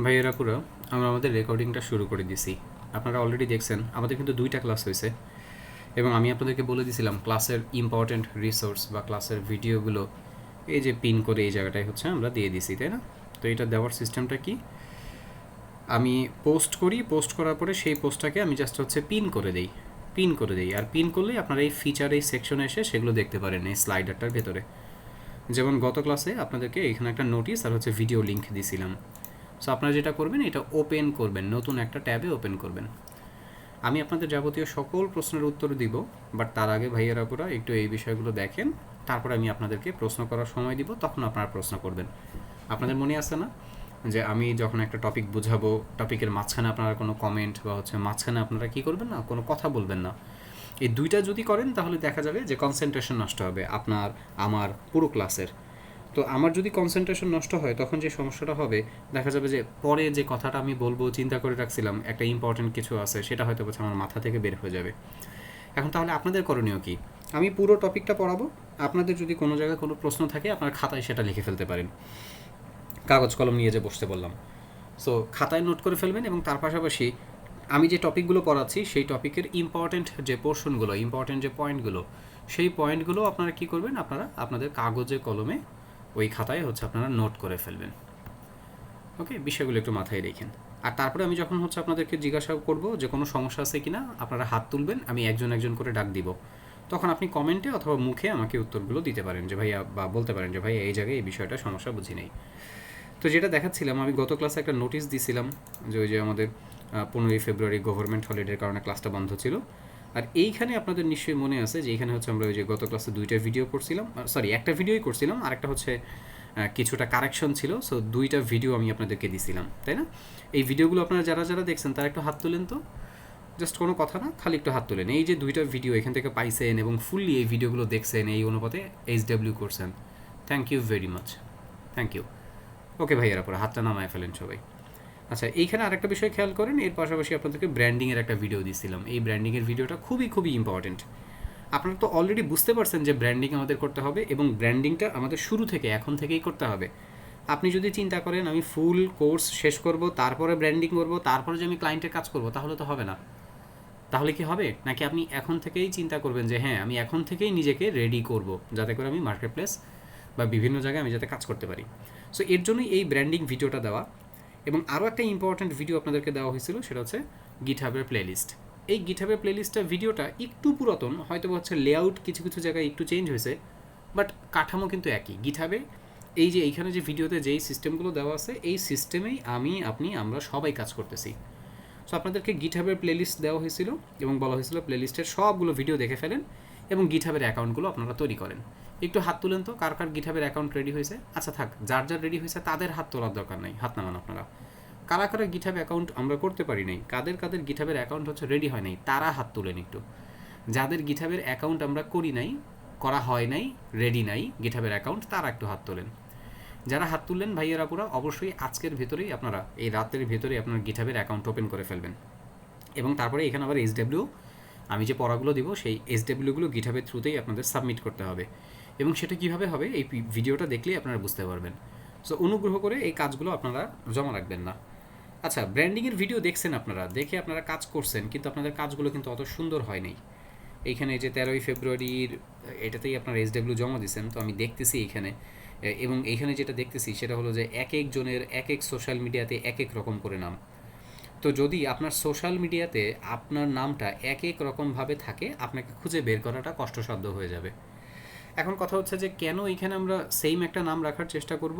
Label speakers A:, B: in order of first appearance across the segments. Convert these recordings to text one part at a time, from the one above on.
A: ভাইয়েরা পুরো আমরা আমাদের রেকর্ডিংটা শুরু করে দিছি। আপনারা অলরেডি দেখছেন আমাদের কিন্তু 2টা ক্লাস হয়েছে এবং আমি আপনাদেরকে বলে দিয়েছিলাম ক্লাসের ইম্পর্ট্যান্ট রিসোর্স বা ক্লাসের ভিডিওগুলো এই যে পিন করে এই জায়গাটায় হচ্ছে আমরা দিয়ে দিছি, তাই না? তো এটা দেওয়ার সিস্টেমটা কি, আমি পোস্ট করি, পোস্ট করার পরে সেই পোস্টটাকে আমি জাস্ট হচ্ছে পিন করে দেই আর পিন করলেই আপনারা এই ফিচার এই সেকশনে এসে সেগুলো দেখতে পারেন এই স্লাইডারটার ভেতরে। যেমন গত ক্লাসে আপনাদেরকে এখানে একটা নোটিস আর হচ্ছে ভিডিও লিঙ্ক দিয়েছিলাম। সো আপনারা যেটা করবেন, এটা ওপেন করবেন, নতুন একটা ট্যাবে ওপেন করবেন। আমি আপনাদের যাবতীয় সকল প্রশ্নের উত্তর দিব, বাট তার আগে ভাইয়েরা পুরা একটু এই বিষয়গুলো দেখেন, তারপর আমি আপনাদেরকে প্রশ্ন করার সময় দিব, তখন আপনারা প্রশ্ন করবেন। আপনাদের মনে আছে না যে আমি যখন একটা টপিক বুঝাবো, টপিকের মাঝখানে আপনারা কোনো কমেন্ট বা হচ্ছে মাঝখানে আপনারা কী করবেন না, কোনো কথা বলবেন না। এই দুইটা যদি করেন তাহলে দেখা যাবে যে কনসেন্ট্রেশন নষ্ট হবে আপনার, আমার, পুরো ক্লাসের। তো আমার যদি কনসেন্ট্রেশন নষ্ট হয় তখন যে সমস্যাটা হবে, দেখা যাবে যে পরে যে কথাটা আমি বলবো চিন্তা করে রাখছিলাম, একটা ইম্পর্টেন্ট কিছু আছে, সেটা হয়তো বলছে আমার মাথা থেকে বের হয়ে যাবে। এখন তাহলে আপনাদের করণীয় কি? আমি পুরো টপিকটা পড়াবো, আপনাদের যদি কোনো জায়গায় কোনো প্রশ্ন থাকে আপনার খাতায় সেটা লিখে ফেলতে পারেন, কাগজ কলম নিয়ে যে বসতে বললাম। সো খাতায় নোট করে ফেলবেন এবং তার পাশাপাশি আমি যে টপিকগুলো পড়াচ্ছি সেই টপিকের ইম্পর্টেন্ট যে পোর্শনগুলো, ইম্পর্টেন্ট যে পয়েন্টগুলো, সেই পয়েন্টগুলো আপনারা কী করবেন, আপনারা আপনাদের কাগজে কলমে ওই খাতায় হচ্ছে আপনারা নোট করে ফেলবেন। ওকে, বিষয়গুলো একটু মাথায় রেখেন। আর তারপরে আমি যখন হচ্ছে আপনাদেরকে জিজ্ঞাসা করব যে কোনো সমস্যা আছে কি না, আপনারা হাত তুলবেন, আমি একজন একজন করে ডাক দিব। তখন আপনি কমেন্টে অথবা মুখে আমাকে উত্তরগুলো দিতে পারেন যে ভাইয়া, বা বলতে পারেন যে ভাইয়া এই জায়গায় এই বিষয়টা সমস্যা বুঝি নেই। তো যেটা দেখাচ্ছিলাম, আমি গত ক্লাসে একটা নোটিশ দিছিলাম যে ওই যে আমাদের 15ই ফেব্রুয়ারি গভর্নমেন্ট হলিডের কারণে ক্লাসটা বন্ধ ছিল। আর এইখানে আপনাদের নিশ্চয়ই মনে আছে যে এইখানে হচ্ছে আমরা ওই যে গত ক্লাসে 2টা ভিডিও করছিলাম, সরি একটা ভিডিওই করছিলাম, আর একটা হচ্ছে কিছুটা কারেকশন ছিল। সো 2টা ভিডিও আমি আপনাদেরকে দিছিলাম, তাই না? এই ভিডিওগুলো আপনারা যারা যারা দেখছেন তারা একটু হাত তুলেন তো, জাস্ট কোনো কথা না, খালি একটু হাত তুলেন। এই যে 2টা ভিডিও এখান থেকে পাইছেন এবং ফুললি এই ভিডিওগুলো দেখছেন, এই অনুপাতে HW করছেন, thank you very much, thank you. Okay ভাইয়েরা, পরে হাতটা নামায় ফেলেন সবাই। আচ্ছা, এইখানে আরেকটা বিষয় খেয়াল করেন, এর পাশাপাশি আপনাদেরকে ব্র্যান্ডিংয়ের একটা ভিডিও দিছিলাম। এই ব্র্যান্ডিংয়ের ভিডিওটা খুবই খুবই ইম্পর্টেন্ট। আপনারা তো অলরেডি বুঝতে পারছেন যে ব্র্যান্ডিং আমাদের করতে হবে এবং ব্র্যান্ডিংটা আমাদের শুরু থেকে, এখন থেকেই করতে হবে। আপনি যদি চিন্তা করেন আমি ফুল কোর্স শেষ করব, তারপরে ব্র্যান্ডিং করব, তারপরে যে আমি ক্লায়েন্টের কাজ করব, তাহলে তো হবে না। তাহলে কি হবে? নাকি আপনি এখন থেকেই চিন্তা করবেন যে হ্যাঁ, আমি এখন থেকেই নিজেকে রেডি করব, যাতে করে আমি মার্কেট প্লেস বা বিভিন্ন জায়গায় আমি যাতে কাজ করতে পারি। সো এর জন্যই এই ব্র্যান্ডিং ভিডিওটা দেওয়া। এবং আরও একটা ইম্পর্ট্যান্ট ভিডিও আপনাদেরকে দেওয়া হয়েছিল, সেটা হচ্ছে গিটহাবের প্লেলিস্ট। এই গিটহাবের প্লেলিস্টটা ভিডিওটা একটু পুরাতন, হয়তো হচ্ছে লেআউট কিছু কিছু জায়গায় একটু চেঞ্জ হয়েছে, বাট কাঠামো কিন্তু একই। গিটহাবে এই যে এইখানে যে ভিডিওতে যেই সিস্টেমগুলো দেওয়া আছে, এই সিস্টেমেই আমি, আপনি, আমরা সবাই কাজ করতেছি। সো আপনাদেরকে গিটহাবের প্লেলিস্ট দেওয়া হয়েছিল এবং বলা হয়েছিল প্লেলিস্টের সবগুলো ভিডিও দেখে ফেলেন এবং গিটহাবের অ্যাকাউন্টগুলো আপনারা তৈরি করেন। একটু হাত তুলেন তো, কার কার গিটহাবের অ্যাকাউন্ট রেডি হয়েছে? আচ্ছা থাক, যার যার রেডি হয়েছে তাদের হাত তোলার দরকার নাই, হাত নামান আপনারা। কারা কারা গিটহাব অ্যাকাউন্ট আমরা করতে পারি নাই, কাদের কাদের গিটহাবের অ্যাকাউন্ট হচ্ছে রেডি হয় নাই, তারা হাত তুলেন একটু। যাদের গিটহাবের অ্যাকাউন্ট আমরা করি নাই, করা হয় নাই, রেডি নাই গিটহাবের অ্যাকাউন্ট, তারা একটু হাত তোলেন। যারা হাত তুললেন ভাইয়েরা পুরা, অবশ্যই আজকের ভেতরেই আপনারা, এই রাতের ভেতরেই আপনার গিটহাবের অ্যাকাউন্ট ওপেন করে ফেলবেন। এবং তারপরে এখানে আবার HW, আমি যে পড়াগুলো দিব সেই HWগুলো গিটহাবের থ্রুতেই আপনাদের সাবমিট করতে হবে। এবং সেটা কীভাবে হবে এই ভিডিওটা দেখলেই আপনারা বুঝতে পারবেন। সো অনুগ্রহ করে এই কাজগুলো আপনারা জমা রাখবেন না। আচ্ছা, ব্র্যান্ডিংয়ের ভিডিও দেখছেন আপনারা, দেখে আপনারা কাজ করছেন, কিন্তু আপনাদের কাজগুলো কিন্তু অত সুন্দর হয় নাই। এইখানে যে 13ই ফেব্রুয়ারির এটাতেই আপনারা HW জমা দিয়েছেন, তো আমি দেখতেছি এইখানে, এবং এইখানে যেটা দেখতেছি সেটা হলো যে এক একজনের এক এক সোশ্যাল মিডিয়াতে এক এক রকম করে নাম। তো যদি আপনার সোশ্যাল মিডিয়াতে আপনার নামটা এক এক রকমভাবে থাকে, আপনাকে খুঁজে বের করাটা কষ্টসাধ্য হয়ে যাবে। এখন কথা হচ্ছে যে কেন এইখানে আমরা সেম একটা নাম রাখার চেষ্টা করব?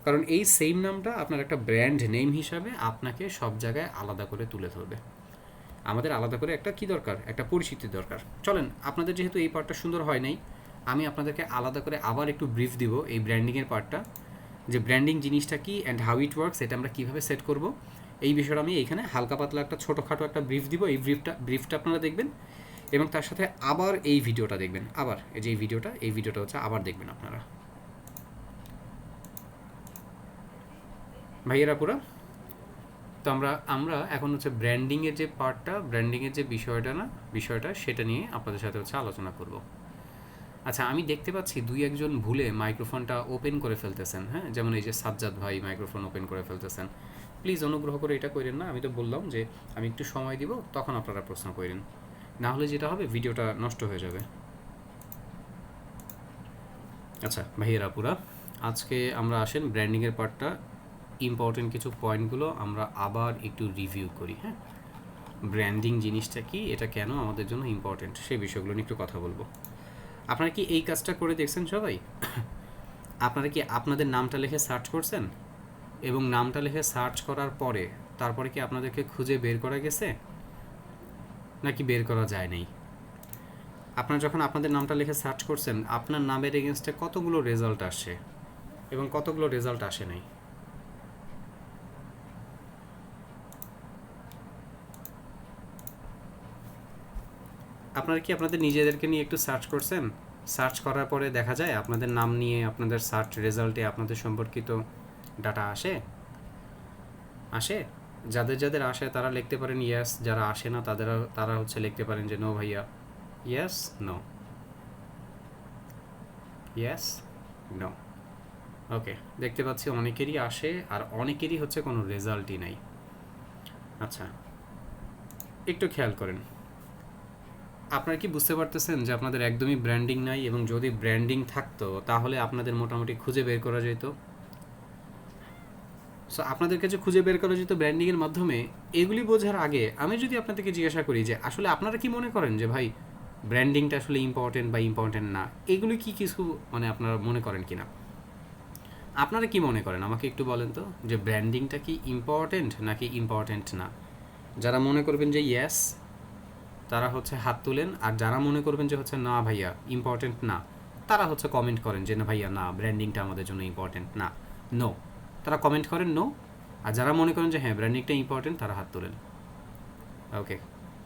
A: কারণ এই সেম নামটা আপনার একটা ব্র্যান্ড নেম হিসাবে আপনাকে সব জায়গায় আলাদা করে তুলে ধরবে। আমাদের আলাদা করে একটা কি দরকার, একটা পরিচিতি দরকার। চলেন, আপনাদের যেহেতু এই পার্টটা সুন্দর হয় নাই, আমি আপনাদেরকে আলাদা করে আবার একটু ব্রিফ দিব এই ব্র্যান্ডিংয়ের পার্টটা, যে ব্র্যান্ডিং জিনিসটা কি অ্যান্ড হাউ ইট ওয়ার্কস, এটা আমরা কীভাবে সেট করব, এই বিষয়টা আমি এইখানে হালকা পাতলা একটা ছোটোখাটো একটা ব্রিফ দিব। এই ব্রিফটা আপনারা দেখবেন এবং তার সাথে আবার এই ভিডিওটা দেখবেন, আবার এই যে এই ভিডিওটা হচ্ছে আবার দেখবেন আপনারা ভাইয়েরা পুরা। তো আমরা এখন হচ্ছে ব্র্যান্ডিংয়ের যে পার্টটা, ব্র্যান্ডিংয়ের যে বিষয়টা সেটা নিয়ে আপনাদের সাথে হচ্ছে আলোচনা করব। আচ্ছা, আমি দেখতে পাচ্ছি ২-১ জন ভুলে মাইক্রোফোনটা ওপেন করে ফেলতেছেন, হ্যাঁ? যেমন এই যে সাজ্জাদ ভাই মাইক্রোফোন ওপেন করে ফেলতেছেন। প্লিজ অনুগ্রহ করে এটা কইরেন না। আমি তো বললাম যে আমি একটু সময় দিব, তখন আপনারা প্রশ্ন কইরেন। না হলে যেটা হবে ভিডিওটা নষ্ট হয়ে যাবে। আচ্ছা ভাইয়েরা আপুরা, আজকে আমরা আসেন ব্র্যান্ডিংয়ের পার্টটা, ইম্পর্টেন্ট কিছু পয়েন্টগুলো আমরা আবার একটু রিভিউ করি, হ্যাঁ? ব্র্যান্ডিং জিনিসটা কি, এটা কেন আমাদের জন্য ইম্পর্টেন্ট, সেই বিষয়গুলো নিয়ে একটু কথা বলবো। আপনারা কি এই কাজটা করে দেখছেন সবাই? আপনারা কি আপনাদের নামটা লিখে সার্চ করছেন? এবং নামটা লিখে সার্চ করার পরে তারপরে কি আপনাদেরকে খুঁজে বের করা গেছে, নাকি বের করা যায় নাই? আপনারা যখন আপনাদের নামটা লিখে সার্চ করছেন, আপনার নামের এগেনস্টে কতগুলো রেজাল্ট আসে এবং কতগুলো রেজাল্ট আসে নাই? আপনারা কি আপনাদের নিজেদেরকে নিয়ে একটু সার্চ করছেন? সার্চ করার পরে দেখা যায় আপনাদের নাম নিয়ে আপনাদের সার্চ রেজাল্টে আপনাদের সম্পর্কিত ডাটা আসে? আসে? যাদের যাদের আসে তারা লিখতে পারেন ইয়েস, যারা আসে না তারা হচ্ছে লিখতে পারেন যে নো ভাইয়া। Yes, no, yes, no. Okay, দেখতে পাচ্ছি অনেকেরই আসে আর অনেকেরই হচ্ছে কোনো রেজাল্টই নাই। আচ্ছা, একটু খেয়াল করেন। আপনারা কি বুঝতে পারতেছেন যে আপনাদের একদমই ব্র্যান্ডিং নাই, এবং যদি ব্র্যান্ডিং থাকতো তাহলে আপনাদের মোটামুটি খুঁজে বের করা যেত। সো আপনাদেরকে যে খুঁজে বের করা যেত ব্র্যান্ডিংয়ের মাধ্যমে, এগুলি বোঝার আগে আমি যদি আপনাদেরকে জিজ্ঞাসা করি যে আসলে আপনারা কি মনে করেন যে ভাই ব্র্যান্ডিংটা আসলে ইম্পর্টেন্ট বা ইম্পর্টেন্ট না, এগুলি কি কিছু মানে আপনারা মনে করেন কি না? আপনারা কি মনে করেন আমাকে একটু বলেন তো, যে ব্র্যান্ডিংটা কি ইম্পর্টেন্ট নাকি ইম্পর্টেন্ট না? যারা মনে করবেন যে ইয়েস, তারা হচ্ছে হাত তুলেন, আর যারা মনে করবেন যে হচ্ছে না ভাইয়া ইম্পর্টেন্ট না, তারা হচ্ছে কমেন্ট করেন যে না ভাইয়া না, ব্র্যান্ডিংটা আমাদের জন্য ইম্পর্টেন্ট না, নো। তারা কমেন্ট করেন নো। আর যারা মনে করেন যে হ্যাঁ ব্র্যান্ডিংটা ইম্পর্টেন্ট, তারা হাত তোলেন। ওকে,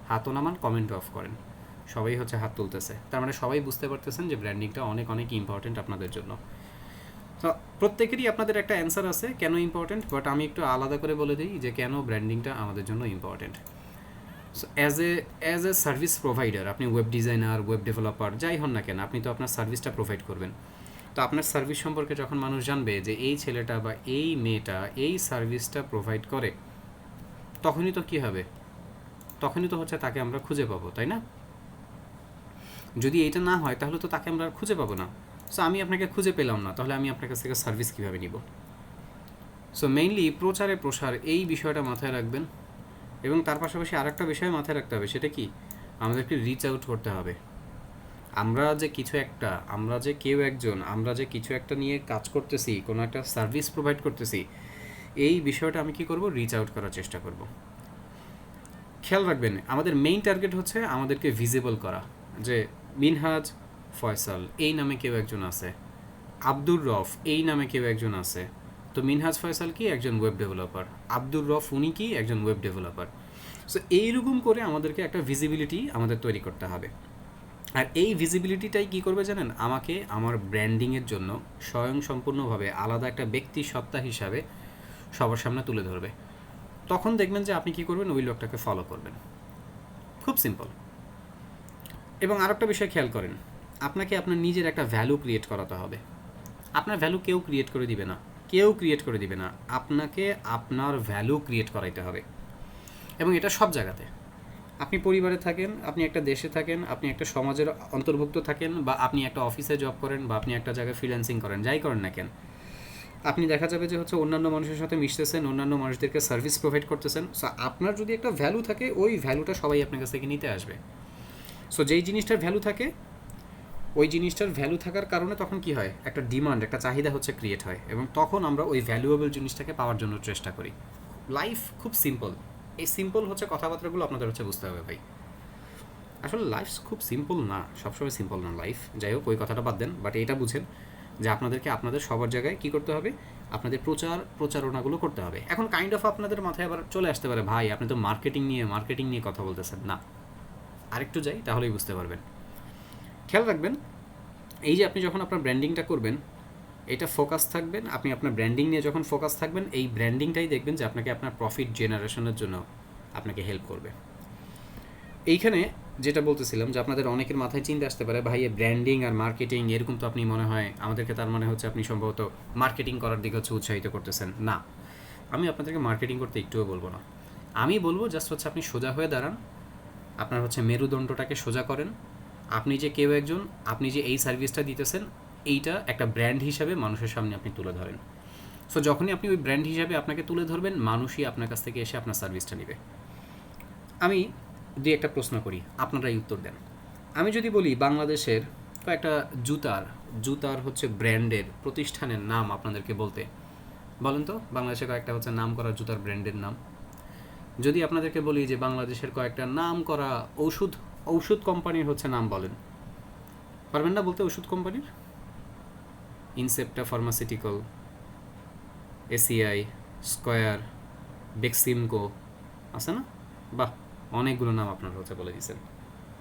A: হাতও নামান, কমেন্ট অফ করেন। সবাই হচ্ছে হাত তুলতেছে, তার মানে সবাই বুঝতে পারতেছেন যে ব্র্যান্ডিংটা অনেক অনেক ইম্পর্টেন্ট আপনাদের জন্য। তো প্রত্যেকেরই আপনাদের একটা অ্যান্সার আছে কেন ইম্পর্টেন্ট, বাট আমি একটু আলাদা করে বলে দিই যে কেন ব্র্যান্ডিংটা আমাদের জন্য important. So as a service provider, আপনি ওয়েব ডিজাইনার, ওয়েব ডেভেলপার যাই হন না কেন, আপনি তো আপনার সার্ভিসটা প্রোভাইড করবেন। তো আপনার সার্ভিস সম্পর্কে যখন মানুষ জানবে যে এই ছেলেটা বা এই মেয়েটা এই সার্ভিসটা প্রোভাইড করে, তখনই তো কী হবে, তখনই তো হচ্ছে তাকে আমরা খুঁজে পাবো, তাই না? যদি এইটা না হয় তাহলে তো তাকে আমরা আর খুঁজে পাবো না। সো আমি আপনাকে খুঁজে পেলাম না, তাহলে আমি আপনার কাছ থেকে সার্ভিস কীভাবে নিব? সো মেইনলি প্রচারে প্রসার, এই বিষয়টা মাথায় রাখবেন। এবং তার পাশাপাশি আরেকটা বিষয় মাথায় রাখতে হবে, সেটা কি, আমাদেরকে রিচ আউট করতে হবে। আমরা যে কেউ একজন, আমরা যে কিছু একটা নিয়ে কাজ করতেছি, কোনো একটা সার্ভিস প্রোভাইড করতেছি, এই বিষয়টা আমি কি করব, রিচ আউট করার চেষ্টা করব। খেয়াল রাখবেন, আমাদের মেইন টার্গেট হচ্ছে আমাদেরকে ভিজিবল করা, যে মিনহাজ ফয়সাল এই নামে কেউ একজন আছে, আব্দুর রফ এই নামে কেউ একজন আছে। তো মিনহাজ ফয়সাল কি, একজন ওয়েব ডেভেলপার, আব্দুর রফ উনি কি, একজন ওয়েব ডেভেলপার। সো এইরকম করে আমাদেরকে একটা ভিজিবিলিটি আমাদের তৈরি করতে হবে। আর এই ভিজিবিলিটিটাই কী করবে জানেন, আমাকে আমার ব্র্যান্ডিংয়ের জন্য স্বয়ংসম্পূর্ণভাবে আলাদা একটা ব্যক্তি সত্তা হিসাবে সবার সামনে তুলে ধরবে। তখন দেখবেন যে আপনি কী করবেন, ওই লোকটাকে ফলো করবেন। খুব সিম্পল। এবং আরেকটা বিষয় খেয়াল করেন, আপনাকে আপনার নিজের একটা ভ্যালু ক্রিয়েট করাতে হবে। আপনার ভ্যালু কেউ ক্রিয়েট করে দিবে না, কেউ ক্রিয়েট করে দিবে না, আপনাকে আপনার ভ্যালু ক্রিয়েট করাইতে হবে। এবং এটা সব জায়গাতে, আপনি পরিবারে থাকেন, আপনি একটা দেশে থাকেন, আপনি একটা সমাজের অন্তর্ভুক্ত থাকেন, বা আপনি একটা অফিসে জব করেন, বা আপনি একটা জায়গায় ফ্রিল্যান্সিং করেন, যাই করেন না কেন, আপনি দেখা যাবে যে হচ্ছে অন্যান্য মানুষের সাথে মিশতেছেন, অন্যান্য মানুষদেরকে সার্ভিস প্রোভাইড করতেছেন। সো আপনার যদি একটা ভ্যালু থাকে, ওই ভ্যালুটা সবাই আপনার কাছ থেকে নিতে আসবে। সো যেই জিনিসটার ভ্যালু থাকে, ওই জিনিসটার ভ্যালু থাকার কারণে তখন কি হয়, একটা ডিমান্ড, একটা চাহিদা হচ্ছে ক্রিয়েট হয়, এবং তখন আমরা ওই ভ্যালুয়েবল জিনিসটাকে পাওয়ার জন্য চেষ্টা করি। লাইফ খুব সিম্পল। এই সিম্পল হচ্ছে কথাবার্তাগুলো আপনাদের হচ্ছে বুঝতে হবে ভাই। আসলে লাইফ খুব সিম্পল না, সবসময় সিম্পল না লাইফ। যাই হোক, ওই কথাটা বাদ দেন, বাট এটা বুঝেন যে আপনাদেরকে আপনাদের সবার জায়গায় কী করতে হবে, আপনাদের প্রচারণাগুলো করতে হবে। এখন কাইন্ড অফ আপনাদের মাথায় আবার চলে আসতে পারে, ভাই আপনি তো মার্কেটিং নিয়ে কথা বলতেছেন না। আরেকটু যাই, তাহলেই বুঝতে পারবেন। খেয়াল রাখবেন, এই যে আপনি যখন আপনার ব্র্যান্ডিংটা করবেন, এটা ফোকাস থাকবেন, আপনি আপনার ব্র্যান্ডিং নিয়ে যখন ফোকাস থাকবেন, এই ব্র্যান্ডিংটাই দেখবেন যে আপনাকে আপনার প্রফিট জেনারেশনের জন্য আপনাকে হেল্প করবে। এইখানে যেটা বলতেছিলাম যে আপনাদের অনেকের মাথায় চিন্তা আসতে পারে ভাই ব্র্যান্ডিং আর মার্কেটিং এরকম তো আপনি মনে হয় আমাদেরকে তার মানে হচ্ছে আপনি সম্ভবত মার্কেটিং করার দিকে হচ্ছে উৎসাহিত করতেছেন। না, আমি আপনাদেরকে মার্কেটিং করতে একটুও বলবো না। আমি বলবো জাস্ট হচ্ছে আপনি সোজা হয়ে দাঁড়ান, আপনার হচ্ছে মেরুদণ্ডটাকে সোজা করেন। আপনি যে কেউ একজন, আপনি যে এই সার্ভিসটা দিতেছেন এইটা একটা ব্র্যান্ড হিসাবে মানুষের সামনে আপনি তুলে ধরেন। সো যখনই আপনি ওই ব্র্যান্ড হিসাবে আপনাকে তুলে ধরবেন, মানুষই আপনার কাছ থেকে এসে আপনার সার্ভিসটা নেবে। আমি দুই একটা প্রশ্ন করি, আপনারাই উত্তর দেন। আমি যদি বলি বাংলাদেশের কয়েকটা জুতার হচ্ছে ব্র্যান্ডের প্রতিষ্ঠানের নাম আপনাদেরকে বলতে, বলেন তো বাংলাদেশে কয়েকটা হচ্ছে নাম করা জুতার ব্র্যান্ডের নাম। যদি আপনাদেরকে বলি যে বাংলাদেশের কয়েকটা নাম করা ঔষধ কোম্পানির হচ্ছে নাম বলেন, পারবেন না বলতে? ওষুধ কোম্পানির Incepta pharmaceutical, ACI, square, Beximco, আছে না? বাহ, অনেকগুলো নাম আপনারা হচ্ছে বলে দিয়েছেন।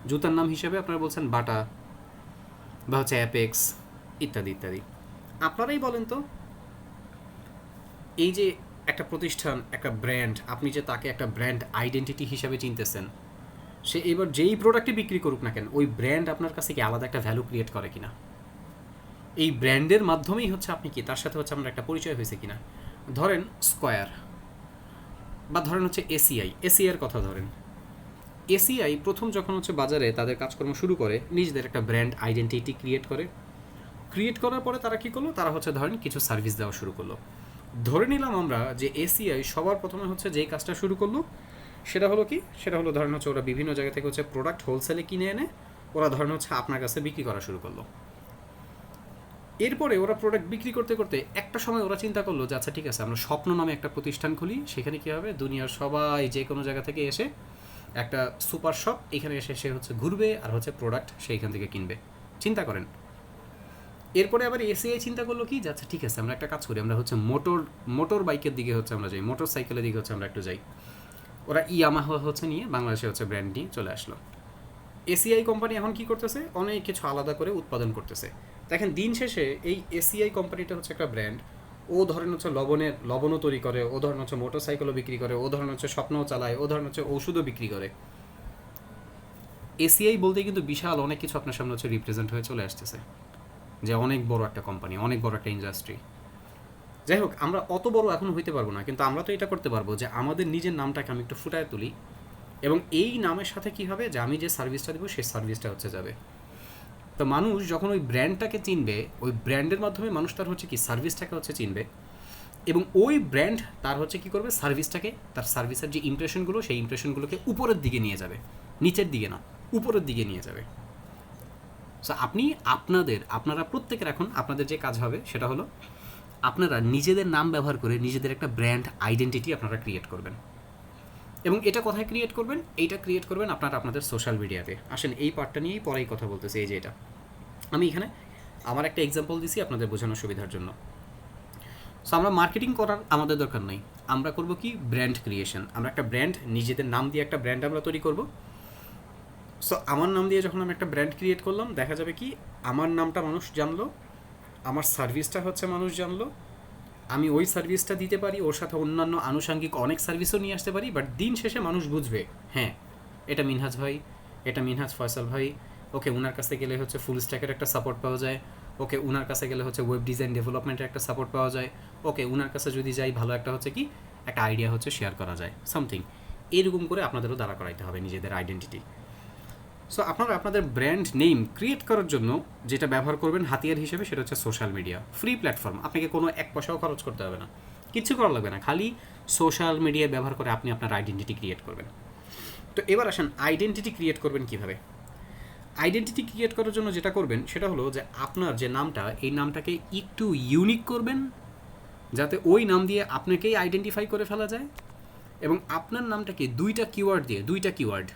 A: জুতার নাম হিসেবে আপনারা বলছেন বাটা বা হচ্ছে অ্যাপেক্স ইত্যাদি ইত্যাদি। আপনারাই বলেন তো, এই যে একটা প্রতিষ্ঠান, একটা ব্র্যান্ড, আপনি যে তাকে একটা ব্র্যান্ড আইডেন্টিটি হিসাবে চিনতেছেন, সে এবার যেই প্রোডাক্টই বিক্রি করুক না কেন, ওই ব্র্যান্ড আপনার কাছে কি আলাদা একটা ভ্যালু ক্রিয়েট করে কিনা? এই ব্র্যান্ডের মাধ্যমেই হচ্ছে আপনি কি তার সাথে হচ্ছে আপনার একটা পরিচয় হয়েছে কিনা? ধরেন স্কয়ার বা ধরেন হচ্ছে এসিআইয়ের কথা ধরেন। এসিআই প্রথম যখন হচ্ছে বাজারে তাদের কাজকর্ম শুরু করে, নিজেদের একটা ব্র্যান্ড আইডেন্টিটি ক্রিয়েট করার পরে তারা কী করলো, তারা হচ্ছে ধরেন কিছু সার্ভিস দেওয়া শুরু করলো। ধরে নিলাম আমরা যে এসিআই সবার প্রথমে হচ্ছে যেই কাজটা শুরু করলো সেটা হলো কি, সেটা হলো ধরেন হচ্ছে ওরা বিভিন্ন জায়গা থেকে হচ্ছে প্রোডাক্ট হোলসেলে কিনে এনে ওরা ধরেন হচ্ছে আপনার কাছে বিক্রি করা শুরু করলো। এরপরে ওরা প্রোডাক্ট বিক্রি করতে করতে একটা সময় ওরা চিন্তা করলো যে আচ্ছা ঠিক আছে, আমরা স্বপ্ন নামে একটা প্রতিষ্ঠান খুলি, সেখানে কী হবে, দুনিয়ার সবাই যে কোনো জায়গা থেকে এসে একটা সুপার শপ এখানে এসে সে হচ্ছে ঘুরবে আর হচ্ছে প্রোডাক্ট সেইখান থেকে কিনবে। চিন্তা করেন। এরপরে আবার এসিআই চিন্তা করলো কি যে আচ্ছা ঠিক আছে, আমরা একটা কাজ করি, আমরা হচ্ছে মোটর বাইকের দিকে হচ্ছে আমরা যাই, মোটর সাইকেলের দিকে হচ্ছে আমরা একটু যাই। ওরা ইয়ামাহা হচ্ছে নিয়ে বাংলাদেশে হচ্ছে ব্র্যান্ড নিয়ে চলে আসলো। এসিআই কোম্পানি এখন কি করতেছে, অনেক কিছু আলাদা করে উৎপাদন করতেছে। দেখেন দিন শেষে এই এসিআই কোম্পানিটা হচ্ছে একটা ব্র্যান্ড। ও ধরেন হচ্ছে লবণও তৈরি করে, ও ধরেন হচ্ছে মোটর সাইকেলও বিক্রি করে, ও ধরেন হচ্ছে স্বপ্নও চালায়, ও ধরেন হচ্ছে ওষুধও বিক্রি করে। এসিআই বলতে কিন্তু বিশাল অনেক কিছু আপনার সামনে হচ্ছে রিপ্রেজেন্ট হয়ে চলে আসতেছে, যে অনেক বড় একটা কোম্পানি, অনেক বড় একটা ইন্ডাস্ট্রি। যাই হোক, আমরা অত বড় এখন হইতে পারবো না, কিন্তু আমরা তো এটা করতে পারবো যে আমাদের নিজের নামটাকে আমি একটু ফুটায় তুলি, এবং এই নামের সাথে কী হবে যে আমি যে সার্ভিসটা দেবো সেই সার্ভিসটা হচ্ছে যাবে। তো মানুষ যখন ওই ব্র্যান্ডটাকে চিনবে, ওই ব্র্যান্ডের মাধ্যমে মানুষ তার হচ্ছে কি সার্ভিসটাকে হচ্ছে চিনবে, এবং ওই ব্র্যান্ড তার হচ্ছে কি করবে, সার্ভিসটাকে, তার সার্ভিসের যে ইমপ্রেশনগুলো সেই ইমপ্রেশনগুলোকে উপরের দিকে নিয়ে যাবে, নিচের দিকে না, উপরের দিকে নিয়ে যাবে। সো আপনারা প্রত্যেকের এখন আপনাদের যে কাজ হবে সেটা হলো আপনারা নিজেদের নাম ব্যবহার করে নিজেদের একটা ব্র্যান্ড আইডেন্টিটি আপনারা ক্রিয়েট করবেন। এবং এটা কোথায় ক্রিয়েট করবেন? এইটা ক্রিয়েট করবেন আপনারা আপনাদের সোশ্যাল মিডিয়াতে। আসেন এই পার্টটা নিয়েই পরেই কথা বলতেছি। এই যে এটা আমি এখানে আমার একটা এক্সাম্পল দিছি আপনাদের বোঝানোর সুবিধার জন্য। সো আমরা মার্কেটিং করার আমাদের দরকার নেই, আমরা করব কি ব্র্যান্ড ক্রিয়েশন। আমরা একটা ব্র্যান্ড, নিজেদের নাম দিয়ে একটা ব্র্যান্ড আমরা তৈরি করব। সো আমার নাম দিয়ে যখন আমি একটা ব্র্যান্ড ক্রিয়েট করলাম, দেখা যাবে কি আমার নামটা মানুষ জানলো, আমার সার্ভিসটা হচ্ছে মানুষ জানলো, আমি ওই সার্ভিসটা দিতে পারি, ওর সাথে অন্যান্য আনুষঙ্গিক অনেক সার্ভিসও নিয়ে আসতে পারি। বাট দিন শেষে মানুষ বুঝবে হ্যাঁ এটা মিনহাজ ভাই, এটা মিনহাজ ফয়সাল ভাই, ওকে ওনার কাছে গেলে হচ্ছে ফুল স্ট্যাকের একটা সাপোর্ট পাওয়া যায়, ওকে ওনার কাছে গেলে হচ্ছে ওয়েব ডিজাইন ডেভেলপমেন্টের একটা সাপোর্ট পাওয়া যায়, ওকে ওনার কাছে যদি যাই ভালো একটা হচ্ছে কি একটা আইডিয়া হচ্ছে শেয়ার করা যায় সামথিং। এরকম করে আপনাদেরও দাঁড়া করাইতে হবে নিজেদের আইডেন্টিটি। সো আপনারা আপনাদের ব্র্যান্ড নেম ক্রিয়েট করার জন্য যেটা ব্যবহার করবেন হাতিয়ার হিসেবে সেটা হচ্ছে সোশ্যাল মিডিয়া। ফ্রি প্ল্যাটফর্ম, আপনাকে কোনো এক পয়সাও খরচ করতে হবে না, কিচ্ছু করা লাগবে না, খালি সোশ্যাল মিডিয়া ব্যবহার করে আপনি আপনার আইডেন্টিটি ক্রিয়েট করবেন। তো এবার আসেন আইডেন্টিটি ক্রিয়েট করবেন কীভাবে। আইডেন্টিটি ক্রিয়েট করার জন্য যেটা করবেন সেটা হলো যে আপনার যে নামটা, এই নামটাকে একটু ইউনিক করবেন, যাতে ওই নাম দিয়ে আপনাকেই আইডেন্টিফাই করে ফেলা যায়। এবং আপনার নামটাকে দুইটা কিওয়ার্ড,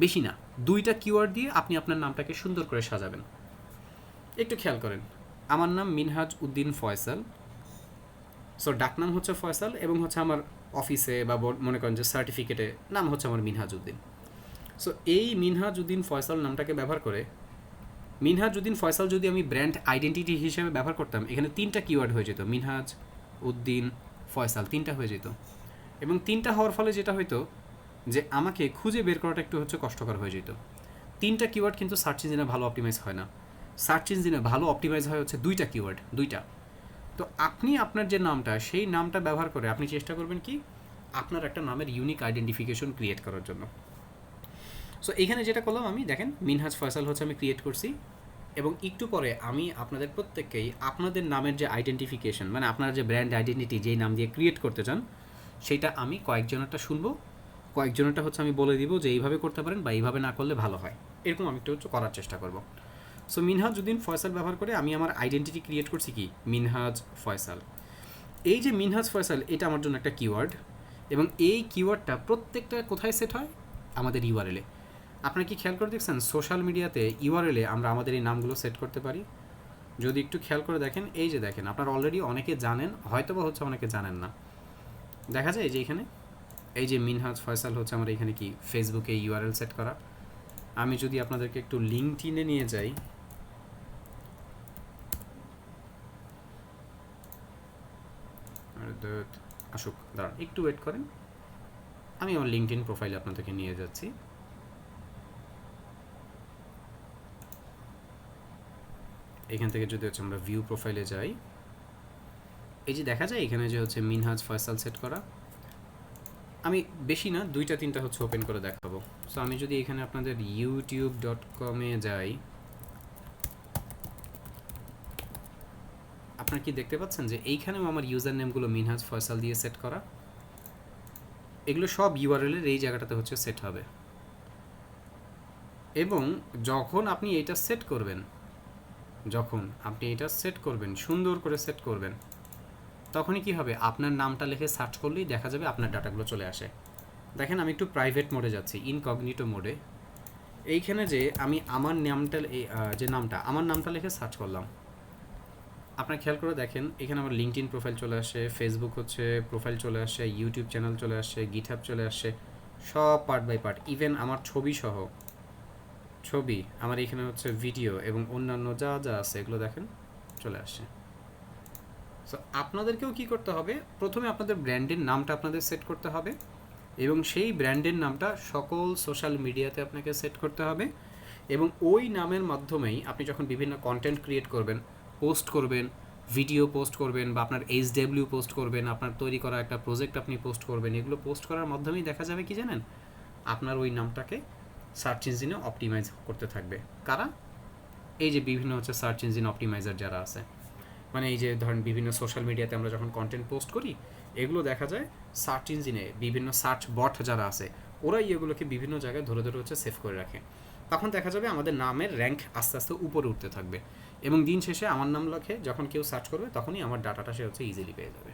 A: বেশি না, দুইটা কিওয়ার্ড দিয়ে আপনি আপনার নামটাকে সুন্দর করে সাজাবেন। একটু খেয়াল করেন, আমার নাম মিনহাজ উদ্দিন ফয়সাল, সো ডাকনাম হচ্ছে ফয়সাল, এবং হচ্ছে আমার অফিসে বা মনে করেন যে সার্টিফিকেটে নাম হচ্ছে আমার মিনহাজ উদ্দিন। সো এই মিনহাজ উদ্দিন ফয়সাল নামটাকে ব্যবহার করে, মিনহাজ উদ্দিন ফয়সাল যদি আমি ব্র্যান্ড আইডেন্টিটি হিসেবে ব্যবহার করতাম, এখানে তিনটা কিওয়ার্ড হয়ে যেত, মিনহাজ উদ্দিন ফয়সাল, তিনটা হয়ে যেত। এবং তিনটা হওয়ার ফলে যেটা হতো যে আমাকে খুঁজে বের করাটা একটু হচ্ছে কষ্টকর হয়ে যেত। 3টা কিওয়ার্ড কিন্তু সার্চ ইঞ্জিনে ভালো অপটিমাইজ হয় না। সার্চ ইঞ্জিনে ভালো অপটিমাইজ হয় হচ্ছে 2টা কিওয়ার্ড, 2টা। তো আপনি আপনার যে নামটা, সেই নামটা ব্যবহার করে আপনি চেষ্টা করবেন কি আপনার একটা নামের ইউনিক আইডেন্টিফিকেশন ক্রিয়েট করার জন্য। সো এখানে যেটা করলাম আমি, দেখেন মিনহাজ ফয়সাল হচ্ছে আমি ক্রিয়েট করছি, এবং একটু পরে আমি আপনাদের প্রত্যেককেই আপনাদের নামের যে আইডেন্টিফিকেশন, মানে আপনার যে ব্র্যান্ড আইডেন্টিটি যেই নাম দিয়ে ক্রিয়েট করতে চান, সেটা আমি কয়েকজনেরটা শুনবো, কয়েকজনেরটা হচ্ছে আমি বলে দিব যে এইভাবে করতে পারেন বা এইভাবে না করলে ভালো হয়, এরকম আমি একটু হচ্ছে করার চেষ্টা করব। সো মিনহাজউদ্দিন ফয়সাল ব্যবহার করে আমি আমার আইডেন্টিটি ক্রিয়েট করছি কি মিনহাজ ফয়সাল। এই যে মিনহাজ ফয়সাল, এটা আমার জন্য একটা কিওয়ার্ড, এবং এই কিওয়ার্ডটা প্রত্যেকটা কোথায় সেট হয়, আমাদের ইউআরএলে। আপনারা কি খেয়াল করে দেখছেন সোশ্যাল মিডিয়াতে ইউআরএলে আমরা আমাদের এই নামগুলো সেট করতে পারি? যদি একটু খেয়াল করে দেখেন, এই যে দেখেন, আপনারা অলরেডি অনেকে জানেন, হয়তো বা হচ্ছে অনেকে জানেন না। দেখা যায় যে এখানে এই যে মিনহাজ ফয়সাল হচ্ছে আমার এখানে কি ফেসবুকে ইউআরএল সেট করা। আমি যদি আপনাদেরকে একটু লিঙ্কডইনে নিয়ে যাই, আসুক, দাঁড়ান একটু ওয়েট করেন, আমি আমার লিঙ্কডইন প্রোফাইলে আপনাদেরকে নিয়ে যাচ্ছি। এখান থেকে যদি হচ্ছে আমরা ভিউ প্রোফাইলে যাই, এই যে দেখা যায় এখানে যে হচ্ছে মিনহাজ ফয়সাল সেট করা। আমি বেশি না 2-3টা হচ্ছে ওপেন করে দেখাবো। সো আমি যদি এখানে আপনাদের youtube.com-এ যাই, আপনারা কি দেখতে পাচ্ছেন যে এইখানেও আমার ইউজার নেমগুলো মিনহাজ ফয়সাল দিয়ে সেট করা। এগুলো সব ইউআরএলের এই জায়গাটাতে হচ্ছে সেট হবে, এবং যখন আপনি এটা সেট করবেন, সুন্দর করে সেট করবেন, তখনই কি হবে, আপনার নামটা লিখে সার্চ করলেই দেখা যাবে আপনার ডাটাগুলো চলে আসে। দেখেন আমি একটু প্রাইভেট মোডে যাচ্ছি, ইনকগনিটো মোডে। এইখানে যে আমি আমার নামটা, যে নামটা, আমার নামটা লিখে সার্চ করলাম, আপনারা খেয়াল করে দেখেন এখানে আমার লিঙ্কডইন প্রোফাইল চলে আসে, ফেসবুক হচ্ছে প্রোফাইল চলে আসে, ইউটিউব চ্যানেল চলে আসে, গিটহাব চলে আসে, সব পার্ট বাই পার্ট। ইভেন আমার ছবি সহ, ছবি আমার এখানে হচ্ছে ভিডিও এবং অন্যান্য যা যা আছে এগুলো দেখেন চলে আসে। সো আপনাদেরকেও কি করতে হবে, প্রথমে আপনাদের ব্র্যান্ডের নামটা আপনাদের সেট করতে হবে, এবং সেই ব্র্যান্ডের নামটা সকল সোশ্যাল মিডিয়াতে আপনাকে সেট করতে হবে, এবং ওই নামের মাধ্যমেই আপনি যখন বিভিন্ন কন্টেন্ট ক্রিয়েট করবেন, পোস্ট করবেন, ভিডিও পোস্ট করবেন, বা আপনার এইচডব্লিউ পোস্ট করবেন, আপনার তৈরি করা একটা প্রজেক্ট আপনি পোস্ট করবেন, এগুলো পোস্ট করার মাধ্যমেই দেখা যাবে কি জানেন, আপনার ওই নামটাকে সার্চ ইঞ্জিনে অপটিমাইজ করতে থাকবে। কারা? এই যে বিভিন্ন হচ্ছে সার্চ ইঞ্জিন অপটিমাইজার যারা আছে, মানে এই যে ধরেন বিভিন্ন সোশ্যাল মিডিয়াতে আমরা যখন কন্টেন্ট পোস্ট করি, এগুলো দেখা যায় সার্চ ইঞ্জিনে বিভিন্ন সার্চ বট যারা আছে, ওরাই এগুলোকে বিভিন্ন জায়গায় ধরে ধরে হচ্ছে সেভ করে রাখে। তখন দেখা যাবে আমাদের নামের র্যাঙ্ক আস্তে আস্তে উপরে উঠতে থাকবে, এবং দিন শেষে আমার নাম লিখে যখন কেউ সার্চ করবে, তখনই আমার ডাটাটা সে হচ্ছে ইজিলি পেয়ে যাবে।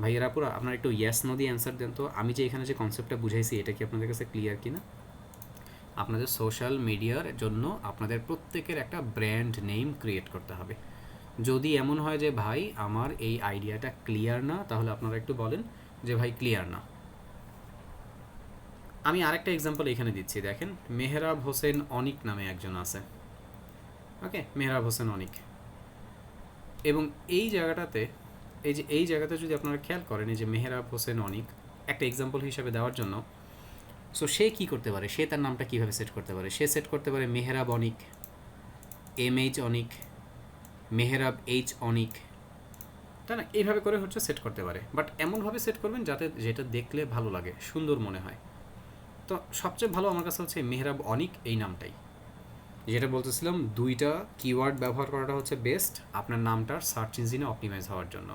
A: ভাইয়েরা পুরা আপনার একটু ইয়েস নো দিয়ে অ্যান্সার দেন তো, আমি যে এখানে যে কনসেপ্টটা বুঝাইছি এটা কি আপনাদের কাছে ক্লিয়ার কিনা? আপনাদের সোশ্যাল মিডিয়ার জন্য আপনাদের প্রত্যেকের একটা ব্র্যান্ড নেম ক্রিয়েট করতে হবে। যদি এমন হয় যে ভাই আমার এই আইডিয়াটা ক্লিয়ার না, তাহলে আপনারা একটু বলেন যে ভাই ক্লিয়ার না। আমি আরেকটা এক্সাম্পল এখানে দিচ্ছি, দেখেন মেহরাব হোসেন অনিক নামে একজন আছে, ওকে, মেহরাব হোসেন অনিক। এবং এই জায়গাটাতে, এই জায়গাতে যদি আপনারা খেয়াল করেন, এই যে মেহরাব হোসেন অনিক, একটা এক্সাম্পল হিসাবে দেওয়ার জন্য, সো সে কী করতে পারে, সে তার নামটা কীভাবে সেট করতে পারে, সে সেট করতে পারে মেহরাব অনিক, MH অনিক, মেহরাব H অনিক, তাই না? এইভাবে করে হচ্ছে সেট করতে পারে, বাট এমনভাবে সেট করবেন যাতে যেটা দেখলে ভালো লাগে, সুন্দর মনে হয়। তো সবচেয়ে ভালো আমার কাছে হচ্ছে মেহরাব অনিক এই নামটাই, যেটা বলতেছিলাম 2টা কিওয়ার্ড ব্যবহার করাটা হচ্ছে বেস্ট আপনার নামটার সার্চ ইঞ্জিনে অপটিমাইজ হওয়ার জন্য,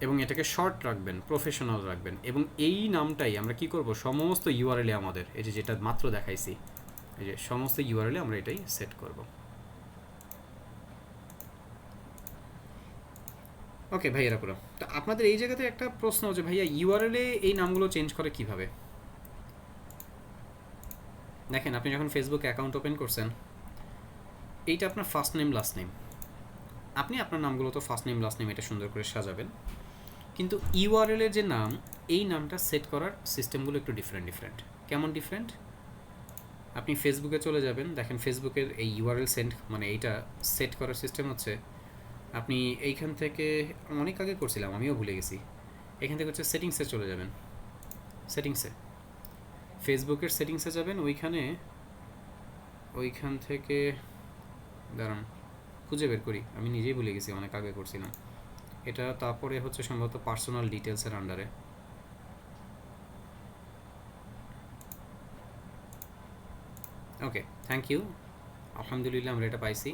A: এবং এটাকে শর্ট রাখবেন, প্রফেশনাল রাখবেন, এবং এই নামটাই আমরা কি করব, সমস্ত ইউআরএলে আমাদের এই যে যেটা মাত্র দেখাইছি, এই যে সমস্ত ইউআরএলে আমরা এটাই সেট করব। ওকে ভাইয়েরা পুরো, তো আপনাদের এই জায়গাতে একটা প্রশ্ন যে ভাইয়া ইউআরএলে এই নামগুলো চেঞ্জ করে কিভাবে? দেখেন আপনি যখন ফেসবুক অ্যাকাউন্ট ওপেন করছেন, এইটা আপনার ফার্স্ট নেম লাস্ট নেম, আপনি আপনার নামগুলো তো ফার্স্ট নেম লাস্ট নেম এটা সুন্দর করে সাজাবেন, কিন্তু ইউআরএলের যে নাম, এই নামটা সেট করার সিস্টেমগুলো একটু ডিফারেন্ট। কেমন ডিফারেন্ট? আপনি ফেসবুকে চলে যাবেন, দেখেন ফেসবুকের এই ইউআরএল মানে এইটা সেট করার সিস্টেম হচ্ছে, আপনি এইখান থেকে অনেক আগে করছিলাম, আমিও ভুলে গেছি, এখান থেকে হচ্ছে সেটিংসে চলে যাবেন, সেটিংসে ফেসবুকের সেটিংসে যাবেন, ওইখান থেকে দাঁড়ান খুঁজে বের করি, আমি নিজেই ভুলে গেছি, অনেক আগে করছিলাম এটা। তারপরে হচ্ছে সম্ভবত পার্সোনাল ডিটেলসের আন্ডারে। ওকে, থ্যাংক ইউ, আলহামদুলিল্লাহ আমরা এটা পাইছি।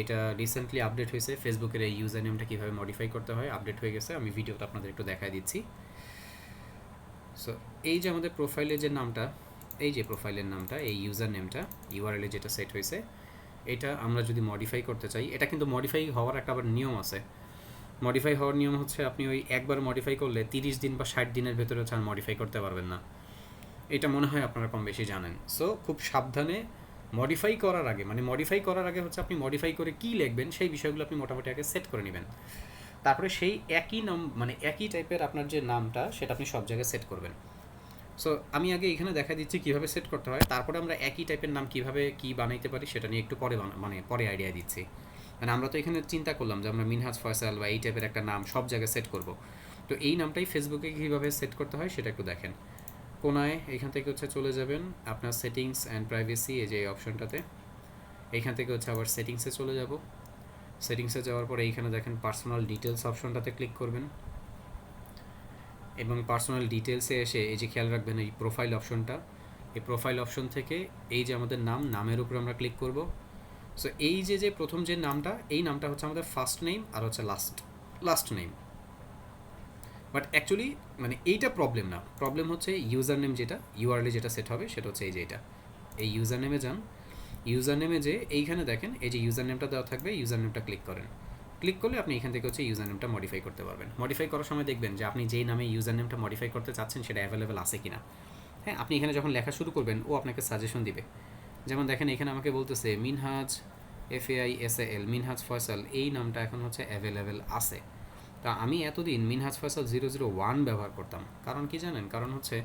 A: এটা রিসেন্টলি আপডেট হয়েছে, ফেসবুকের এই ইউজার নেমটা কীভাবে মডিফাই করতে হয় আপডেট হয়ে গেছে। আমি ভিডিওটা আপনাদের একটু দেখাই দিচ্ছি। সো এই যে আমাদের প্রোফাইলের যে নামটা, এই যে প্রোফাইলের নামটা, এই ইউজার নেমটা ইউআরএলে যেটা সেট হয়েছে, এটা আমরা যদি মডিফাই করতে চাই, এটা কিন্তু মডিফাই হওয়ার একটা আবার নিয়ম আছে। মডিফাই হওয়ার নিয়ম হচ্ছে আপনি ওই একবার মডিফাই করলে 30 দিন বা 60 দিনের ভেতরে হচ্ছে আর মডিফাই করতে পারবেন না। এটা মনে হয় আপনারা কম বেশি জানেন। সো খুব সাবধানে মডিফাই করার আগে, মানে মডিফাই করার আগে হচ্ছে আপনি মডিফাই করে কী লিখবেন সেই বিষয়গুলো আপনি মোটামুটি আগে সেট করে নেবেন। তারপরে সেই একই নাম, মানে একই টাইপের আপনার যে নামটা সেটা আপনি সব জায়গায় সেট করবেন। সো আমি আগে এখানে দেখা দিচ্ছি কীভাবে সেট করতে হয়, তারপরে আমরা একই টাইপের নাম কীভাবে কী বানাইতে পারি সেটা নিয়ে একটু পরে পরে আইডিয়া দিচ্ছি। মানে আমরা তো এখানে চিন্তা করলাম যে আমরা মিনহাজ ফয়সাল বা এই টাইপের একটা নাম সব জায়গায় সেট করব, তো এই নামটাই ফেসবুকে কীভাবে সেট করতে হয় সেটা একটু দেখেন। কোনায় এখান থেকে হচ্ছে চলে যাবেন আপনার সেটিংস অ্যান্ড প্রাইভেসি, এই যে এই অপশনটাতে, এইখান থেকে হচ্ছে আবার সেটিংসে চলে যাব। সেটিংসে যাওয়ার পরে এইখানে দেখেন পার্সোনাল ডিটেলস অপশনটাতে ক্লিক করবেন, এবং পার্সোনাল ডিটেলসে এসে এই যে খেয়াল রাখবেন এই প্রোফাইল অপশনটা, এই প্রোফাইল অপশন থেকে এই যে আমাদের নামের উপরে আমরা ক্লিক করব। সো এই যে প্রথম যে নামটা, এই নামটা হচ্ছে আমাদের ফার্স্ট নেম আর হচ্ছে লাস্ট নেম। বাট অ্যাকচুয়ালি মানে এইটা প্রবলেম না, প্রবলেম হচ্ছে ইউজার নেম যেটা ইউআরএলে যেটা সেট হবে সেটা হচ্ছে এই যে এটা। এই ইউজার নেমে যান, ইউজার নেমে যে এইখানে দেখেন এই যে ইউজার নেমটা দেওয়া থাকবে, ইউজার নেমটা ক্লিক করেন। ক্লিক করলে আপনি এখান থেকে হচ্ছে ইউজার নেমটা মডিফাই করতে পারবেন। মডিফাই করার সময় দেখবেন যে আপনি যেই নামে ইউজার নেমটা মডিফাই করতে চাচ্ছেন সেটা অ্যাভেলেবেল আছে কিনা। হ্যাঁ, আপনি এখানে যখন লেখা শুরু করবেন ও আপনাকে সাজেশন দিবে। যেমন দেখেন এখানে আমাকে বলতেছে মিনহাজ FAISAL মিনহাজ ফয়সাল, এই নামটা এখন হচ্ছে অ্যাভেলেবেল আছে। তা আমি এতদিন মিনহাজ ফয়সাল 001 ব্যবহার করতাম, কারণ কি জানেন, কারণ হচ্ছে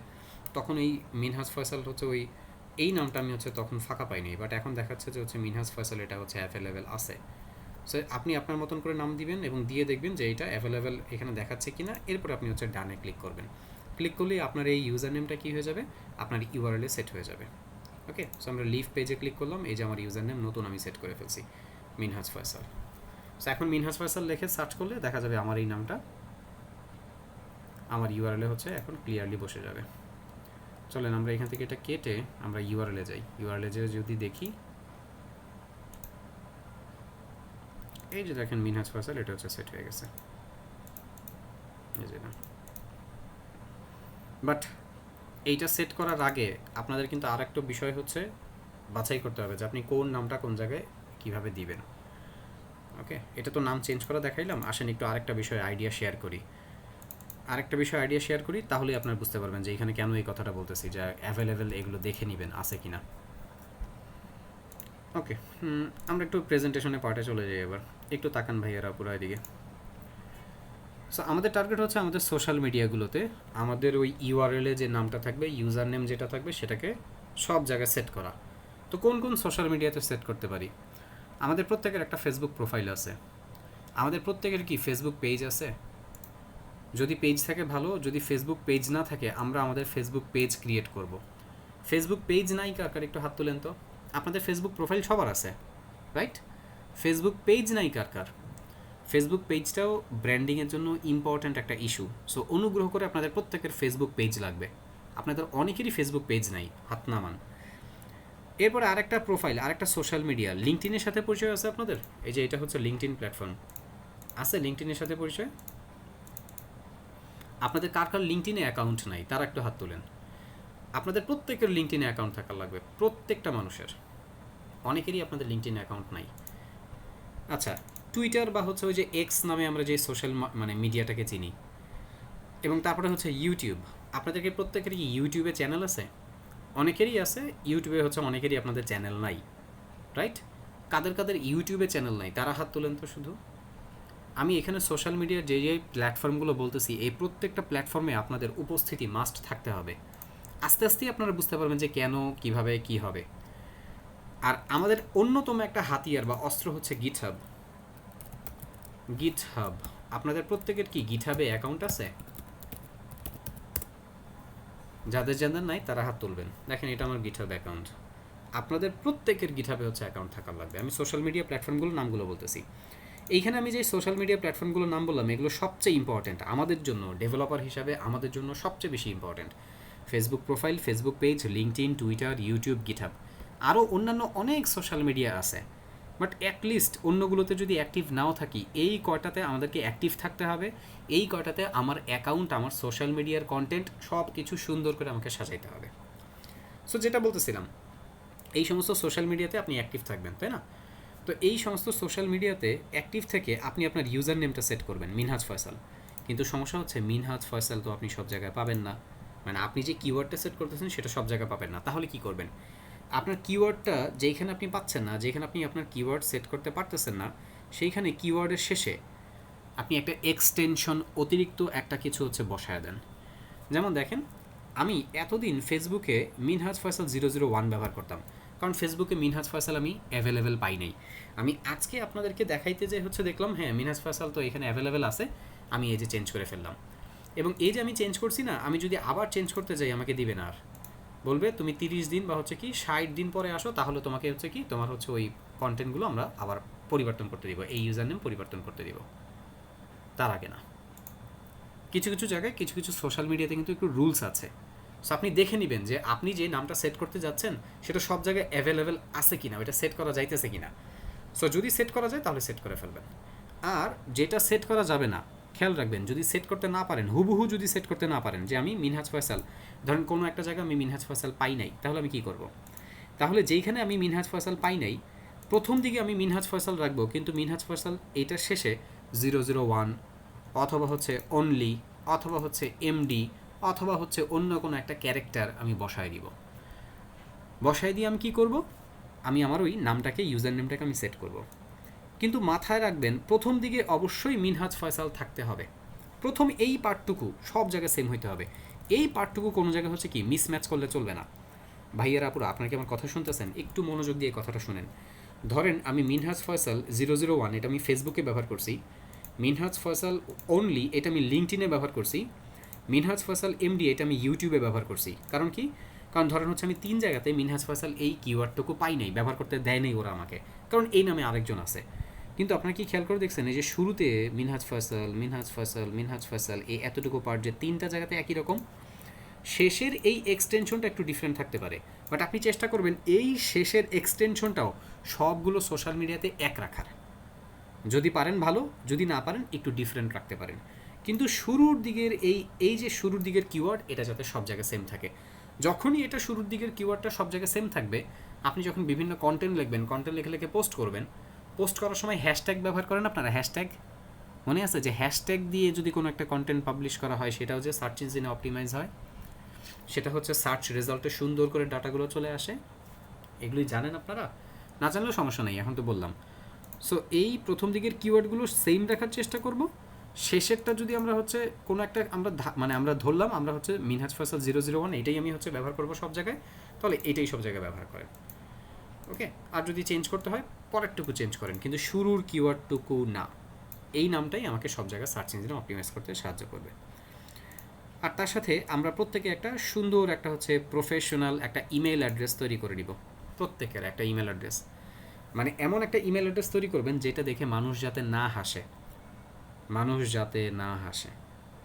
A: তখন এই মিনহাজ ফয়সাল হচ্ছে ওই এই নামটা আমি হচ্ছে তখন ফাঁকা পাইনি, বাট এখন দেখাচ্ছে যে হচ্ছে মিনহাজ ফয়সাল এটা হচ্ছে অ্যাভেলেবেল আছে। সো আপনি আপনার মতন করে নাম দিবেন এবং দিয়ে দেখবেন যে এটা অ্যাভেলেবেল এখানে দেখাচ্ছে কিনা, এরপর আপনি হচ্ছে ডানে ক্লিক করবেন। ক্লিক করলেই আপনার এই ইউজার নেমটা কী হয়ে যাবে, আপনার ইউআরএলে সেট হয়ে যাবে। ওকে, সো আমরা লিভ পেজে ক্লিক করলাম, এই যে আমার ইউজার নেম নতুন আমি সেট করে ফেলছি মিনহাজ ফয়সাল। সো এখন মিনহাজ ফয়সাল লিখে সার্চ করলে দেখা যাবে আমার এই নামটা আমার ইউআরএলে হচ্ছে এখন ক্লিয়ারলি বসে যাবে। চলেন আমরা এখান থেকে এটা কেটে আমরা ইউআরএলে যাই। ইউআরএলে যেয়ে যদি দেখি এই যে দেখেন মিনহাজ ফয়সাল এটা হচ্ছে সেট হয়ে গেছে, এই যে না। বাট এইটা সেট করার আগে আপনাদের কিন্তু আর একটা বিষয় হচ্ছে বাছাই করতে হবে যে আপনি কোন নামটা কোন জায়গায় কীভাবে দিবেন। ওকে, এটা তো নাম চেঞ্জ করা দেখাইলাম, আসেন একটু আরেকটা বিষয় আইডিয়া শেয়ার করি, তাহলে আপনারা বুঝতে পারবেন যে এখানে কেন এই কথাটা বলতেছি যে অ্যাভেলেবেল এগুলো দেখে নেবেন আছে কিনা। ওকে, আমরা একটু প্রেজেন্টেশনের পার্টে চলে যাই এবার। একটু তাকান ভাইয়ারা পুরো এদিকে। সো আমাদের টার্গেট হচ্ছে আমাদের সোশ্যাল মিডিয়াগুলোতে আমাদের ওই ইউআরএলে যে নামটা থাকবে, ইউজার নেম যেটা থাকবে সেটাকে সব জায়গায় সেট করা। তো কোন কোন সোশ্যাল মিডিয়াতে সেট করতে পারি? আমাদের প্রত্যেকের একটা ফেসবুক প্রোফাইল আছে, আমাদের প্রত্যেকের কি ফেসবুক পেজ আছে? যদি পেজ থাকে ভালো, যদি ফেসবুক পেজ না থাকে আমরা আমাদের ফেসবুক পেজ ক্রিয়েট করব। ফেসবুক পেজ নাই কার, একটু হাত তোলেন তো। আপনাদের ফেসবুক প্রোফাইল সবার আছে, রাইট? ফেসবুক পেজ নাই কার? ফেসবুক পেজটাও ব্র্যান্ডিংয়ের জন্য ইম্পর্ট্যান্ট একটা ইস্যু। সো অনুগ্রহ করে আপনাদের প্রত্যেকের ফেসবুক পেজ লাগবে। আপনাদের অনেকেরই ফেসবুক পেজ নাই, হাত নামান। এরপরে আরেকটা প্রোফাইল, আরেকটা সোশ্যাল মিডিয়া, লিঙ্কডইনের সাথে পরিচয় আছে আপনাদের? এই যে এটা হচ্ছে লিঙ্কডইন প্ল্যাটফর্ম, আছে লিঙ্কডইনের সাথে পরিচয়? আপনাদের কার লিঙ্কডইনে অ্যাকাউন্ট নাই তারা একটু হাত তোলেন। আপনাদের প্রত্যেকের লিঙ্কডইনে অ্যাকাউন্ট থাকা লাগবে, প্রত্যেকটা মানুষের। অনেকেরই আপনাদের লিঙ্কডইন অ্যাকাউন্ট নাই। আচ্ছা, টুইটার বা হচ্ছে ওই যে এক্স নামে আমরা যে সোশ্যাল মানে মিডিয়াটাকে চিনি, এবং তারপরে হচ্ছে ইউটিউব। আপনাদেরকে প্রত্যেকেরই কি ইউটিউবে চ্যানেল আছে? অনেকেরই আছে, ইউটিউবে হচ্ছে অনেকেরই আপনাদের চ্যানেল নাই, রাইট? কাদের ইউটিউবে চ্যানেল নাই তারা হাত তোলেন তো শুধু। আমি এখানে সোশ্যাল মিডিয়ার যে প্ল্যাটফর্মগুলো বলতেছি, এই প্রত্যেকটা প্ল্যাটফর্মে আপনাদের উপস্থিতি মাস্ট থাকতে হবে। আস্তে আস্তেই আপনারা বুঝতে পারবেন যে কেন, কিভাবে, কি হবে। আর আমাদের অন্যতম একটা হাতিয়ার বা অস্ত্র হচ্ছে গিটহাব। আপনাদের প্রত্যেকের কি গিটহাবে অ্যাকাউন্ট আছে? যাদের যাদের নাই তারা হাত তুলবেন। দেখেন এটা আমার গিটহাব অ্যাকাউন্ট। আপনাদের প্রত্যেকের গিটহাবে হচ্ছে অ্যাকাউন্ট থাকার লাগবে। আমি সোশ্যাল মিডিয়া প্ল্যাটফর্মগুলোর নামগুলো বলতেছি। এইখানে আমি যে সোশ্যাল মিডিয়া প্ল্যাটফর্মগুলোর নাম বললাম এগুলো সবচেয়ে ইম্পর্ট্যান্ট আমাদের জন্য, ডেভেলপার হিসাবে আমাদের জন্য সবচেয়ে বেশি important. Facebook profile, Facebook page, LinkedIn, Twitter, YouTube, GitHub, আরও অন্যান্য অনেক সোশ্যাল মিডিয়া আছে। বাট অ্যাটলিস্ট অন্যগুলোতে যদি অ্যাক্টিভ নাও থাকি, এই কয়টাতে আমাদেরকে অ্যাক্টিভ থাকতে হবে। এই কয়টাতে আমার অ্যাকাউন্ট, আমার সোশ্যাল মিডিয়ার কন্টেন্ট সব কিছু সুন্দর করে আমাকে সাজাইতে হবে। সো যেটা বলতেছিলাম, এই সমস্ত সোশ্যাল মিডিয়াতে আপনি অ্যাক্টিভ থাকবেন, তাই না? তো এই সমস্ত সোশ্যাল মিডিয়াতে অ্যাক্টিভ থেকে আপনি আপনার ইউজার নেমটা সেট করবেন মিনহাজ ফয়সাল। কিন্তু সমস্যা হচ্ছে মিনহাজ ফয়সাল তো আপনি সব জায়গায় পাবেন না। মানে আপনি যে কিওয়ার্ডটা সেট করতেছেন সেটা সব জায়গায় পাবেন না। তাহলে কি করবেন? আপনার কিওয়ার্ডটা যেইখানে আপনি পাচ্ছেন না, যেখানে আপনি আপনার কিওয়ার্ড সেট করতে পারতেছেন না, সেইখানে কিওয়ার্ডের শেষে আপনি একটা এক্সটেনশন, অতিরিক্ত একটা কিছু হচ্ছে বসায় দেন। যেমন দেখেন, আমি এতদিন ফেসবুকে মিনহাজ ফয়সাল 001 ব্যবহার করতাম, কারণ ফেসবুকে মিনহাজ ফয়সাল আমি অ্যাভেলেবেল পাই নাই। আমি আজকে আপনাদেরকে দেখাইতে যে হচ্ছে দেখলাম হ্যাঁ মিনহাজ ফয়সাল তো এখানে অ্যাভেলেবেল আছে, আমি এই যে চেঞ্জ করে ফেললাম। এবং এই যে আমি চেঞ্জ করছি না, আমি যদি আবার চেঞ্জ করতে যাই আমাকে দিবে না, আর বলবে তুমি 30 দিন বা হচ্ছে কি 60 দিন পরে আসো, তাহলে তোমাকে হচ্ছে কি তোমার হচ্ছে ওই কন্টেন্টগুলো আমরা আবার পরিবর্তন করতে দিব, এই ইউজার নেম পরিবর্তন করতে দিব, তার আগে না। কিছু কিছু জায়গায় কিছু কিছু সোশ্যাল মিডিয়াতে কিন্তু একটু রুলস আছে। সো আপনি দেখে নেবেন যে আপনি যে নামটা সেট করতে যাচ্ছেন সেটা সব জায়গায় অ্যাভেলেবেল আছে কিনা, ওইটা সেট করা যাইতেছে কিনা। সো যদি সেট করা যায় তাহলে সেট করে ফেলবেন। আর যেটা সেট করা যাবে না, খেয়াল রাখবেন, যদি সেট করতে না পারেন, হুবহু যদি সেট করতে না পারেন, যে আমি মিনহাজ ফয়সাল, ধরেন কোনো একটা জায়গায় আমি মিনহাজ ফয়সাল পাই নাই, তাহলে আমি কী করব? তাহলে যেইখানে আমি মিনহাজ ফয়সাল পাই নাই, প্রথম দিকে আমি মিনহাজ ফয়সাল রাখবো, কিন্তু মিনহাজ ফয়সাল এইটার শেষে 001 অথবা হচ্ছে অনলি অথবা হচ্ছে এমডি অথবা হচ্ছে অন্য কোনো একটা ক্যারেক্টার আমি বসায় দিব। বসায় দিয়ে আমি কী করব? আমি আমার ওই নামটাকে, ইউজার নেমটাকে আমি সেট করব। কিন্তু মাথায় রাখবেন প্রথম দিকে অবশ্যই মিনহাজ ফয়সাল থাকতে হবে। প্রথম এই পার্টটুকু সব জায়গায় সেম হইতে হবে। এই পার্টটুকু কোনো জায়গায় হচ্ছে কি মিসম্যাচ করলে চলবে না। ভাইয়েরা আপুরা, আপনাকে আমার কথা শুনতেছেন? একটু মনোযোগ দিয়ে কথাটা শুনেন। ধরেন আমি মিনহাজ ফয়সাল 001 এটা আমি ফেসবুকে ব্যবহার করছি, মিনহাজ ফয়সাল অনলি এটা আমি লিঙ্কডইনে ব্যবহার করছি, মিনহাজ ফয়সাল এমডি এটা আমি ইউটিউবে ব্যবহার করছি। কারণ কি? কারণ ধরেন হচ্ছে আমি 3 জায়গাতে মিনহাজ ফয়সাল এই কিওয়ার্ডটুকু পাই নাই, ব্যবহার করতে দেয় নাই ওরা আমাকে, কারণ এই নামে আরেকজন আছে। কিন্তু আপনারা কি খেয়াল করে দেখছেন এই যে শুরুতে মিনহাজ ফয়সাল মিনহাজ ফয়সাল মিনহাজ ফয়সাল এই এতটুকু পার্ট যে 3টা জায়গাতে একই রকম, শেষের এই এক্সটেনশনটা একটু ডিফারেন্ট থাকতে পারে, বাট আপনি চেষ্টা করবেন এই শেষের এক্সটেনশনটাও সবগুলো সোশ্যাল মিডিয়াতে এক রাখার। যদি পারেন ভালো, যদি না পারেন একটু ডিফারেন্ট রাখতে পারেন। কিন্তু শুরুর দিকের এই যে শুরুর দিকের কিওয়ার্ড এটা যাতে সব জায়গায় সেম থাকে। যখনই এটা শুরুর দিকের কিওয়ার্ডটা সব জায়গায় সেম থাকবে, আপনি যখন বিভিন্ন কন্টেন্ট লিখবেন, কন্টেন্ট লিখে লিখে পোস্ট করবেন, পোস্ট করার সময় হ্যাশট্যাগ ব্যবহার করেন আপনারা। হ্যাশট্যাগ মনে আছে যে হ্যাশট্যাগ দিয়ে যদি কোনো একটা কন্টেন্ট পাবলিশ করা হয় সেটাও যে সার্চ ইঞ্জিনে অপটিমাইজ হয়, সেটা হচ্ছে সার্চ রেজাল্টে সুন্দর করে ডাটাগুলো চলে আসে। এগুলোই জানেন আপনারা? না জানলেও সমস্যা নেই, এখন তো বললাম। সো এই প্রথম দিকের কিওয়ার্ডগুলো সেম রাখার চেষ্টা করব। শেষেরটা যদি আমরা হচ্ছে কোনো একটা আমরা ধরলাম আমরা হচ্ছে মিনহাজ ফয়সাল 001 এটাই আমি হচ্ছে ব্যবহার করব সব জায়গায়, তাহলে এটাই সব জায়গায় ব্যবহার করেন। ওকে? আর যদি চেঞ্জ করতে হয় পরেরটুকু চেঞ্জ করেন, কিন্তু শুরুর কিওয়ার্ডটুকু না। এই নামটাই আমাকে সব জায়গায় সার্চ ইঞ্জিনে অপটিমাইজ করতে সাহায্য করবে। আর তার সাথে আমরা প্রত্যেকে একটা সুন্দর একটা হচ্ছে প্রফেশনাল একটা ইমেল অ্যাড্রেস তৈরি করে নিব। প্রত্যেকের একটা ইমেল অ্যাড্রেস, মানে এমন একটা ইমেল অ্যাড্রেস তৈরি করবেন যেটা দেখে মানুষ যাতে না হাসে, মানুষ যাতে না হাসে,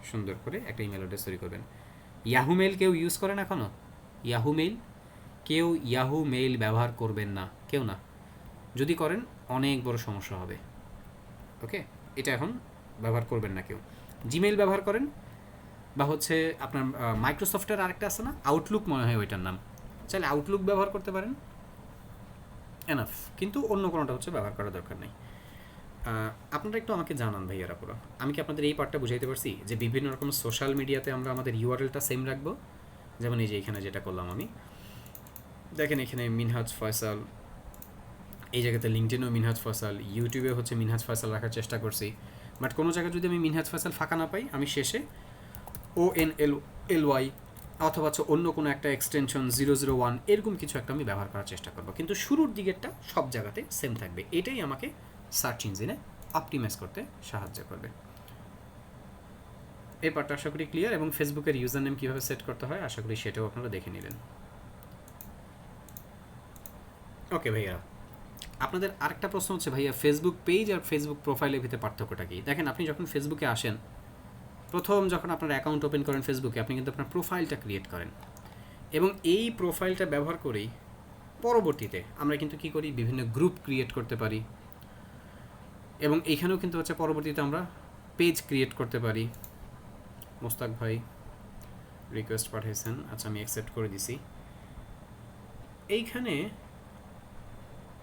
A: সুন্দর করে একটা ইমেল অ্যাড্রেস তৈরি করবেন। ইয়াহু মেইল কেউ ইউজ করেন এখনও? ইয়াহু মেইল কেউ, ইয়াহু মেইল ব্যবহার করবেন না, কেউ না। যদি করেন অনেক বড় সমস্যা হবে। ওকে? এটা এখন ব্যবহার করবেন না কেউ। জিমেইল ব্যবহার করেন, বা হচ্ছে আপনার মাইক্রোসফটের আরেকটা আছে না, আউটলুক মনে হয় ওইটার নাম, চাইলে আউটলুক ব্যবহার করতে পারেন, এনাফ। কিন্তু অন্য কোনোটা হচ্ছে ব্যবহার করার দরকার নেই। আপনারা একটু আমাকে জানান ভাইয়ারা পুরো, আমি কি আপনাদের এই পার্টটা বুঝাইতে পারছি যে বিভিন্ন রকম সোশ্যাল মিডিয়াতে আমরা আমাদের ইউআরএলটা সেম রাখবো? যেমন এই যে এখানে যেটা করলাম আমি, দেখেন এখানে মিনহাজ ফয়সাল, এই জায়গাতে লিঙ্কডইনেও মিনহাজ ফয়সাল, ইউটিউবে হচ্ছে মিনহাজ ফয়সাল রাখার চেষ্টা করছি। বাট কোনো জায়গায় যদি আমি মিনহাজ ফয়সাল ফাঁকা না পাই, আমি শেষে ONLY অথবা হচ্ছে অন্য কোনো একটা এক্সটেনশন 001 এরকম কিছু একটা আমি ব্যবহার করার চেষ্টা করবো, কিন্তু শুরুর দিকেরটা সব জায়গাতে সেম থাকবে। এটাই আমাকে সার্চ ইঞ্জিনে অপটিমাইজ করতে সাহায্য করবে। এই পার্টটা আশা করি ক্লিয়ার, এবং ফেসবুকের ইউজার নেম কীভাবে সেট করতে হয় আশা করি সেটাও আপনারা দেখে নিলেন। ওকে ভাইয়া, আপনাদের আরেকটা প্রশ্ন হচ্ছে ভাইয়া ফেসবুক পেজ আর ফেসবুক প্রোফাইলের ভিতরে পার্থক্যটা কী? দেখেন, আপনি যখন ফেসবুকে আসেন, প্রথম যখন আপনার অ্যাকাউন্ট ওপেন করেন ফেসবুকে, আপনি কিন্তু আপনার প্রোফাইলটা ক্রিয়েট করেন, এবং এই প্রোফাইলটা ব্যবহার করেই পরবর্তীতে আমরা কিন্তু কী করি, বিভিন্ন গ্রুপ ক্রিয়েট করতে পারি, এবং এইখানেও কিন্তু হচ্ছে পরবর্তীতে আমরা পেজ ক্রিয়েট করতে পারি। মোস্তাক ভাই রিকোয়েস্ট পাঠিয়েছেন, আচ্ছা আমি অ্যাকসেপ্ট করে দিছি। এইখানে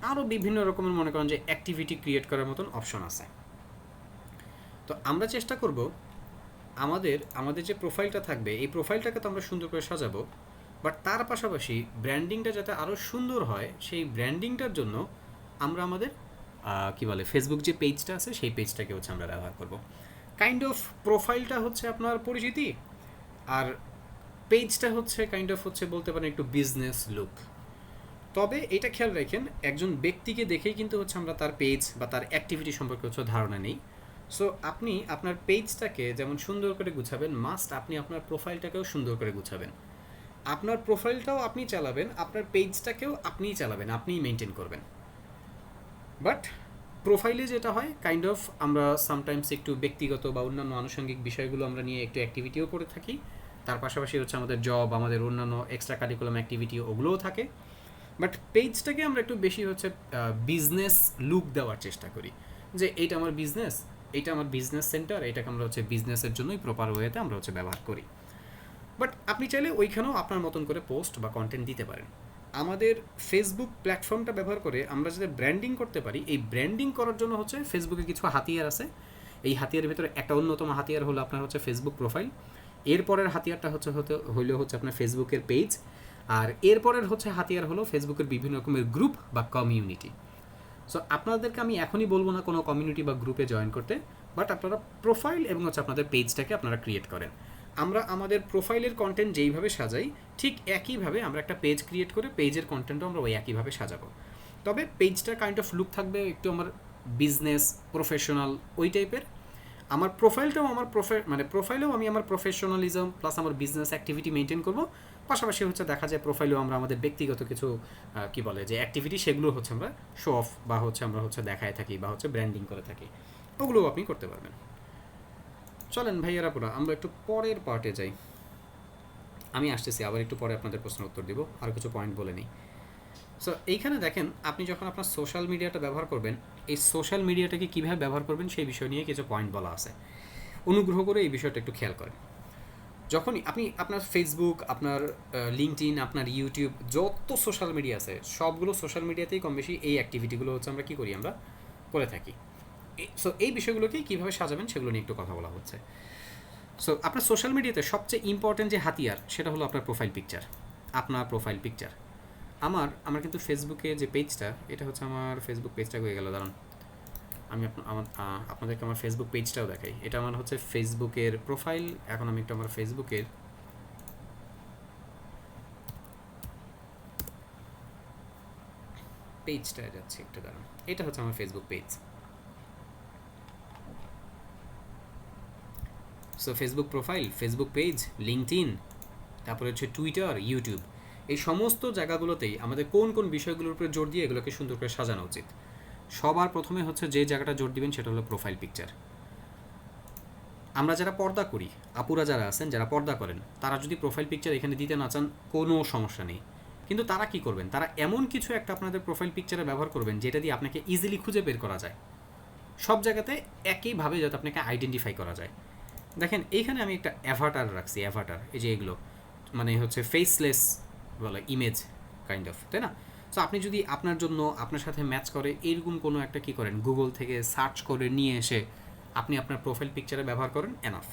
A: আরও বিভিন্ন রকমের মনে করেন যে অ্যাক্টিভিটি ক্রিয়েট করার মতন অপশন আছে। তো আমরা চেষ্টা করব আমাদের যে প্রোফাইলটা থাকবে এই প্রোফাইলটাকে তো আমরা সুন্দর করে সাজাবো, বাট তার পাশাপাশি ব্র্যান্ডিংটা যাতে আরও সুন্দর হয় সেই ব্র্যান্ডিংটার জন্য আমরা আমাদের কী বলে ফেসবুক যে পেজটা আছে সেই পেজটাকে হচ্ছে আমরা ব্যবহার করব। কাইন্ড অফ প্রোফাইলটা হচ্ছে আপনার পরিচিতি, আর পেজটা হচ্ছে কাইন্ড অফ হচ্ছে বলতে পারেন একটু বিজনেস লুক। তবে এটা খেয়াল রাখেন, একজন ব্যক্তিকে দেখেই কিন্তু হচ্ছে আমরা তার পেজ বা তার অ্যাক্টিভিটি সম্পর্কে হচ্ছে ধারণা নেই। সো আপনি আপনার পেজটাকে যেমন সুন্দর করে গুছাবেন, মাস্ট আপনি আপনার প্রোফাইলটাকেও সুন্দর করে গুছাবেন। আপনার প্রোফাইলটাও আপনি চালাবেন, আপনার পেজটাকেও আপনিই চালাবেন, আপনিই মেনটেন করবেন। বাট প্রোফাইলে যেটা হয় কাইন্ড অফ আমরা সামটাইমস একটু ব্যক্তিগত বা অন্যান্য আনুষঙ্গিক বিষয়গুলো আমরা নিয়ে একটু অ্যাক্টিভিটিও করে থাকি, তার পাশাপাশি হচ্ছে আমাদের জব, আমাদের অন্যান্য এক্সট্রা কারিকুলাম অ্যাক্টিভিটি ওগুলোও থাকে। বাট পেজটাকে আমরা একটু বেশি হচ্ছে বিজনেস লুক দেওয়ার চেষ্টা করি, যে এইটা আমার বিজনেস, এইটা আমার বিজনেস সেন্টার, এটাকে আমরা হচ্ছে বিজনেসের জন্যই প্রপার ওয়েতে আমরা হচ্ছে ব্যবহার করি। বাট আপনি চাইলে ওইখানেও আপনার মতন করে পোস্ট বা কন্টেন্ট দিতে পারেন। আমাদের ফেসবুক প্ল্যাটফর্মটা ব্যবহার করে আমরা যাতে ব্র্যান্ডিং করতে পারি, এই ব্র্যান্ডিং করার জন্য হচ্ছে ফেসবুকে কিছু হাতিয়ার আছে। এই হাতিয়ারের ভিতরে একটা অন্যতম হাতিয়ার হলো আপনার হচ্ছে ফেসবুক প্রোফাইল, এরপরের হাতিয়ারটা হচ্ছে আপনার ফেসবুকের পেজ, আর এরপরের হচ্ছে হাতিয়ার হলো ফেসবুকের বিভিন্ন রকমের গ্রুপ বা কমিউনিটি। সো আপনাদেরকে আমি এখনই বলবো না কোনো কমিউনিটি বা গ্রুপে জয়েন করতে, বাট আপনারা প্রোফাইল এবং হচ্ছে আপনাদের পেজটাকে আপনারা ক্রিয়েট করেন। আমরা আমাদের প্রোফাইলের কন্টেন্ট যেইভাবে সাজাই ঠিক একইভাবে আমরা একটা পেজ ক্রিয়েট করে পেজের কন্টেন্টও আমরা ওই একইভাবে সাজাবো। তবে পেজটা কাইন্ড অফ লুক থাকবে একটু আমার বিজনেস প্রফেশনাল ওই টাইপের। আমার প্রোফাইলটাও প্রোফাইলেও আমি আমার প্রফেশনালিজম প্লাস আমার বিজনেস অ্যাক্টিভিটি মেনটেন করব, পাশাপাশি হচ্ছে দেখা যায় প্রোফাইলেও আমরা আমাদের ব্যক্তিগত কিছু কী বলে যে অ্যাক্টিভিটি সেগুলো হচ্ছে আমরা শো অফ বা হচ্ছে আমরা হচ্ছে দেখায় থাকি বা হচ্ছে ব্র্যান্ডিং করে থাকি, ওগুলোও আপনি করতে পারবেন। চলেন ভাইয়েরা পুরা আমরা একটু পরের পার্টে যাই, আমি আসতেছি আবার একটু পরে আপনাদের প্রশ্নের উত্তর দিব, আর কিছু পয়েন্ট বলে নিই। সো এইখানে দেখেন, আপনি যখন আপনার সোশ্যাল মিডিয়াটা ব্যবহার করবেন, এই সোশ্যাল মিডিয়াটাকে কীভাবে ব্যবহার করবেন সেই বিষয় নিয়ে কিছু পয়েন্ট বলা আছে। অনুগ্রহ করে এই বিষয়টা একটু খেয়াল করেন। যখনই আপনি আপনার ফেসবুক, আপনার লিঙ্কডইন, আপনার ইউটিউব, যত সোশ্যাল মিডিয়া আছে সবগুলো সোশ্যাল মিডিয়াতেই কম বেশি এই অ্যাক্টিভিটিগুলো হচ্ছে আমরা কী করি, আমরা করে থাকি। সো এই বিষয়গুলোকে কীভাবে সাজাবেন সেগুলো নিয়ে একটু কথা বলা হচ্ছে। সো আপনার সোশ্যাল মিডিয়াতে সবচেয়ে ইম্পর্টেন্ট যে হাতিয়ার সেটা হলো আপনার প্রোফাইল পিকচার। আপনার প্রোফাইল পিকচার আমার কিন্তু ফেসবুকে যে পেজটা, এটা হচ্ছে আমার ফেসবুক পেজটা হয়ে গেল, দাঁড়ান আমি আপনাদেরকে আমার ফেসবুক পেজটাও দেখাই। এটা আমার হচ্ছে ফেসবুকের প্রোফাইল। এখন আমি একটু আমার ফেসবুকের পেজটা যাচ্ছি, একটু দাঁড়ান। এটা হচ্ছে আমার Facebook page. So Facebook profile, Facebook page, LinkedIn, তারপরে হচ্ছে টুইটার, ইউটিউব, এই সমস্ত জায়গাগুলোতেই আমাদের কোন কোন বিষয়গুলোর উপরে জোর দিয়ে এগুলোকে সুন্দর করে সাজানো উচিত। সবার প্রথমে হচ্ছে যে জায়গাটা জোর দিবেন সেটা হলো প্রোফাইল পিকচার। আমরা যারা পর্দা করি, আপুরা যারা আছেন যারা পর্দা করেন, তারা যদি প্রোফাইল পিকচার এখানে দিতে না চান কোনো সমস্যা নেই, কিন্তু তারা কি করবেন, তারা এমন কিছু একটা আপনাদের প্রোফাইল পিকচারে ব্যবহার করবেন যেটা দিয়ে আপনাকে ইজিলি খুঁজে বের করা যায়, সব জায়গাতে একইভাবে যাতে আপনাকে আইডেন্টিফাই করা যায়। দেখেন এইখানে আমি একটা অ্যাভাটার রাখছি, অ্যাভাটার এই যে এগুলো মানে হচ্ছে ফেসলেস বলে ইমেজ কাইন্ড অফ, তাই না? সো আপনি যদি আপনার জন্য আপনার সাথে ম্যাচ করে এরকম কোনো একটা কী করেন, গুগল থেকে সার্চ করে নিয়ে এসে আপনি আপনার প্রোফাইল পিকচারে ব্যবহার করেন, এনাফ।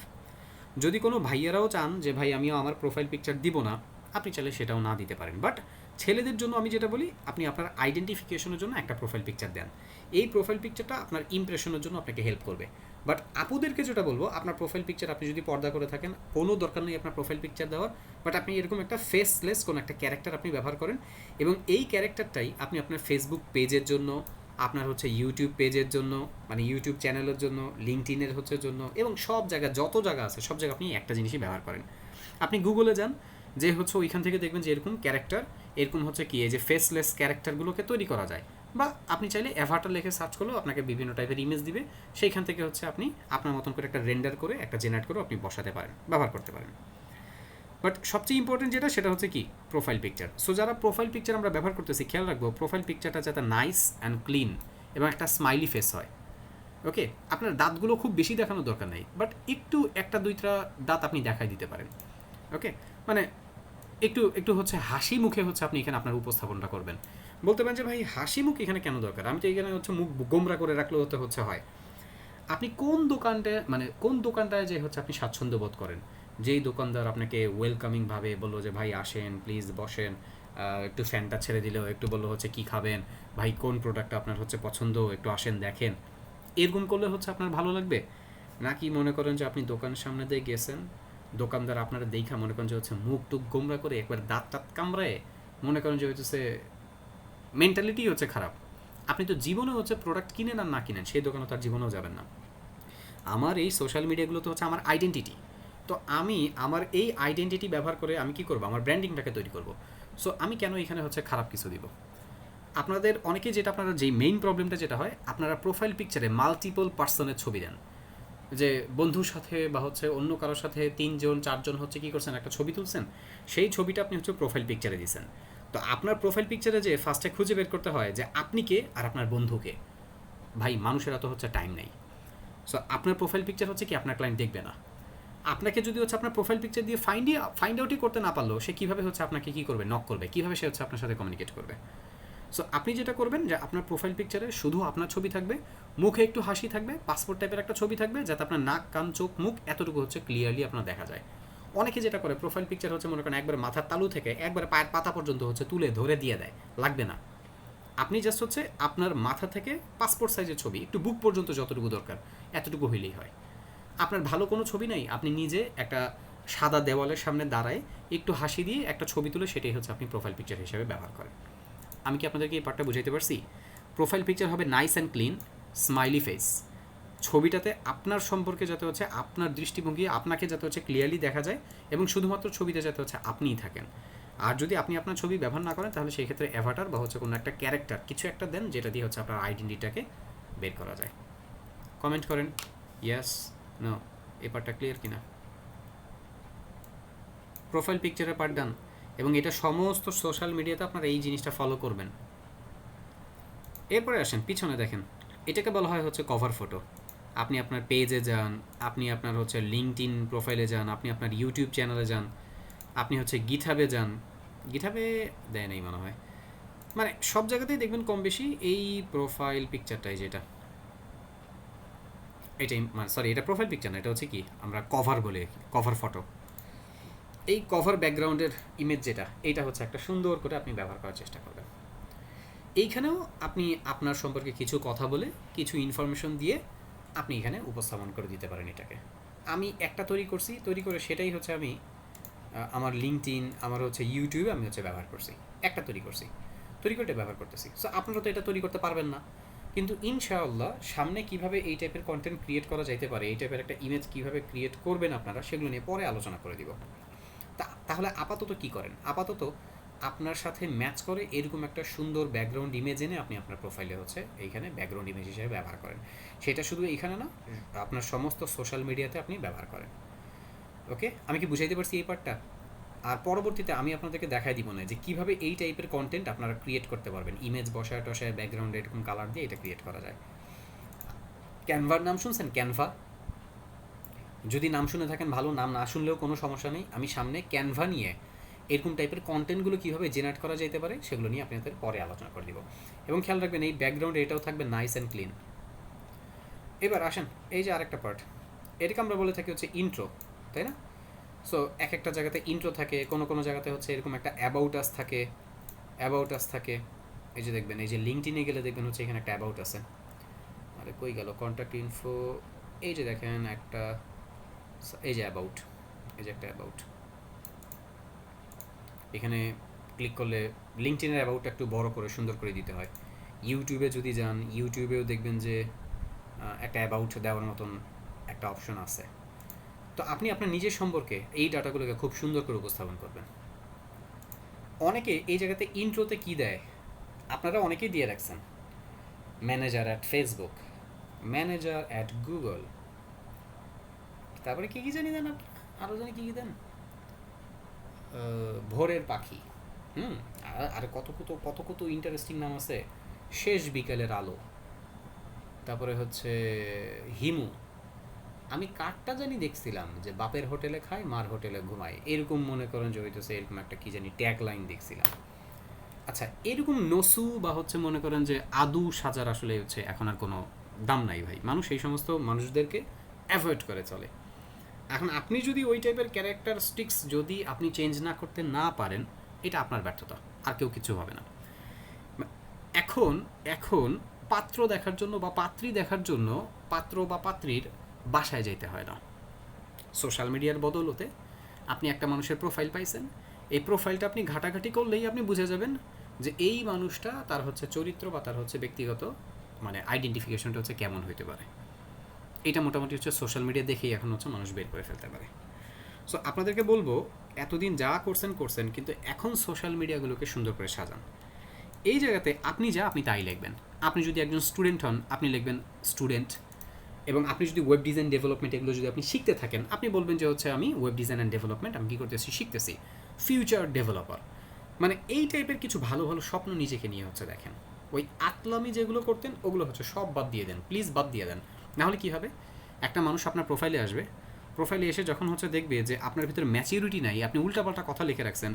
A: যদি কোনো ভাইয়ারাও চান যে ভাই আমিও আমার প্রোফাইল পিকচার দিব না, আপনি চাইলে সেটাও না দিতে পারেন। বাট ছেলেদের জন্য আমি যেটা বলি, আপনি আপনার আইডেন্টিফিকেশনের জন্য একটা প্রোফাইল পিকচার দেন। এই প্রোফাইল পিকচারটা আপনার ইমপ্রেশনের জন্য আপনাকে হেল্প করবে। বাট আপুদেরকে যেটা বলবো, আপনার প্রোফাইল পিকচার আপনি যদি পর্দা করে থাকেন, কোনো দরকার নেই আপনার প্রোফাইল পিকচার দেওয়ার, বাট আপনি এরকম একটা ফেসলেস কোনো একটা ক্যারেক্টার আপনি ব্যবহার করেন, এবং এই ক্যারেক্টারটাই আপনি আপনার ফেসবুক পেজের জন্য আপনার হচ্ছে ইউটিউব পেজের জন্য, মানে ইউটিউব চ্যানেলের জন্য, লিঙ্কডইনের হচ্ছে জন্য, এবং সব জায়গায় যত জায়গা আছে সব জায়গায় আপনি একটা জিনিসই ব্যবহার করেন। আপনি গুগলে যান, যে হচ্ছে ওইখান থেকে দেখবেন যে এরকম ক্যারেক্টার, এরকম হচ্ছে কি এই যে ফেসলেস ক্যারেক্টারগুলোকে তৈরি করা যায়, বা আপনি চাইলে অ্যাভাটার লিখে সার্চ করলেও আপনাকে বিভিন্ন টাইপের ইমেজ দিবে, সেইখান থেকে হচ্ছে আপনি আপনার মতন করে একটা রেন্ডার করে, একটা জেনারেট করে আপনি বসাতে পারেন, ব্যবহার করতে পারেন। বাট সবচেয়ে ইম্পর্টেন্ট যেটা, সেটা হচ্ছে কি প্রোফাইল পিকচার। সো যারা প্রোফাইল পিকচার আমরা ব্যবহার করতেছি, খেয়াল রাখবো প্রোফাইল পিকচারটা যাতে নাইস অ্যান্ড ক্লিন এবং একটা স্মাইলি ফেস হয়। ওকে, আপনার দাঁতগুলো খুব বেশি দেখানোর দরকার নেই, বাট একটু একটা দুইটা দাঁত আপনি দেখাই দিতে পারেন। ওকে, মানে একটু একটু হচ্ছে হাসি মুখে হচ্ছে আপনি এখানে আপনার উপস্থাপনটা করবেন। বলতে পারেন যে ভাই হাসি মুখ এখানে কেন দরকার, আমি তো এখানে হচ্ছে মুখ গোমরা করে রাখলেও হচ্ছে হয়। আপনি কোন দোকানটায়, মানে কোন দোকানটায় যে হচ্ছে আপনি স্বাচ্ছন্দ্য বোধ করেন, যেই দোকানদার আপনাকে ওয়েলকামিংভাবে বললো যে ভাই আসেন প্লিজ বসেন, একটু ফ্যানটা ছেড়ে দিলেও একটু বললো হচ্ছে কী খাবেন, ভাই কোন প্রোডাক্টটা আপনার হচ্ছে পছন্দ, একটু আসেন দেখেন, এরকম করলে হচ্ছে আপনার ভালো লাগবে? নাকি মনে করেন যে আপনি দোকানের সামনে দিয়ে গেছেন, দোকানদার আপনারা দেখা মনে করেন যে হচ্ছে মুখ টুক গোমরা করে একবার দাঁত টাত কামড়ায়, মনে করেন যে হচ্ছে মেন্টালিটি হচ্ছে খারাপ, আপনি তো জীবনে হচ্ছে প্রোডাক্ট কিনেন আর না কিনেন, সেই দোকানে তার জীবনেও যাবেন না। আমার এই সোশ্যাল মিডিয়াগুলো তো হচ্ছে আমার আইডেন্টিটি। তো আমি আমার এই আইডেন্টিটি ব্যবহার করে আমি কি করব, আমার ব্র্যান্ডিংটাকে তৈরি করব। সো আমি কেন এখানে হচ্ছে খারাপ কিছু দিব? আপনাদের অনেকেই যেটা, আপনারা যেই মেইন প্রবলেমটা যেটা হয়, আপনারা প্রোফাইল পিকচারে মাল্টিপল পার্সনের ছবি দেন, যে বন্ধুর সাথে বা হচ্ছে অন্য কারোর সাথে 3জন 4জন হচ্ছে কী করছেন, একটা ছবি তুলছেন, সেই ছবিটা আপনি হচ্ছে প্রোফাইল পিকচারে দিয়েছেন। তো আপনার প্রোফাইল পিকচারে যে ফার্স্টে খুঁজে বের করতে হয় যে আপনি কে আর আপনার বন্ধুকে। ভাই মানুষের এত হচ্ছে টাইম নেই। সো আপনার প্রোফাইল পিকচার হচ্ছে কি আপনার ক্লায়েন্ট দেখবে না। আপনাকে যদি হচ্ছে আপনার প্রোফাইল পিকচার দিয়ে ফাইন্ড আউটই করতে না পারলো, সে কীভাবে হচ্ছে আপনাকে কী করবে, নক করবে, কীভাবে সে হচ্ছে আপনার সাথে কমিউনিকেট করবে? সো আপনি যেটা করবেন যে আপনার প্রোফাইল পিকচারে শুধু আপনার ছবি থাকবে, মুখে একটু হাসি থাকবে, পাসপোর্ট টাইপের একটা ছবি থাকবে, যাতে আপনার নাক কান চোখ মুখ এতটুকু হচ্ছে ক্লিয়ারলি আপনার দেখা যায়। অনেকে যেটা করে প্রোফাইল পিকচার হচ্ছে মনে করেন একবার মাথার তালু থেকে একবার পায়ের পাতা পর্যন্ত হচ্ছে তুলে ধরে দিয়ে দেয়, লাগবে না। আপনি জাস্ট হচ্ছে আপনার মাথা থেকে পাসপোর্ট সাইজের ছবি, একটু বুক পর্যন্ত যতটুকু দরকার এতটুকু হইলেই হয়। আপনার ভালো কোনো ছবি নাই, আপনি নিজে একটা সাদা দেওয়ালের সামনে দাঁড়ায় একটু হাসি দিয়ে একটা ছবি তুলে সেটাই হচ্ছে আপনি প্রোফাইল পিকচার হিসেবে ব্যবহার করেন। আমি কি আপনাদেরকে এই পার্টটা বুঝাইতে পারছি? প্রোফাইল পিকচার হবে nice and clean, smiley face. ছবিটাতে আপনার সম্পর্কে যাতে হচ্ছে আপনার দৃষ্টিভঙ্গি, আপনাকে যাতে হচ্ছে ক্লিয়ারলি দেখা যায়, এবং শুধুমাত্র ছবিতে যাতে হচ্ছে আপনিই থাকেন। আর যদি আপনি আপনার ছবি ব্যবহার না করেন, তাহলে সেই ক্ষেত্রে অ্যাভাটার বা হচ্ছে কোনো একটা ক্যারেক্টার কিছু একটা দেন, যেটা দিয়ে হচ্ছে আপনার আইডেন্টিটিটাকে বের করা যায়। কমেন্ট করেন ইয়েস নো, এই পার্টটা ক্লিয়ার কিনা। প্রোফাইল পিকচারের পার্ট ডান, এবং এটা সমস্ত সোশ্যাল মিডিয়াতে আপনারা এই জিনিসটা ফলো করবেন। এরপরে আসেন পিছনে দেখেন, এটাকে বলা হয় হচ্ছে কভার ফটো। আপনি আপনার পেজে যান, আপনি আপনার হচ্ছে লিঙ্কডইন প্রোফাইলে যান, আপনি আপনার ইউটিউব চ্যানেলে যান, আপনি হচ্ছে গিটহাবে যান, গিটহাবে দেয় নাই মনে হয়, মানে সব জায়গাতেই দেখবেন কম বেশি এই প্রোফাইল পিকচারটাই, যেটা এটাই, মানে সরি এটা প্রোফাইল পিকচার না, এটা হচ্ছে কি আমরা কভার বলে, কভার ফটো। এই কভার ব্যাকগ্রাউন্ডের ইমেজ যেটা, এইটা হচ্ছে একটা সুন্দর করে আপনি ব্যবহার করার চেষ্টা করবেন। এইখানেও আপনি আপনার সম্পর্কে কিছু কথা বলে, কিছু ইনফরমেশন দিয়ে আপনি এখানে উপস্থাপন করে দিতে পারেন এটাকে। আমি একটা তৈরি করছি, তৈরি করে সেটাই হচ্ছে আমি আমার লিঙ্কডইন, আমার হচ্ছে ইউটিউবে আমি হচ্ছে ব্যবহার করছি, একটা তৈরি করছি, তৈরি করে ব্যবহার করতেছি। সো আপনারা তো এটা তৈরি করতে পারবেন না, কিন্তু ইনশাআল্লাহ সামনে কিভাবে এই টাইপের কন্টেন্ট ক্রিয়েট করা যাইতে পারে, এই টাইপের একটা ইমেজ কীভাবে ক্রিয়েট করবেন আপনারা, সেগুলো নিয়ে পরে আলোচনা করে দিব। তাহলে আপাতত কি করেন, আপাতত আপনার সাথে ম্যাচ করে এরকম একটা সুন্দর ব্যাকগ্রাউন্ড ইমেজ এনে আপনি আপনার প্রোফাইলে হচ্ছে এইখানে ব্যাকগ্রাউন্ড ইমেজ হিসেবে ব্যবহার করেন। সেটা শুধু এইখানে না, আপনার সমস্ত সোশ্যাল মিডিয়াতে আপনি ব্যবহার করেন। ওকে, আমি কি বুঝাইতে পারছি এই পার্টটা? আর পরবর্তীতে আমি আপনাদেরকে দেখাই দিব না যে কীভাবে এই টাইপের কন্টেন্ট আপনারা ক্রিয়েট করতে পারবেন, ইমেজ বসায় টসায় ব্যাকগ্রাউন্ডে এরকম কালার দিয়ে এটা ক্রিয়েট করা যায়। ক্যানভার নাম শুনছেন? ক্যানভা, যদি নাম শুনে থাকেন ভালো, নাম না শুনলেও কোনো সমস্যা নেই। আমি সামনে ক্যানভা নিয়ে এরকম টাইপের কন্টেন্টগুলো কীভাবে জেনারেট করা যেতে পারে সেগুলো নিয়ে আপনাদের পরে আলোচনা করে দিব। এবং খেয়াল রাখবেন এই ব্যাকগ্রাউন্ডে এটাও থাকবে নাইস অ্যান্ড ক্লিন। এবার আসেন এই যে আরেকটা পার্ট, এটাকে আমরা বলে থাকি হচ্ছে ইন্ট্রো, তাই না? সো এক একটা জায়গাতে ইন্ট্রো থাকে, কোনো কোনো জায়গাতে হচ্ছে এরকম একটা অ্যাবাউট আস থাকে, অ্যাবাউট আস থাকে। এই যে দেখবেন, এই যে লিঙ্কডইনে গেলে দেখবেন হচ্ছে এখানে একটা অ্যাবাউট আছে। আরে কই গেল কন্ট্যাক্ট ইনফো, এই যে দেখেন একটা, এই যে অ্যাবাউট, এই যে একটা অ্যাবাউট, এখানে ক্লিক করলে লিঙ্কডইনের অ্যাবাউটটা একটু বড় করে সুন্দর করে দিতে হয়। ইউটিউবে যদি যান, ইউটিউবেও দেখবেন যে একটা অ্যাবাউট দেওয়ার মতন একটা অপশন আছে। তো আপনি আপনার নিজের সম্পর্কে এই ডাটাগুলোকে খুব সুন্দর করে উপস্থাপন করবেন। অনেকে এই জায়গাতে ইন্ট্রোতে কি দেয়, আপনারা অনেকেই দিয়ে রাখছেন manager at Facebook, manager at Google, তারপরে কী কী জানি দেন আপনি, আরও জানি কী কী দেন, ভোরের পাখি, আর কত কত কত কত ইন্টারেস্টিং নাম আছে, শেষ বিকেলের আলো, তারপরে হচ্ছে হিমু। আমি কার্ডটা জানি দেখছিলাম যে বাপের হোটেলে খায় মার হোটেলে ঘুমায়, এরকম মনে করেন যে হইতেছে এরকম একটা কি জানি ট্যাগ লাইন দেখছিলাম। আচ্ছা, এরকম নসু বা হচ্ছে মনে করেন যে আদু সাজার আসলে হচ্ছে এখন আর কোনো দাম নাই ভাই, মানুষ এই সমস্ত মানুষদেরকে অ্যাভয়েড করে চলে। এখন আপনি যদি ওই টাইপের ক্যারেক্টারিস্টিক্স যদি আপনি চেঞ্জ না করতে না পারেন, এটা আপনার ব্যর্থতা, আর কেউ কিছু হবে না। এখন এখন পাত্র দেখার জন্য বা পাত্রী দেখার জন্য পাত্র বা পাত্রীর বাসায় যেতে হয় না। সোশ্যাল মিডিয়ার বদৌলতে আপনি একটা মানুষের প্রোফাইল পাইছেন, এই প্রোফাইলটা আপনি ঘাটাঘাটি করলেই আপনি বুঝে যাবেন যে এই মানুষটা তার হচ্ছে চরিত্র বা তার হচ্ছে ব্যক্তিগত মানে আইডেন্টিফিকেশনটা হচ্ছে কেমন হইতে পারে। এটা মোটামুটি হচ্ছে সোশ্যাল মিডিয়া দেখেই এখন হচ্ছে মানুষ বের করে ফেলতে পারে। সো আপনাদেরকে বলবো, এতদিন যা করছেন করছেন, কিন্তু এখন সোশ্যাল মিডিয়াগুলোকে সুন্দর করে সাজান। এই জায়গাতে আপনি যা আপনি তাই লিখবেন। আপনি যদি একজন স্টুডেন্ট হন, আপনি লিখবেন স্টুডেন্ট। এবং আপনি যদি ওয়েব ডিজাইন ডেভেলপমেন্ট এগুলো যদি আপনি শিখতে থাকেন, আপনি বলবেন যে হচ্ছে আমি ওয়েব ডিজাইন অ্যান্ড ডেভেলপমেন্ট আমি কী করতেছি, শিখতেছি, ফিউচার ডেভেলপার। মানে এই টাইপের কিছু ভালো ভালো স্বপ্ন নিজেকে নিয়ে হচ্ছে দেখেন। ওই আকলামি যেগুলো করতেন ওগুলো হচ্ছে সব বাদ দিয়ে দেন, প্লিজ বাদ দিয়ে দেন। নাহলে কী হবে, একটা মানুষ আপনার প্রোফাইলে আসবে, প্রোফাইলে এসে যখন হচ্ছে দেখবে যে আপনার ভিতরে ম্যাচিউরিটি নাই, আপনি উল্টাপাল্টা কথা লিখে রাখছেন,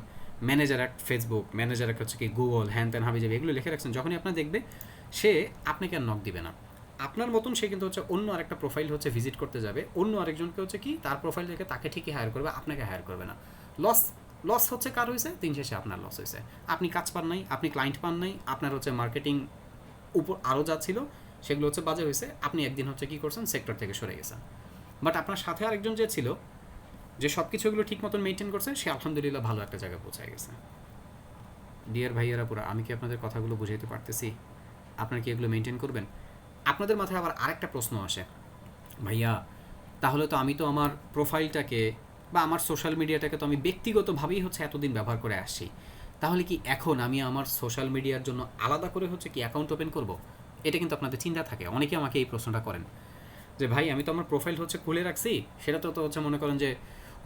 A: ম্যানেজার অ্যাট ফেসবুক, ম্যানেজার হচ্ছে কি গুগল, হ্যান ত্যান হাবি যাবে, এগুলো লিখে রাখছেন, যখনই আপনার দেখবে সে আপনাকে আর নক দিবে না। আপনার মতন সে কিন্তু হচ্ছে অন্য আরেকটা প্রোফাইল হচ্ছে ভিজিট করতে যাবে, অন্য আরেকজনকে হচ্ছে কি তার প্রোফাইল থেকে তাকে ঠিকই হায়ার করবে, আপনাকে হায়ার করবে না। লস লস হচ্ছে কার হয়েছে, দিন শেষে আপনার লস হয়েছে। আপনি কাজ পান নাই, আপনি ক্লায়েন্ট পান নাই, আপনার হচ্ছে মার্কেটিং উপর আরও যা ছিল সেগুলো হচ্ছে বাজে হয়েছে, আপনি একদিন হচ্ছে কী করছেন, সেক্টর থেকে সরে গেছেন। বাট আপনার সাথে আরেকজন যে ছিল, যে সব কিছু এগুলো ঠিক মতন মেনটেন করছে, সে আলহামদুলিল্লাহ ভালো একটা জায়গায় পৌঁছায় গেছে। ডিয়ার ভাইয়ারা পুরা, আমি কি আপনাদের কথাগুলো বুঝাইতে পারতেছি? আপনারা কি এগুলো মেনটেন করবেন? আপনাদের মাথায় আবার আরেকটা প্রশ্ন আসে, ভাইয়া তাহলে তো আমি তো আমার প্রোফাইলটাকে বা আমার সোশ্যাল মিডিয়াটাকে তো আমি ব্যক্তিগতভাবেই হচ্ছে এতদিন ব্যবহার করে আসছি, তাহলে কি এখন আমি আমার সোশ্যাল মিডিয়ার জন্য আলাদা করে হচ্ছে কি অ্যাকাউন্ট ওপেন করব? এটা কিন্তু আপনাদের চিন্তা থাকে, অনেকে আমাকে এই প্রশ্নটা করেন যে ভাই আমি তো আমার প্রোফাইল হচ্ছে খুলে রাখছি, সেটা তো হচ্ছে মনে করেন যে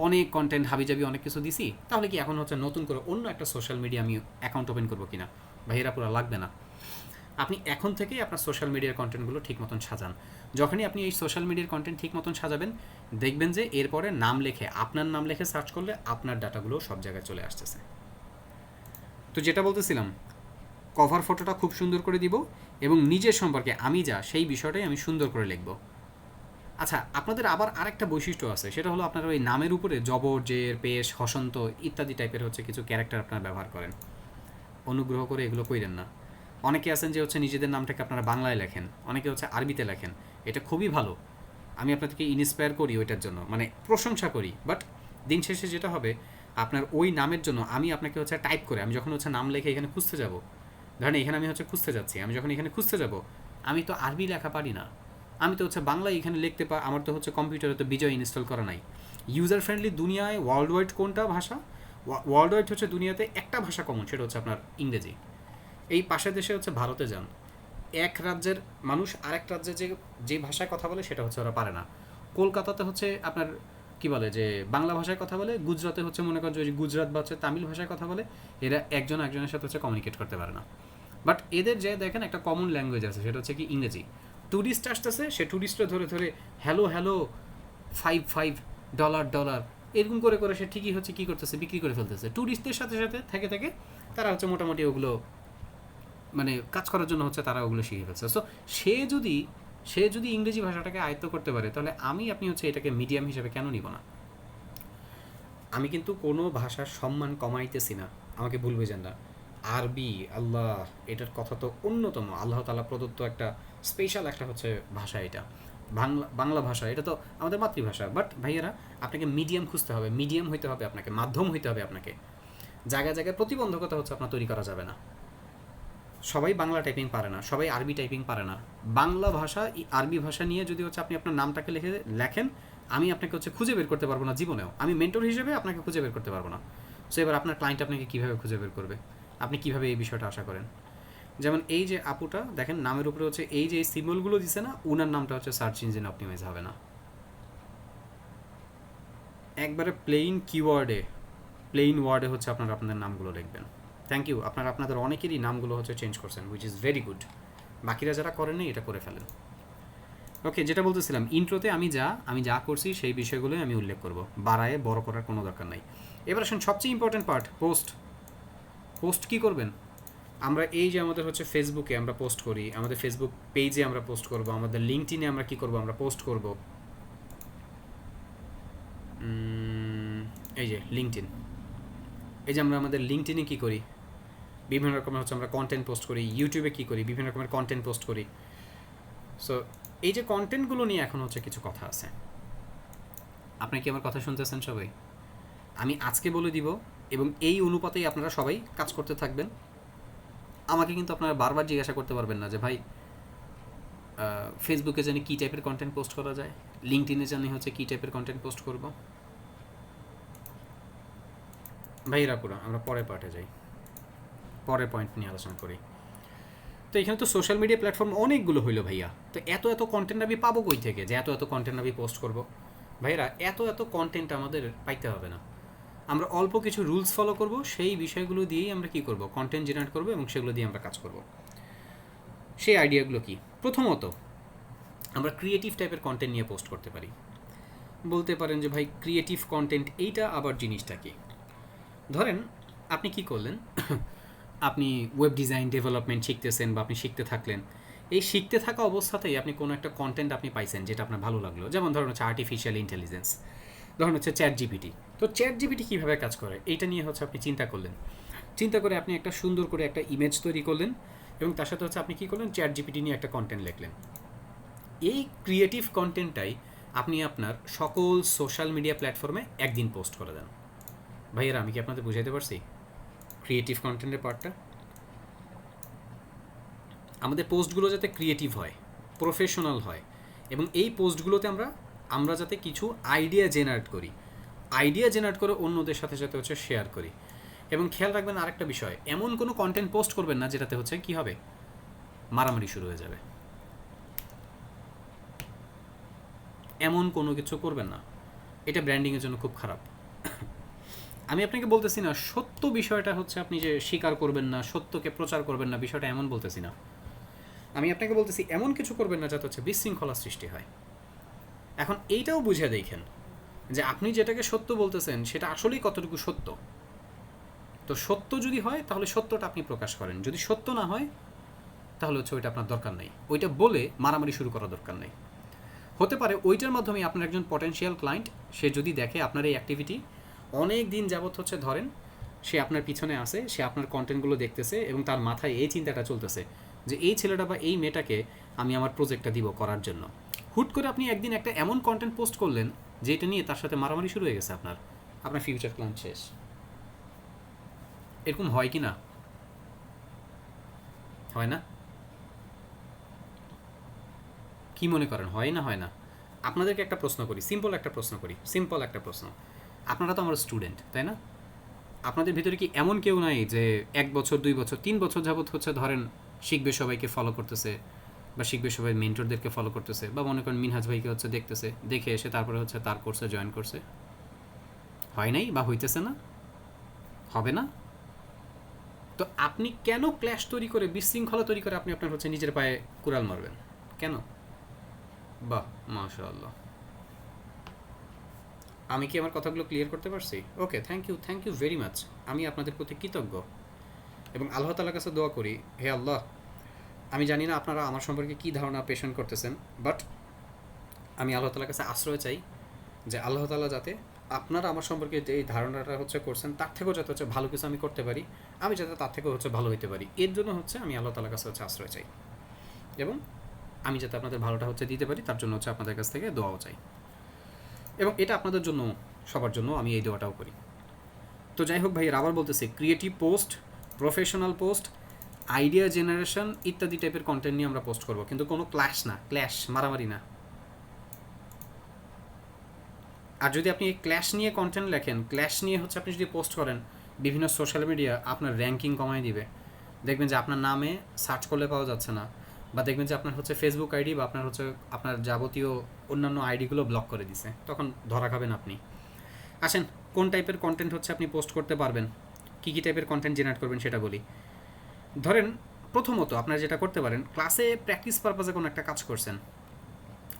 A: অনেক কন্টেন্ট হাবিজাবি অনেক কিছু দিছি, তাহলে কি এখন হচ্ছে নতুন করে অন্য একটা সোশ্যাল মিডিয়া আমি অ্যাকাউন্ট ওপেন করবো কিনা? ভাই এরা পুরো লাগবে না। আপনি এখন থেকেই আপনার সোশ্যাল মিডিয়ার কন্টেন্টগুলো ঠিক মতন সাজান। যখনই আপনি এই সোশ্যাল মিডিয়ার কন্টেন্ট ঠিক মতন সাজাবেন, দেখবেন যে এরপরে নাম লেখে, আপনার নাম লেখে সার্চ করলে আপনার ডাটাগুলো সব জায়গায় চলে আসতেছে। তো যেটা বলতেছিলাম, কভার ফটোটা খুব সুন্দর করে দিব এবং নিজের সম্পর্কে আমি যা সেই বিষয়টাই আমি সুন্দর করে লিখব। আচ্ছা, আপনাদের আবার আরেকটা বৈশিষ্ট্য আছে, সেটা হলো আপনারা ওই নামের উপরে জবর, জের, পেশ, হসন্ত ইত্যাদি টাইপের হচ্ছে কিছু ক্যারেক্টার আপনারা ব্যবহার করেন। অনুগ্রহ করে এগুলো কইরেন না। অনেকে আছেন যে হচ্ছে নিজেদের নামটাকে আপনারা বাংলায় লেখেন, অনেকে হচ্ছে আরবিতে লেখেন, এটা খুবই ভালো। আমি আপনাদেরকে ইন্সপায়ার করি ওইটার জন্য, মানে প্রশংসা করি। বাট দিন শেষে যেটা হবে, আপনার ওই নামের জন্য আমি আপনাকে হচ্ছে টাইপ করে, আমি যখন হচ্ছে নাম লেখে এখানে খুঁজতে যাব, ধরেন এখানে আমি হচ্ছে খুঁজতে যাচ্ছি, আমি যখন এখানে খুঁজতে যাব, আমি তো আরবি লেখা পারি না, আমি তো হচ্ছে বাংলায় এখানে লিখতে আমার তো হচ্ছে কম্পিউটারে তো বিজয় ইনস্টল করা নাই। ইউজার ফ্রেন্ডলি দুনিয়ায় ওয়ার্ল্ড ওয়াইড কোনটা ভাষা? ওয়ার্ল্ড ওয়াইড হচ্ছে দুনিয়াতে একটা ভাষা কমন, সেটা হচ্ছে আপনার ইংরেজি। এই পাশের দেশে হচ্ছে ভারতে যান, এক রাজ্যের মানুষ আরেক রাজ্যে যে ভাষায় কথা বলে সেটা হচ্ছে ওরা পারে না। কলকাতাতে হচ্ছে আপনার কি বলে যে বাংলা ভাষায় কথা বলে, গুজরাতে হচ্ছে মনে করেন যে গুজরাট বা হচ্ছে তামিল ভাষায় কথা বলে, এরা একজন একজনের সাথে হচ্ছে কমিউনিকেট করতে পারে না। বাট এদের যে দেখেন একটা কমন ল্যাঙ্গুয়েজ আছে, সেটা হচ্ছে কি ইংরেজি। ট্যুরিস্ট আসতেছে, সে ট্যুরিস্টরা ধরে ধরে হ্যালো হ্যালো, $5 এরকম করে করে সে ঠিকই হচ্ছে কী করতেছে, বিক্রি করে ফেলতেছে। ট্যুরিস্টদের সাথে সাথে থেকে থেকে তারা হচ্ছে মোটামুটি ওগুলো মানে কাজ করার জন্য হচ্ছে তারা ওগুলো শিখে ফেলছে। সো সে যদি ইংরেজি ভাষাটাকে আয়ত্ত করতে পারে, তাহলে আপনি হচ্ছে এটাকে মিডিয়াম হিসেবে কেন নিব না? আমি কিন্তু কোনো ভাষার সম্মান কমাইতেছি না, আমাকে ভুল বুঝেন না। আরবি, আল্লাহ, এটার কথা তো অন্যতম, আল্লাহ তাআলা প্রদত্ত একটা স্পেশাল একটা হচ্ছে ভাষা এটা। বাংলা ভাষা এটা তো আমাদের মাতৃভাষা। বাট ভাইয়েরা, আপনাকে মিডিয়াম খুঁজতে হবে, মিডিয়াম হইতে হবে আপনাকে, মাধ্যম হইতে হবে আপনাকে। জায়গায় জায়গায় প্রতিবন্ধকতা হচ্ছে আপনার তৈরি করা যাবে না। সবাই বাংলা টাইপিং পারে না, সবাই আরবি টাইপিং পারে না। বাংলা ভাষা আরবি ভাষা নিয়ে যদি হচ্ছে আপনি আপনার নামটাকে লেখেন, আমি আপনাকে হচ্ছে খুঁজে বের করতে পারবো না জীবনেও। আমি মেন্টর হিসেবে আপনাকে খুঁজে বের করতে পারবো না। সো এবার আপনার ক্লায়েন্ট আপনাকে কীভাবে খুঁজে বের করবে? আপনি কীভাবে এই বিষয়টা আশা করেন? যেমন এই যে আপুটা দেখেন, নামের উপরে হচ্ছে এই যে সিম্বলগুলো দিছে না, উনার নামটা হচ্ছে সার্চ ইঞ্জিন অপটিমাইজ হবে না। একবারে প্লেইন ওয়ার্ডে হচ্ছে আপনারা আপনাদের নামগুলো লিখবেন। থ্যাংক ইউ, আপনারা আপনাদের অনেকেরই নামগুলো হচ্ছে চেঞ্জ করছেন, হুইচ ইজ ভেরি গুড। বাকিরা যারা করেননি এটা করে ফেলেন। ওকে, যেটা বলতেছিলাম, ইন্ট্রোতে আমি যা করছি সেই বিষয়গুলোই আমি উল্লেখ করব, বাড়ায়ে বড় করার কোনো দরকার নাই। এবার আসুন সবচেয়ে ইম্পর্টেন্ট পার্ট, পোস্ট কী করবেন? আমরা এই যে আমাদের হচ্ছে ফেসবুকে আমরা পোস্ট করি, আমাদের ফেসবুক পেজে আমরা পোস্ট করব, আমাদের লিঙ্কডইনে আমরা কী করব, আমরা পোস্ট করব। এই যে লিঙ্কডইন, এই যে আমরা আমাদের লিঙ্কডইনে কী করি, বিভিন্ন রকমের হচ্ছে আমরা কন্টেন্ট পোস্ট করি। ইউটিউবে কী করি, বিভিন্ন রকমের কন্টেন্ট পোস্ট করি। সো এই যে কন্টেন্টগুলো নিয়ে এখন হচ্ছে কিছু কথা আছে। আপনি কি আমার কথা শুনতেছেন সবাই? আমি আজকে বলে দিব এবং এই অনুপাতেই আপনারা সবাই কাজ করতে থাকবেন। আমাকে কিন্তু আপনারা বারবার জিজ্ঞাসা করতে পারবেন না যে ভাই ফেসবুকে জানি কী টাইপের কন্টেন্ট পোস্ট করা যায়, লিঙ্কডইনে জানি হচ্ছে কী টাইপের কন্টেন্ট পোস্ট করব। ভাইরা পুরো আমরা পরের পার্টে যাই, পরের পয়েন্ট নিয়ে আলোচনা করি। তো এখানে তো সোশ্যাল মিডিয়া প্ল্যাটফর্ম অনেকগুলো হইলো ভাইয়া, তো এত কন্টেন্ট আমি পাবো কই থেকে যে এত কন্টেন্ট আমি পোস্ট করব? ভাইরা এত কন্টেন্ট আমাদের পাইতে হবে না। আমরা অল্প কিছু রুলস ফলো করব, সেই বিষয়গুলো দিয়েই আমরা কী করব, কন্টেন্ট জেনারেট করব এবং সেগুলো দিয়ে আমরা কাজ করব। সেই আইডিয়াগুলো কি? প্রথমত আমরা ক্রিয়েটিভ টাইপের কন্টেন্ট নিয়ে পোস্ট করতে পারি। বলতে পারেন যে ভাই ক্রিয়েটিভ কন্টেন্ট এইটা আবার জিনিসটা কি? ধরেন আপনি কি করলেন, আপনি ওয়েব ডিজাইন ডেভেলপমেন্ট শিখতেছেন বা আপনি শিখতে থাকলেন, এই শিখতে থাকা অবস্থাতেই আপনি কোনো একটা কন্টেন্ট আপনি পাইছেন যেটা আপনার ভালো লাগলো। যেমন ধরুন হচ্ছে আর্টিফিশিয়াল ইন্টেলিজেন্স, ধরুন হচ্ছে চ্যাট জিপিটি। তো চ্যাট জিপিটি কীভাবে কাজ করে এইটা নিয়ে হচ্ছে আপনি চিন্তা করলেন, চিন্তা করে আপনি একটা সুন্দর করে একটা ইমেজ তৈরি করলেন এবং তার সাথে হচ্ছে আপনি কী করলেন, চ্যাট জিপিটি নিয়ে একটা কন্টেন্ট লিখলেন। এই ক্রিয়েটিভ কন্টেন্টটাই আপনি আপনার সকল সোশ্যাল মিডিয়া প্ল্যাটফর্মে একদিন পোস্ট করে দেন। ভাইয়েরা আমি কি আপনাদের বুঝাইতে পারছি ক্রিয়েটিভ কন্টেন্টের পার্টটা? আমাদের পোস্টগুলো যাতে ক্রিয়েটিভ হয়, প্রফেশনাল হয় এবং এই পোস্টগুলোতে আমরা যাতে কিছু আইডিয়া জেনারেট করে অন্যদের সাথে সাথে হচ্ছে শেয়ার করি। এবং খেয়াল রাখবেন আরেকটা বিষয়, এমন কোনো কন্টেন্ট পোস্ট করবেন না যেটাতে হচ্ছে কী হবে, মারামারি শুরু হয়ে যাবে। এমন কোনো কিছু করবেন না, এটা ব্র্যান্ডিংয়ের জন্য খুব খারাপ। আমি আপনাকে বলতেছি না সত্য বিষয়টা হচ্ছে আপনি যে স্বীকার করবেন না, সত্যকে প্রচার করবেন না, বিষয়টা এমন বলতেছি না। আমি আপনাকে বলতেছি এমন কিছু করবেন না যাতে হচ্ছে বিশৃঙ্খলা সৃষ্টি হয়। এখন এইটাও বুঝে দেখেন যে আপনি যেটাকে সত্য বলতেছেন সেটা আসলেই কতটুকু সত্য। তো সত্য যদি হয় তাহলে সত্যটা আপনি প্রকাশ করেন, যদি সত্য না হয় তাহলে হচ্ছে ওইটা আপনার দরকার নেই, ওইটা বলে মারামারি শুরু করার দরকার নেই। হতে পারে ওইটার মাধ্যমে আপনার একজন পটেনশিয়াল ক্লায়েন্ট সে যদি দেখে আপনার এই অ্যাক্টিভিটি অনেক দিন যাবত হচ্ছে ধরেন সে আপনার পিছনে আসে, সে আপনার কন্টেন্টগুলো দেখতেছে এবং তার মাথায় এই চিন্তাটা চলতেছে যে এই ছেলেটা বা এই মেয়েটাকে আমি আমার প্রজেক্টটা দিব করার জন্য। হুট করে আপনি একদিন একটা এমন কন্টেন্ট পোস্ট করলেন যেটা নিয়ে তার সাথে মারামারি শুরু হয়ে গেছে, আপনার ফিউচার ক্লায়েন্ট শেষ। এরকম হয় কি না? হয় না? কি মনে করেন, হয় না? আপনাদেরকে একটা প্রশ্ন করি, সিম্পল একটা প্রশ্ন। আপনারা তো আমার স্টুডেন্ট, তাই না? আপনাদের ভিতরে কি এমন কেউ নাই যে 1 বছর 2 বছর 3 বছর যাবত হচ্ছে ধরেন শিখবে সবাইকে ফলো করতেছে বা শিখবে সবাই মেন্টরদেরকে ফলো করতেছে, বা মনে করেন মিনহাজ ভাইকে হচ্ছে দেখতেছে, দেখে এসে তারপরে হচ্ছে তার কোর্সে জয়েন করছে? হয় নাই বা হইতেছে না? হবে না? তো আপনি কেন ক্ল্যাশ তৈরি করে, বিশৃঙ্খলা তৈরি করে আপনি আপনার হচ্ছে নিজের পায়ে কুড়াল মারবেন কেন? বাহ, মাশাআল্লাহ। আমি কি আমার কথাগুলো ক্লিয়ার করতে পারছি? ওকে, থ্যাংক ইউ ভেরি মাচ। আমি আপনাদের প্রতি কৃতজ্ঞ এবং আল্লাহ তাআলার কাছে দোয়া করি, হে আল্লাহ, আমি জানি না আপনারা আমার সম্পর্কে কী ধারণা পেশন করতেছেন, বাট আমি আল্লাহ তাআলার কাছে আশ্রয় চাই যে আল্লাহ তাআলা যাতে আপনারা আমার সম্পর্কে যে এই ধারণাটা হচ্ছে করছেন তার থেকেও যাতে হচ্ছে ভালো কিছু আমি করতে পারি, আমি যাতে তার থেকেও হচ্ছে ভালো হইতে পারি, এর জন্য হচ্ছে আমি আল্লাহ তাআলার কাছে হচ্ছে আশ্রয় চাই এবং আমি যাতে আপনাদের ভালোটা হচ্ছে দিতে পারি তার জন্য হচ্ছে আপনাদের কাছ থেকে দোয়াও চাই। এবং এটা আপনাদের জন্য, সবার জন্য আমি এই দোয়াটাও করি। তো যাই হোক ভাই, আবার বলতেছি, creative post, professional post, idea generation ইত্যাদি টাইপের কন্টেন্ট নিয়ে আমরা পোস্ট করব, কিন্তু কোনো ক্ল্যাশ মারামারি না। আর যদি আপনি ক্ল্যাশ নিয়ে কন্টেন্ট লেখেন, ক্ল্যাশ নিয়ে হচ্ছে আপনি যদি পোস্ট করেন বিভিন্ন সোশ্যাল মিডিয়া, আপনার র্যাঙ্কিং কমায় দিবে। দেখবেন যে আপনার নামে সার্চ করলে পাওয়া যাচ্ছে না, বা দেখবেন যে আপনার হচ্ছে ফেসবুক আইডি বা আপনার হচ্ছে আপনার যাবতীয় অন্যান্য আইডিগুলো ব্লক করে দিছে, তখন ধরা খাবেন আপনি। আসেন, কোন টাইপের কন্টেন্ট হচ্ছে আপনি পোস্ট করতে পারবেন, কী কী টাইপের কন্টেন্ট জেনারেট করবেন সেটা বলি। ধরেন প্রথমত আপনারা যেটা করতে পারেন, ক্লাসে প্র্যাকটিস পারপাজে কোনো একটা কাজ করছেন,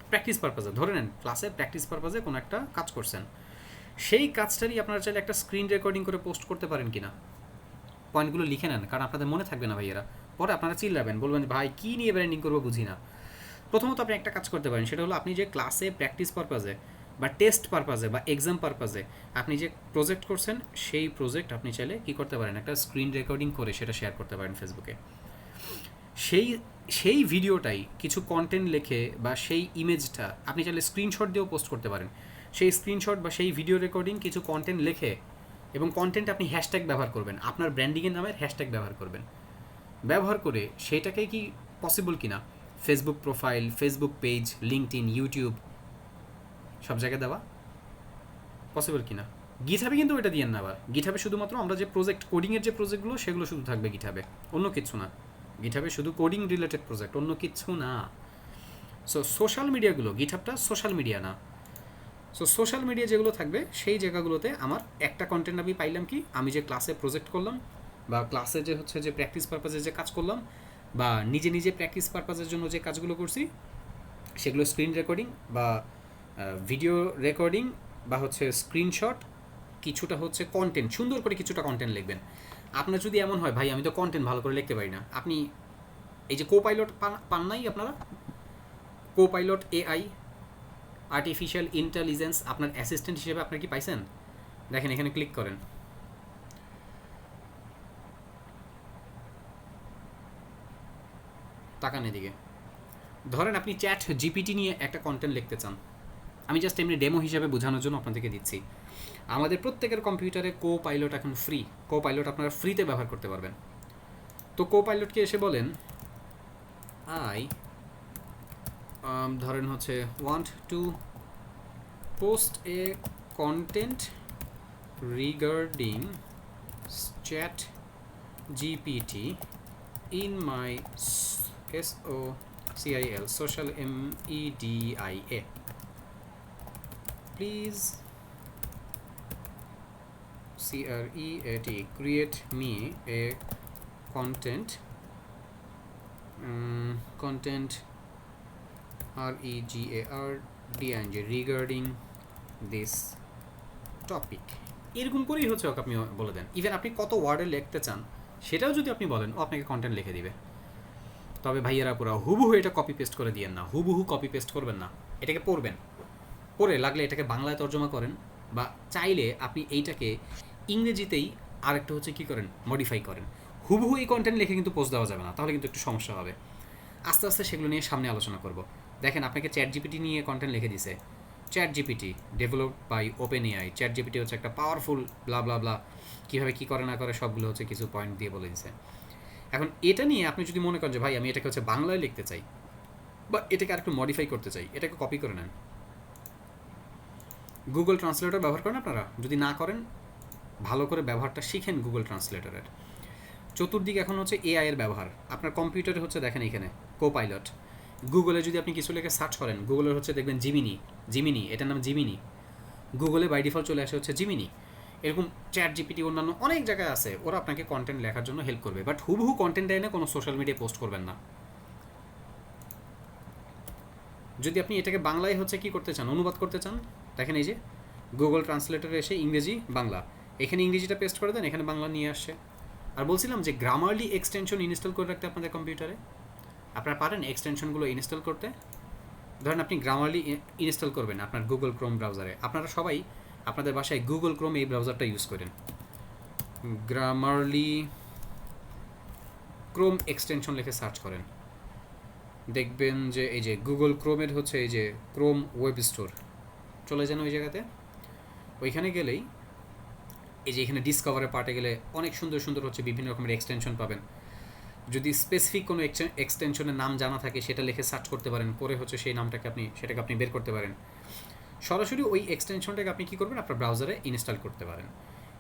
A: প্র্যাকটিস পারপাজে ধরে নেন ক্লাসে প্র্যাকটিস পারপাজে কোনো একটা কাজ করছেন, সেই কাজটারই আপনারা চাইলে একটা স্ক্রিন রেকর্ডিং করে পোস্ট করতে পারেন কিনা, পয়েন্টগুলো লিখে নেন, কারণ আপনাদের মনে থাকবে না ভাইয়েরা, পরে আপনারা চিল্লাবেন, বলবেন ভাই কী নিয়ে ব্র্যান্ডিং করবো বুঝি না। প্রথমত আপনি একটা কাজ করতে পারেন, সেটা হলো আপনি যে ক্লাসে প্র্যাকটিস পারপাজে বা টেস্ট পারপাজে বা এক্সাম পারপাজে আপনি যে প্রজেক্ট করছেন, সেই প্রজেক্ট আপনি চাইলে কী করতে পারেন, একটা স্ক্রিন রেকর্ডিং করে সেটা শেয়ার করতে পারেন ফেসবুকে। সেই সেই ভিডিওটাই কিছু কন্টেন্ট লিখে বা সেই ইমেজটা আপনি চাইলে স্ক্রিনশট দিয়েও পোস্ট করতে পারেন। সেই স্ক্রিনশট বা সেই ভিডিও রেকর্ডিং কিছু কন্টেন্ট লিখে, এবং কন্টেন্ট আপনি হ্যাশট্যাগ ব্যবহার করবেন, আপনার ব্র্যান্ডিংয়ের নামের হ্যাশট্যাগ ব্যবহার করবেন, ব্যবহার করে সেটাকে কি পসিবল কিনা Facebook profile, Facebook page, LinkedIn, YouTube সব জায়গায় দেওয়া পসিবল কিনা। গিটহাবে কিন্তু ওইটা দিয়েন না, আবার গিটহাবে শুধুমাত্র আমরা যে প্রজেক্ট কোডিংয়ের যে প্রজেক্টগুলো সেগুলো শুধু থাকবে গিটহাবে, অন্য কিছু না। গিটহাবে শুধু কোডিং রিলেটেড প্রজেক্ট, অন্য কিছু না। সো সোশ্যাল মিডিয়াগুলো, গিটহাবটা সোশ্যাল মিডিয়া না। সো সোশ্যাল মিডিয়া যেগুলো থাকবে সেই জায়গাগুলোতে আমার একটা কন্টেন্ট আমি পাইলাম কি, আমি যে ক্লাসে প্রজেক্ট করলাম বা ক্লাসে যে হচ্ছে যে প্র্যাকটিস পারপাজে যে কাজ করলাম বা নিজে নিজে প্র্যাকটিস পারপাজের জন্য যে কাজগুলো করছি, সেগুলো স্ক্রিন রেকর্ডিং বা ভিডিও রেকর্ডিং বা হচ্ছে স্ক্রিনশট, কিছুটা হচ্ছে কন্টেন্ট, সুন্দর করে কিছুটা কন্টেন্ট লিখবেন। আপনার যদি এমন হয় ভাই আমি তো কন্টেন্ট ভালো করে লিখতে পারি না, আপনি এই যে কোপাইলট পান নাই আপনারা, কোপাইলট এআই, আর্টিফিশিয়াল ইন্টেলিজেন্স আপনার অ্যাসিস্ট্যান্ট হিসেবে আপনার কি পাইছেন? দেখেন এখানে ক্লিক করেন, তাকান এদিকে। ধরেন আপনি চ্যাট জিপিটি নিয়ে একটা কন্টেন্ট লিখতে চান, আমি জাস্ট এমনি ডেমো হিসাবে বোঝানোর জন্য আপনাদেরকে দিচ্ছি। আমাদের প্রত্যেকের কম্পিউটারে কো পাইলট এখন ফ্রি, কো পাইলট আপনারা ফ্রিতে ব্যবহার করতে পারবেন। তো কো পাইলটকে এসে বলেন ধরেন হচ্ছে want to post A content regarding chat GPT in my SOCIL social media, please create me a content regarding this topic, এরকম করেই হচ্ছে ওকে আপনি বলে দেন। ইভেন আপনি কত ওয়ার্ডে লিখতে চান সেটাও যদি আপনি বলেন, ও আপনাকে কন্টেন্ট লিখে দিবে। তবে ভাইয়েরা পুরো হুবহু এটা কপি পেস্ট করে দিয়েন না, হুবহু কপি পেস্ট করবেন না, এটাকে পড়বেন, পড়ে লাগলে এটাকে বাংলায় তর্জমা করেন, বা চাইলে আপনি এইটাকে ইংরেজিতেই আরেকটা হচ্ছে কী করেন, মডিফাই করেন। হুবহু এই কন্টেন্ট লিখে কিন্তু পোস্ট দেওয়া যাবে না, তাহলে কিন্তু একটু সমস্যা হবে। আস্তে আস্তে সেগুলো নিয়ে সামনে আলোচনা করব। দেখেন আপনাকে চ্যাট জিপিটি নিয়ে কন্টেন্ট লিখে দিছে, ChatGPT developed by OpenAI, ChatGPT হচ্ছে একটা পাওয়ারফুল ব্লা ব্লা ব্লা, কীভাবে কী করে না করে সবগুলো হচ্ছে কিছু পয়েন্ট দিয়ে বলে দিছে। এখন এটা নিয়ে আপনি যদি মনে করেন যে ভাই আমি এটাকে হচ্ছে বাংলায় লিখতে চাই বা এটাকে আরেকটু মডিফাই করতে চাই, এটাকে কপি করে নেন। গুগল ট্রান্সলেটর ব্যবহার করেন আপনারা? যদি না করেন ভালো করে ব্যবহারটা শিখেন গুগল ট্রান্সলেটরের। চতুর্দিকে এখন হচ্ছে এআই এর ব্যবহার, আপনার কম্পিউটারে হচ্ছে দেখেন এখানে কোপাইলট। গুগলে যদি আপনি কিছু লেখে সার্চ করেন, গুগলের হচ্ছে দেখবেন জিমিনি, এটার নাম জিমিনি, গুগলে বাই ডিফল্ট চলে আসে হচ্ছে জিমিনি। এরকম চ্যাট জিপিটি অন্যান্য অনেক জায়গায় আছে, ওরা আপনাকে কন্টেন্ট লেখার জন্য হেল্প করবে, বাট হুবহু কন্টেন্ট এনে কোনো সোশ্যাল মিডিয়ায় পোস্ট করবেন না। যদি আপনি এটাকে বাংলায় হচ্ছে কি করতে চান, অনুবাদ করতে চান, দেখেন এই যে গুগল ট্রান্সলেটরে এসে ইংরেজি বাংলা, এখানে ইংরেজিটা পেস্ট করে দেন, এখানে বাংলা নিয়ে আসছে। আর বলছিলাম যে গ্রামারলি এক্সটেনশন ইনস্টল করে রাখতে আপনাদের কম্পিউটারে, আপনারা পারেন এক্সটেনশনগুলো ইনস্টল করতে। ধরেন আপনি গ্রামারলি ইনস্টল করবেন আপনার গুগল ক্রোম ব্রাউজারে, আপনারা সবাই আপনাদের বাসায় গুগল ক্রোম এই ব্রাউজারটা ইউজ করেন, গ্রামারলি ক্রোম এক্সটেনশন লিখে সার্চ করেন, দেখবেন যে এই যে গুগল ক্রোমের হচ্ছে এই যে ক্রোম ওয়েব স্টোর, চলে যান ওই জায়গাতে। ওইখানে গেলেই এই যে এখানে ডিসকভারের পার্টে গেলে অনেক সুন্দর সুন্দর হচ্ছে বিভিন্ন রকমের এক্সটেনশন পাবেন। যদি স্পেসিফিক কোনো এক্সটেনশনের নাম জানা থাকে সেটা লিখে সার্চ করতে পারেন, করে হচ্ছে সেই নামটাকে সেটাকে আপনি বের করতে পারেন। সরাসরি ওই এক্সটেনশনটাকে আপনি কী করবেন, আপনার ব্রাউজারে ইনস্টল করতে পারেন,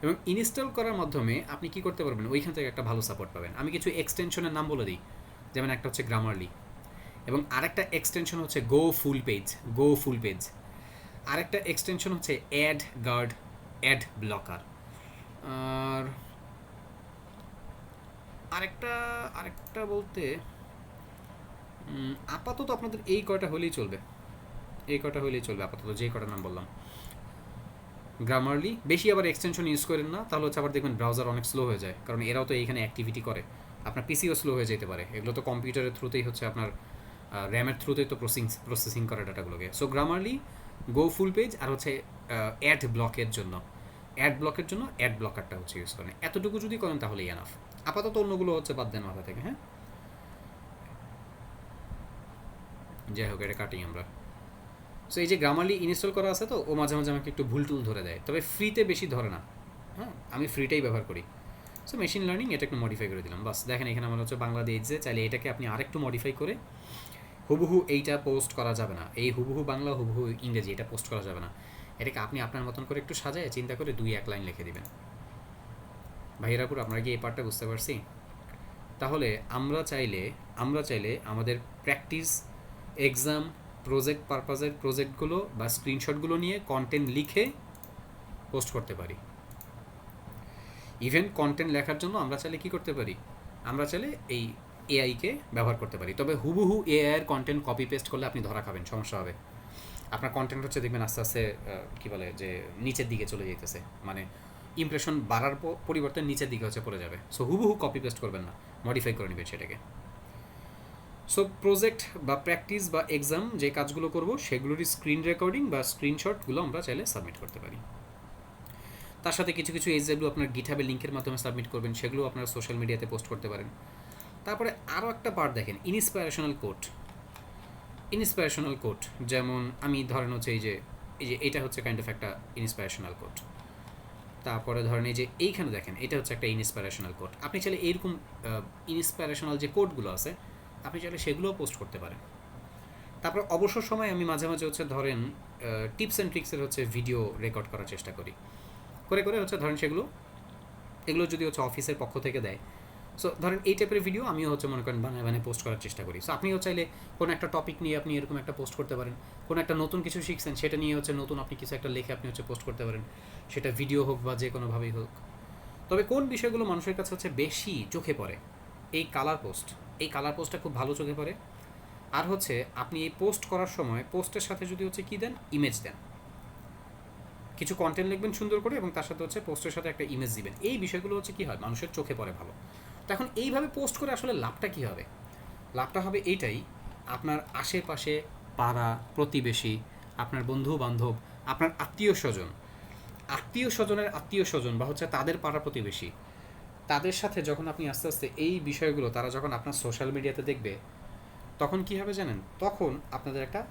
A: এবং ইনস্টল করার মাধ্যমে আপনি কী করতে পারবেন, ওইখান থেকে একটা ভালো সাপোর্ট পাবেন। আমি কিছু এক্সটেনশনের নাম বলে দিই, যেমন একটা হচ্ছে গ্রামারলি, এবং আরেকটা এক্সটেনশন হচ্ছে গো ফুল পেজ, আরেকটা এক্সটেনশন হচ্ছে অ্যাড গার্ড, অ্যাড ব্লকার, আর আরেকটা আরেকটা বলতে আপাতত আপনাদের এই কয়টা হলেই চলবে, আপাতত যেই কয়টা নাম বললাম। গ্রামারলি, বেশি আবার এক্সটেনশন ইউজ করেন না, তাহলে হচ্ছে আবার দেখবেন ব্রাউজার অনেক স্লো হয়ে যায়, কারণ এরাও তো এইখানে অ্যাক্টিভিটি করে, আপনার পিসিও স্লো হয়ে যেতে পারে। এগুলো তো কম্পিউটারের থ্রুতেই হচ্ছে আপনার র্যামের থ্রুতেই তো প্রসেসিং করে ডাটাগুলোকে। সো গ্রামারলি, গো ফুল পেজ, আর হচ্ছে অ্যাড ব্লকের জন্য অ্যাড ব্লকারটা হচ্ছে ইউজ করেন। এতটুকু যদি করেন তাহলে এনাফ। আপাতত অন্যগুলো হচ্ছে বাদ দেন মাথা থেকে। হ্যাঁ, যাই হোক, এটা কাটি আমরা। সো এই যে গ্রামারলি ইনস্টল করা আছে, তো ও মাঝে মাঝে আমাকে একটু ভুল টুল ধরে দেয়, তবে ফ্রিতে বেশি ধরে না। হ্যাঁ, আমি ফ্রিটাই ব্যবহার করি। সো মেশিন লার্নিং এটা একটু মডিফাই করে দিলাম, বাস। দেখেন এখানে আমার হচ্ছে বাংলাদেশ, যে চাইলে এটাকে আপনি আরেকটু মডিফাই করে হুবহু এইটা পোস্ট করা যাবে না, এই হুবহু বাংলা হুবহু ইংরেজি এটা পোস্ট করা যাবে না। এটাকে আপনি আপনার মতন করে একটু সাজায় চিন্তা করে 2-1 লাইন লিখে দিবেন। ভাইয়েরাপুর, আপনারা কি এই পার্টটা বুঝতে পারছি? তাহলে আমরা চাইলে আমাদের প্র্যাকটিস, এক্সাম, প্রজেক্ট পারপাজের প্রজেক্টগুলো বা স্ক্রিনশটগুলো নিয়ে কন্টেন্ট লিখে পোস্ট করতে পারি। ইভেন কন্টেন্ট লেখার জন্য আমরা চাইলে কী করতে পারি, আমরা চাইলে এই এআইকে ব্যবহার করতে পারি। তবে হুবহু এআইয়ের কন্টেন্ট কপি পেস্ট করলে আপনি ধরা খাবেন, সমস্যা হবে। আপনার কন্টেন্ট হচ্ছে দেখবেন আস্তে আস্তে কী বলে যে নিচের দিকে চলে যেতেছে, মানে ইমপ্রেশন বাড়ার পরিবর্তে নিচের দিকে হচ্ছে পড়ে যাবে। সো হুবহু কপি পেস্ট করবেন না, মডিফাই করে নেবেন সেটাকে। সো প্রজেক্ট বা প্র্যাকটিস বা এক্সাম যে কাজগুলো করব সেগুলোরই স্ক্রিন রেকর্ডিং বা স্ক্রিনশটগুলো আমরা চাইলে সাবমিট করতে পারি। তার সাথে কিছু কিছু যেগুলো আপনার গিটহাবের লিঙ্কের মাধ্যমে সাবমিট করবেন সেগুলো আপনারা সোশ্যাল মিডিয়াতে পোস্ট করতে পারেন। তারপরে আরও একটা পার্ট দেখেন, ইন্সপিরেশনাল কোট। যেমন আমি ধরেন হচ্ছে এই যে এটা হচ্ছে কাইন্ড অফ একটা ইন্সপিরেশনাল কোট। তারপরে ধরেন এই যে এইখানে দেখেন, এটা হচ্ছে একটা ইন্সপিরেশনাল কোট। আপনি চাইলে এইরকম ইন্সপিরেশনাল যে কোটগুলো আছে আপনি চাইলে সেগুলোও পোস্ট করতে পারেন। তারপর অবসর সময় আমি মাঝে মাঝে হচ্ছে ধরেন টিপস অ্যান্ড ট্রিক্সের হচ্ছে ভিডিও রেকর্ড করার চেষ্টা করি, করে হচ্ছে ধরেন এগুলো যদি হচ্ছে অফিসের পক্ষ থেকে দেয়, সো ধরেন এই টাইপের ভিডিও আমিও হচ্ছে মনে করেন বানায় পোস্ট করার চেষ্টা করি। সো আপনিও চাইলে কোনো একটা টপিক নিয়ে আপনি এরকম একটা পোস্ট করতে পারেন, কোনো একটা নতুন কিছু শিখছেন সেটা নিয়ে হচ্ছে নতুন আপনি কিছু একটা লিখে আপনি হচ্ছে পোস্ট করতে পারেন, সেটা ভিডিও হোক বা যে কোনোভাবেই হোক। তবে কোন বিষয়গুলো মানুষের কাছে হচ্ছে বেশি চোখে পড়ে, এই কালার পোস্টটা খুব ভালো চোখে পড়ে। আর হচ্ছে আপনি এই পোস্ট করার সময় পোস্টের সাথে যদি হচ্ছে কী দেন, ইমেজ দেন, কিছু কন্টেন্ট লিখবেন সুন্দর করে এবং তার সাথে হচ্ছে পোস্টের সাথে একটা ইমেজ দিবেন, এই বিষয়গুলো হচ্ছে কী হয়, মানুষের চোখে পড়ে ভালো। তো এখন এইভাবে পোস্ট করে আসলে লাভটা কী হবে? লাভটা হবে এইটাই, আপনার আশেপাশে পাড়া প্রতিবেশী, আপনার বন্ধু বান্ধব, আপনার আত্মীয় স্বজন বা হচ্ছে তাদের পাড়া প্রতিবেশী, তাদের সাথে যখন আপনি আস্তে আস্তে এই বিষয়গুলো তারা যখন আপনার সোশ্যাল মিডিয়াতে দেখবে, তখন কী হবে জানেন, তখন আপনাদের একটা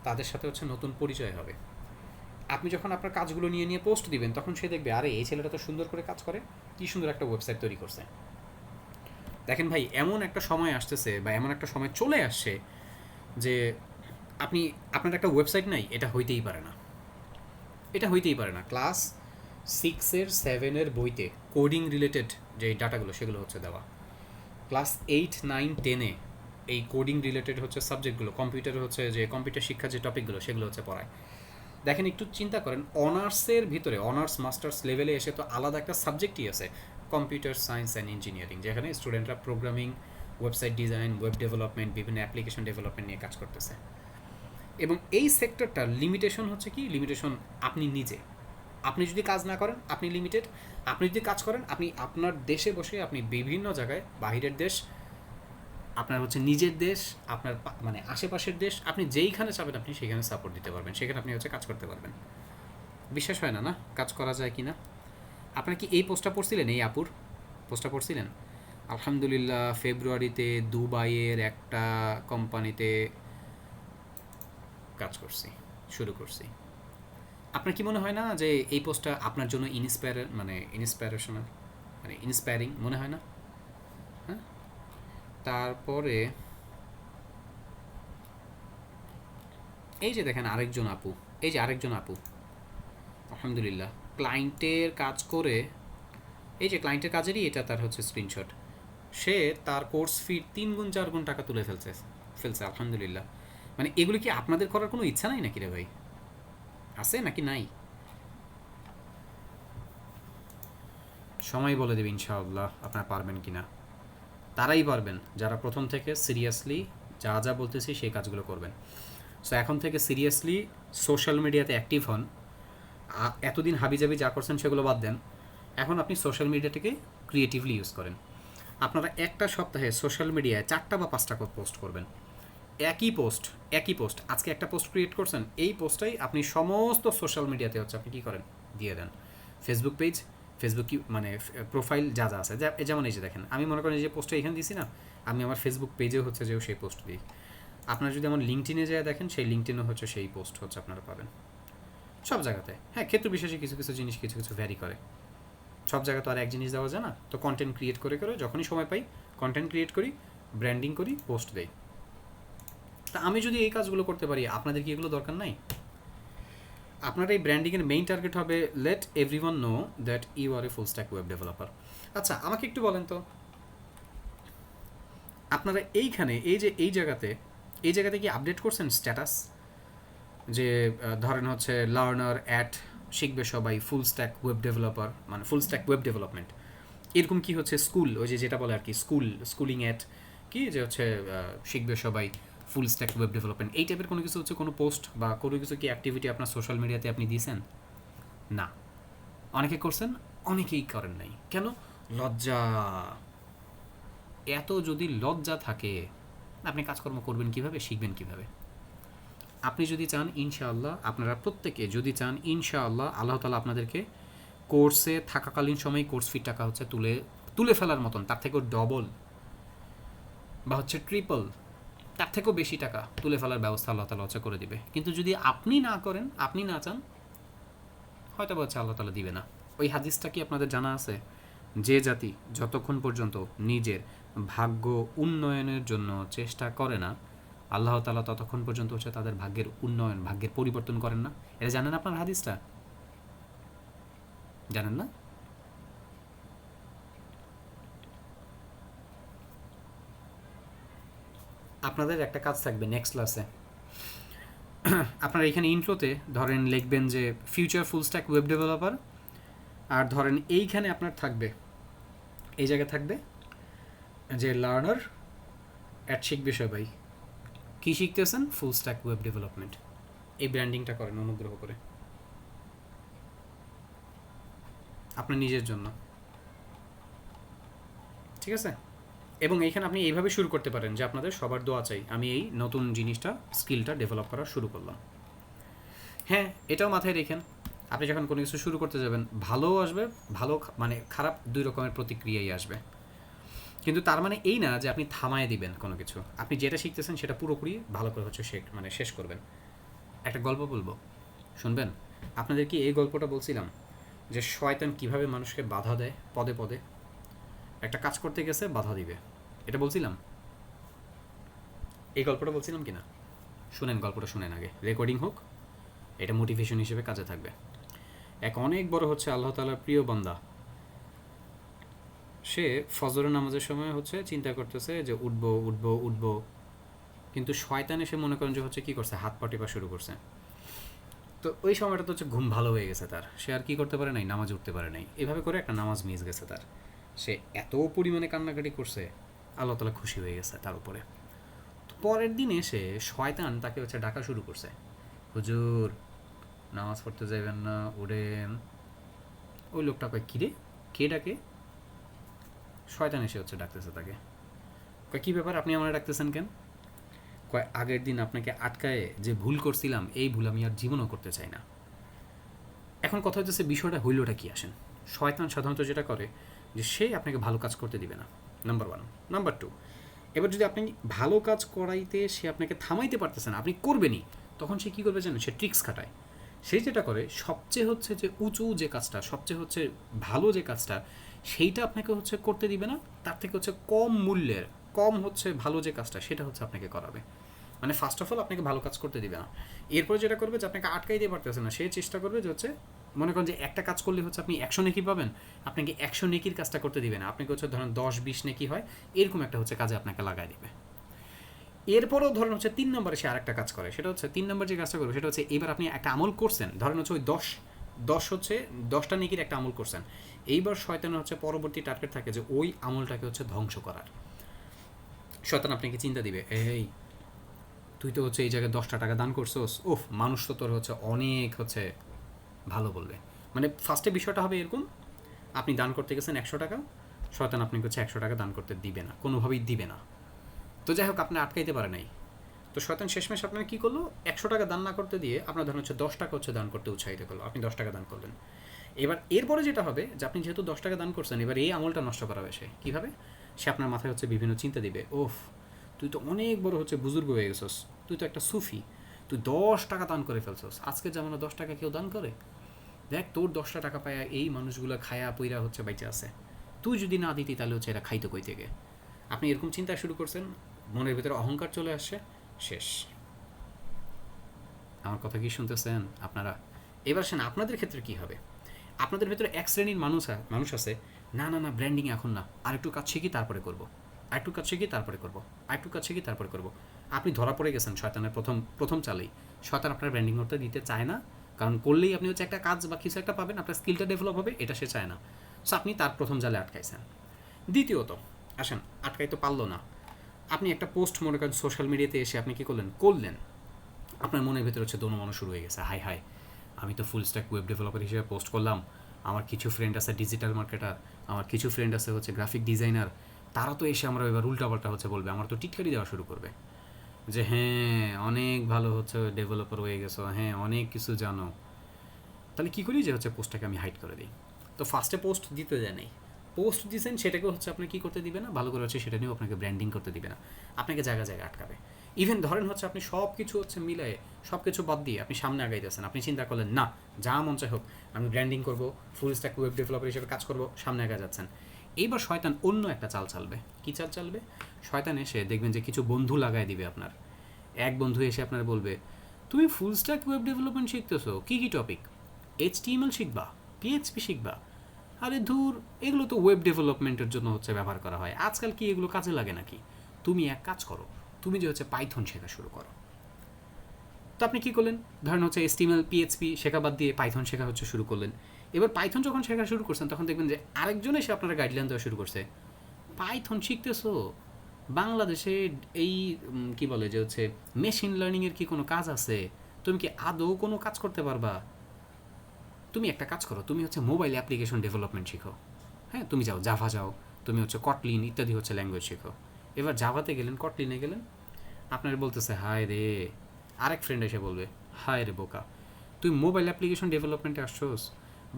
A: তাদের সাথে হচ্ছে নতুন পরিচয় হবে। আপনি যখন আপনার কাজগুলো নিয়ে পোস্ট দিবেন তখন সে দেখবে, আরে এই ছেলেটা তো সুন্দর করে কাজ করে, কী সুন্দর একটা ওয়েবসাইট তৈরি করছে। দেখেন ভাই, এমন একটা সময় আসতেছে বা এমন একটা সময় চলে আসছে যে আপনার একটা ওয়েবসাইট নাই, এটা হইতেই পারে না। ক্লাস 6-এর 7-এর বইতে কোডিং রিলেটেড যে ডাটাগুলো সেগুলো হচ্ছে দেওয়া, ক্লাস 8, 9, 10-এ এই কোডিং রিলেটেড হচ্ছে সাবজেক্টগুলো, কম্পিউটার হচ্ছে যে কম্পিউটার শিক্ষার যে টপিকগুলো সেগুলো হচ্ছে পড়ায়। দেখেন একটু চিন্তা করেন, অনার্সের ভিতরে অনার্স মাস্টার্স লেভেলে এসে তো আলাদা একটা সাবজেক্টই আছে, কম্পিউটার সায়েন্স অ্যান্ড ইঞ্জিনিয়ারিং, যেখানে স্টুডেন্টরা programming, website design, web development, বিভিন্ন অ্যাপ্লিকেশন ডেভেলপমেন্ট নিয়ে কাজ করতেছে। এবং এই সেক্টরটার লিমিটেশন হচ্ছে কি, আপনি যদি কাজ না করেন আপনি লিমিটেড, আপনি যদি কাজ করেন আপনি আপনার দেশে বসে আপনি বিভিন্ন জায়গায়, বাহিরের দেশ, আপনার হচ্ছে নিজের দেশ, আপনার মানে আশেপাশের দেশ, আপনি যেইখানে চাবেন আপনি সেখানে সাপোর্ট দিতে পারবেন, সেখানে আপনি হচ্ছে কাজ করতে পারবেন। বিশ্বাস হয় না কাজ করা যায় কি না? আপনার কি এই পোস্টটা পড়ছিলেন, এই আপুর পোস্টটা পড়ছিলেন? আলহামদুলিল্লাহ, ফেব্রুয়ারিতে দুবাইয়ের একটা কোম্পানিতে কাজ শুরু করছি। আপনার কি মনে হয় না যে এই পোস্টটা আপনার জন্য ইন্সপায়ারিং মনে হয় না? হ্যাঁ, তারপরে এই যে দেখেন আরেকজন আপু, এই যে আরেকজন আপু, আলহামদুলিল্লাহ ক্লায়েন্টের কাজ করে, এই যে ক্লায়েন্টের কাজেরই এটা তার হচ্ছে স্ক্রিনশট। সে তার কোর্স ফি 3 গুণ 4 গুণ টাকা তুলে ফেলছে আলহামদুলিল্লাহ। মানে এগুলো কি আপনাদের করার কোনো ইচ্ছা নাই নাকি রে ভাই? আছে নাকি নাই? সময় বলে দেবে ইনশাআল্লাহ আপনারা পারবেন কি না। তারাই পারবেন যারা প্রথম থেকে সিরিয়াসলি যা যা বলতেছি সেই কাজগুলো করবেন। সো এখন থেকে সিরিয়াসলি সোশ্যাল মিডিয়াতে অ্যাক্টিভ হন। এতদিন হাবিজাবি যা করছেন সেগুলো বাদ দেন। এখন আপনি সোশ্যাল মিডিয়াটাকে ক্রিয়েটিভলি ইউজ করেন। আপনারা একটা সপ্তাহে সোশ্যাল মিডিয়ায় 4টা বা 5টা পোস্ট করবেন। একই পোস্ট আজকে একটা পোস্ট ক্রিয়েট করছেন, এই পোস্টটাই আপনি সমস্ত সোশ্যাল মিডিয়াতে হচ্ছে আপনি কী করেন, দিয়ে দেন। ফেসবুক পেজ, ফেসবুক মানে প্রোফাইল যা যা আছে, যেমন এই যে দেখেন আমি মনে করেন যে পোস্টটা এখানে দিছি না, আমি আমার ফেসবুক পেজেও হচ্ছে যে সেই পোস্ট দিই। আপনারা যদি আমার লিঙ্কডিনে যায় দেখেন, সেই লিঙ্কডিনে হচ্ছে সেই পোস্ট হচ্ছে আপনারা পাবেন সব জায়গাতে। হ্যাঁ, ক্ষেত্র বিশেষে কিছু কিছু জিনিস কিছু কিছু ভ্যারি করে, সব জায়গা তো আর এক জিনিস দেওয়া যায় না। তো কন্টেন্ট ক্রিয়েট করে করে যখনই সময় পাই কন্টেন্ট ক্রিয়েট করি, ব্র্যান্ডিং করি, পোস্ট দেই। তা আমি যদি এই কাজগুলো করতে পারি, আপনাদের কি এগুলো দরকার নাই? আপনার এই ব্র্যান্ডিংয়ের মেইন টার্গেট হবে let everyone know that you are a full stack web developer. আচ্ছা আমাকে একটু বলেন তো, আপনারা এইখানে এই জায়গাতে কি আপডেট করছেন স্ট্যাটাস? যে ধরেন হচ্ছে লার্নার অ্যাট শিখবে সবাই ফুল স্ট্যাক ওয়েব ডেভেলপার, মানে ফুল স্ট্যাক ওয়েব ডেভেলপমেন্ট, এরকম কি হচ্ছে স্কুল, ওই যেটা বলে আর কি স্কুলিং অ্যাট কি যে হচ্ছে শিখবে সবাই ফুল স্ট্যাক ওয়েব ডেভেলপমেন্ট, এই টাইপের কোনো কিছু হচ্ছে কোনো পোস্ট বা কোনো কিছু কি অ্যাক্টিভিটি আপনার সোশ্যাল মিডিয়াতে আপনি দিয়েছেন? না। অনেকে করছেন, অনেকেই করেন নাই। কেন? লজ্জা। এত যদি লজ্জা থাকে আপনি কাজকর্ম করবেন কিভাবে, শিখবেন কিভাবে? আপনি যদি চান ইনশাআল্লাহ, আপনারা প্রত্যেকে যদি চান ইনশাআল্লাহ, আল্লাহ তাআলা আপনাদেরকে কোর্সে থাকাকালীন সময় কোর্স ফি টাকা হচ্ছে তুলে ফেলার মতন, তার থেকেও ডবল বা হচ্ছে ট্রিপল, তার থেকেও বেশি টাকা তুলে ফেলার ব্যবস্থা আল্লাহ তাআলা হচ্ছে করে দিবে। কিন্তু যদি আপনি না করেন, আপনি না চান, হয়তো হচ্ছে আল্লাহ তাআলা দিবে না। ওই হাদিসটা কি আপনাদের জানা আছে? যে জাতি যতক্ষণ পর্যন্ত নিজের ভাগ্য উন্নয়নের জন্য চেষ্টা করে না, আল্লাহ তাআলা ততক্ষণ পর্যন্ত হচ্ছে তাদের ভাগ্যের উন্নয়ন, ভাগ্যের পরিবর্তন করেন না। এটা জানেন আপনার হাদিসটা? জানেন না? আপনাদের একটা কাজ থাকবে নেক্সট ক্লাসে, আপনারা এখানে ইন্ট্রোতে ধরেন লিখবেন যে future full stack web developer, আর ধরেন এইখানে আপনার থাকবে, এই জায়গায় থাকবে যে লার্নার অ্যাট শিখবে সবাই কী শিখতেছেন, ফুল স্ট্যাক ওয়েব ডেভেলপমেন্ট। এই ব্র্যান্ডিংটা করেন অনুগ্রহ করে আপনার নিজের জন্য, ঠিক আছে? এবং এইখানে আপনি এইভাবে শুরু করতে পারেন যে আপনাদের সবার দোয়া চাই, আমি এই নতুন জিনিসটা স্কিলটা ডেভেলপ করা শুরু করলাম। হ্যাঁ, এটাও মাথায় রেখেন, আপনি যখন কোনো কিছু শুরু করতে যাবেন, ভালোও আসবে, ভালো মানে খারাপ দুই রকমের প্রতিক্রিয়াই আসবে। কিন্তু তার মানে এই না যে আপনি থামায় দিবেন কোনো কিছু। আপনি যেটা শিখতেছেন সেটা পুরোপুরি ভালো করে হচ্ছে মানে শেষ করবেন। একটা গল্প বলবো, শুনবেন? আপনাদের কি এই গল্পটা বলছিলাম যে শয়তান কিভাবে মানুষকে বাধা দেয় পদে পদে? একটা কাজ করতে গেছে বাধা দিবে, এটা বলছিলাম? এই গল্পটা বলছিলাম কি না? শুনেন, গল্পটা শুনেন আগে, রেকর্ডিং হোক, এটা মোটিভেশন হিসেবে কাজে থাকবে। এক অনেক বড় হচ্ছে আল্লাহ তাআলার প্রিয় বান্দা, সে ফজরের নামাজের সময় হচ্ছে চিন্তা করতেছে যে উঠবো, কিন্তু শয়তান এসে মনে করেন যে হচ্ছে কী করছে, হাত পা টেপা শুরু করছে। তো ওই সময়টা তো হচ্ছে ঘুম ভালো হয়ে গেছে তার, সে আর কি করতে পারে নাই, নামাজ উঠতে পারে নাই। এভাবে করে একটা নামাজ মিস গেছে তার, সে এত পরিমাণে কান্নাকাটি করছে, আল্লাহ তাআলা খুশি হয়ে গেছে তার উপরে। তো পরের দিন এসে শয়তান তাকে হচ্ছে ডাকা শুরু করছে, হুজুর নামাজ পড়তে যাবেন না, উঠেন। ওই লোকটা কয় কিরে, কে ডাকে? শয়তান এসে হচ্ছে ডাকতেছে তাকে। কয় কী ব্যাপার, আপনি আমার ডাকতেছেন কেন? কয় আগের দিন আপনাকে আটকায়ে যে ভুল করছিলাম, এই ভুল আমি আর জীবনও করতে চাই না। এখন কথা হচ্ছে বিষয়টা হইলটা কি, আসেন। শয়তান সাধারণত যেটা করে যে সে আপনাকে ভালো কাজ করতে দিবে না, নাম্বার 1। নাম্বার 2, এবার যদি আপনি ভালো কাজ করাইতে সে আপনাকে থামাইতে পারতেছে না, আপনি করবেনই, তখন সে কী করবে জানেন? সে ট্রিক্স খাটায়। সে যেটা করে, সবচেয়ে হচ্ছে যে উঁচু যে কাজটা, সবচেয়ে ভালো যে কাজটা, সেইটা আপনাকে হচ্ছে করতে দিবে না, তার থেকে হচ্ছে কম মূল্যের কম হচ্ছে ভালো যে কাজটা সেটা হচ্ছে আপনাকে করাবে। মানে ফার্স্ট অফ অল আপনাকে ভালো কাজ করতে দিবে না, এরপরে যেটা করবে যে আপনাকে আটকাই দিয়ে পারতেছে না, সে চেষ্টা করবে যে হচ্ছে মনে করেন যে একটা কাজ করলে হচ্ছে আপনি 100 নেকি পাবেন, আপনাকে 100 নেকির কাজটা করতে দিবে না, আপনাকে হচ্ছে ধরেন 10-20 নেকি হয় এরকম একটা হচ্ছে কাজে আপনাকে লাগাই দিবে। এরপরেও ধরেন হচ্ছে 3 নম্বরে সে আরেকটা কাজ করে, সেটা হচ্ছে 3 নম্বর যে কাজটা করবে সেটা হচ্ছে এবার আপনি একটা আমল করছেন, ধরেন হচ্ছে ওই 10 হচ্ছে 10টা নেকির একটা আমল করছেন, এইবার শয়তানের হচ্ছে পরবর্তী টার্গেট থাকে যে ওই আমলটাকে হচ্ছে ধ্বংস করার। শয়তান আপনাকে চিন্তা দিবে, এই তুই তো হচ্ছে এই জায়গায় 10টা টাকা দান করছোস, ওফ মানুষ তো তোর হচ্ছে অনেক হচ্ছে ভালো বলবে। মানে ফার্স্টে বিষয়টা হবে এরকম, আপনি দান করতে গেছেন 100 টাকা, শয়তান আপনাকে হচ্ছে 100 টাকা দান করতে দিবে না, কোনোভাবেই দিবে না। তো যাই হোক আপনি আটকাইতে পারে নাই, তো শয়তান শেষমেশ আপনাকে কী করলো, 100 টাকা দান না করতে দিয়ে আপনার ধরেন হচ্ছে 10 টাকা হচ্ছে দান করতে উৎসাহিত করলো, আপনি 10 টাকা দান করলেন। এবার এরপরে যেটা হবে যে আপনি যেহেতু 10 টাকা দান করছেন, এবার এই আমলটা নষ্ট করাবে সে কীভাবে, সে আপনার মাথায় হচ্ছে বিভিন্ন চিন্তা দিবে, ওফ তুই তো অনেক বড় হচ্ছে বুজুর্গ হয়ে গেছস, তুই তো একটা সুফি, তুই 10 টাকা দান করে ফেলছস, আজকের জামানা 10 টাকা কেউ দান করে, দেখ তোর 10টা টাকা পায়া এই মানুষগুলো খায়া পইরা হচ্ছে বাইচে আছে, তুই যদি না দিতি তাহলে হচ্ছে এরা খাইতো কই থেকে। আপনি এরকম চিন্তা শুরু করছেন, মনের ভিতরে অহংকার চলে আসছে, শেষ। আমার কথা কি শুনতেছেন আপনারা? এবার আসেন আপনাদের ক্ষেত্রে কী হবে। আপনাদের ভেতরে এক শ্রেণীর মানুষ আছে, না না না ব্র্যান্ডিং এখন না, আরেকটু কাজ শিখি তারপরে করবো, আরেকটু কাজ শিখি তারপরে করবো, আরেকটু কাজ শিখি তারপরে করবো। আপনি ধরা পড়ে গেছেন শয়তানের প্রথম চালেই। শয়তান আপনার ব্র্যান্ডিং করতে দিতে চায় না, কারণ করলেই আপনি হচ্ছে একটা কাজ বা কিছু একটা পাবেন, আপনার স্কিলটা ডেভেলপ হবে, এটা সে চায় না। সো আপনি তার প্রথম জালে আটকাইছেন। দ্বিতীয়ত আসেন, আটকাই তো পারলো না, আপনি একটা পোস্ট মনে করেন সোশ্যাল মিডিয়াতে এসে আপনি কী করলেন, আপনার মনের ভিতরে হচ্ছে দোনো শুরু হয়ে গেছে, হাই হাই আমি তো ফুল স্ট্যাক ওয়েব ডেভেলপার হিসেবে পোস্ট করলাম, আমার কিছু ফ্রেন্ড আছে ডিজিটাল মার্কেটার, আমার কিছু ফ্রেন্ড আছে হচ্ছে গ্রাফিক ডিজাইনার, তারা তো এসে আমরা এবার উল্টাপাল্টা হচ্ছে বলবে, আমার তো টিটকারি দেওয়া শুরু করবে যে হ্যাঁ অনেক ভালো হচ্ছে ডেভেলপার হয়ে গেছো, হ্যাঁ অনেক কিছু জানো। তাহলে কী করি যে হচ্ছে পোস্টটাকে আমি হাইড করে দিই। তো ফার্স্টে পোস্ট দিতে দেয় নেই, পোস্ট দিয়েছেন সেটাকে হচ্ছে আপনি কী করতে দিবে না, ভালো করে হচ্ছে সেটা নিয়েও আপনাকে ব্র্যান্ডিং করতে দিবে না, আপনাকে জায়গায় আটকাবে। ইভেন ধরেন হচ্ছে আপনি সব কিছু হচ্ছে মিলাই সব কিছু বাদ দিয়ে আপনি সামনে আগাইতেছেন, আপনি চিন্তা করলেন না যা মন চাই হোক আমি ব্র্যান্ডিং করবো, ফুল স্ট্যাক ওয়েব ডেভেলপার হিসেবে কাজ করবো, সামনে আগায় যাচ্ছেন। এইবার শয়তান অন্য একটা চাল চালবে। কী চাল চালবে? শয়তান এসে দেখবেন যে কিছু বন্ধু লাগাই দিবে আপনার। এক বন্ধু এসে আপনার বলবে, তুমি ফুল স্ট্যাক ওয়েব ডেভেলপমেন্ট শিখতেছো, কী কী টপিক, HTML শিখবা, PHP শিখবা, আরে ধুর এগুলো তো ওয়েব ডেভেলপমেন্টের জন্য হচ্ছে ব্যবহার করা হয়, আজকাল কি এগুলো কাজে লাগে নাকি, তুমি এক কাজ করো, তুমি যে হচ্ছে পাইথন শেখা শুরু করো। তো আপনি কী করলেন, ধরেন হচ্ছে HTML PHP শেখা বাদ দিয়ে পাইথন শেখা হচ্ছে শুরু করলেন। এবার পাইথন যখন শেখা শুরু করছেন তখন দেখবেন যে আরেকজন এসে আপনারা গাইডলাইন দেওয়া শুরু করছে, পাইথন শিখতেছো, বাংলাদেশে এই কি বলে যে হচ্ছে মেশিন লার্নিংয়ের কি কোনো কাজ আছে, তুমি কি আদৌ কোনো কাজ করতে পারবা, তুমি একটা কাজ করো, তুমি হচ্ছে মোবাইল অ্যাপ্লিকেশন ডেভেলপমেন্ট শিখো, হ্যাঁ তুমি যাও জাভা যাও, তুমি হচ্ছে কটলিন ইত্যাদি হচ্ছে ল্যাঙ্গুয়েজ শিখো। এবার জাভাতে গেলেন, কটলিনে গেলেন, আপনার বলতেছে হায় রে, আরেক ফ্রেন্ড এসে বলবে হায় রে বোকা, তুই মোবাইল অ্যাপ্লিকেশন ডেভেলপমেন্টে আসছোস,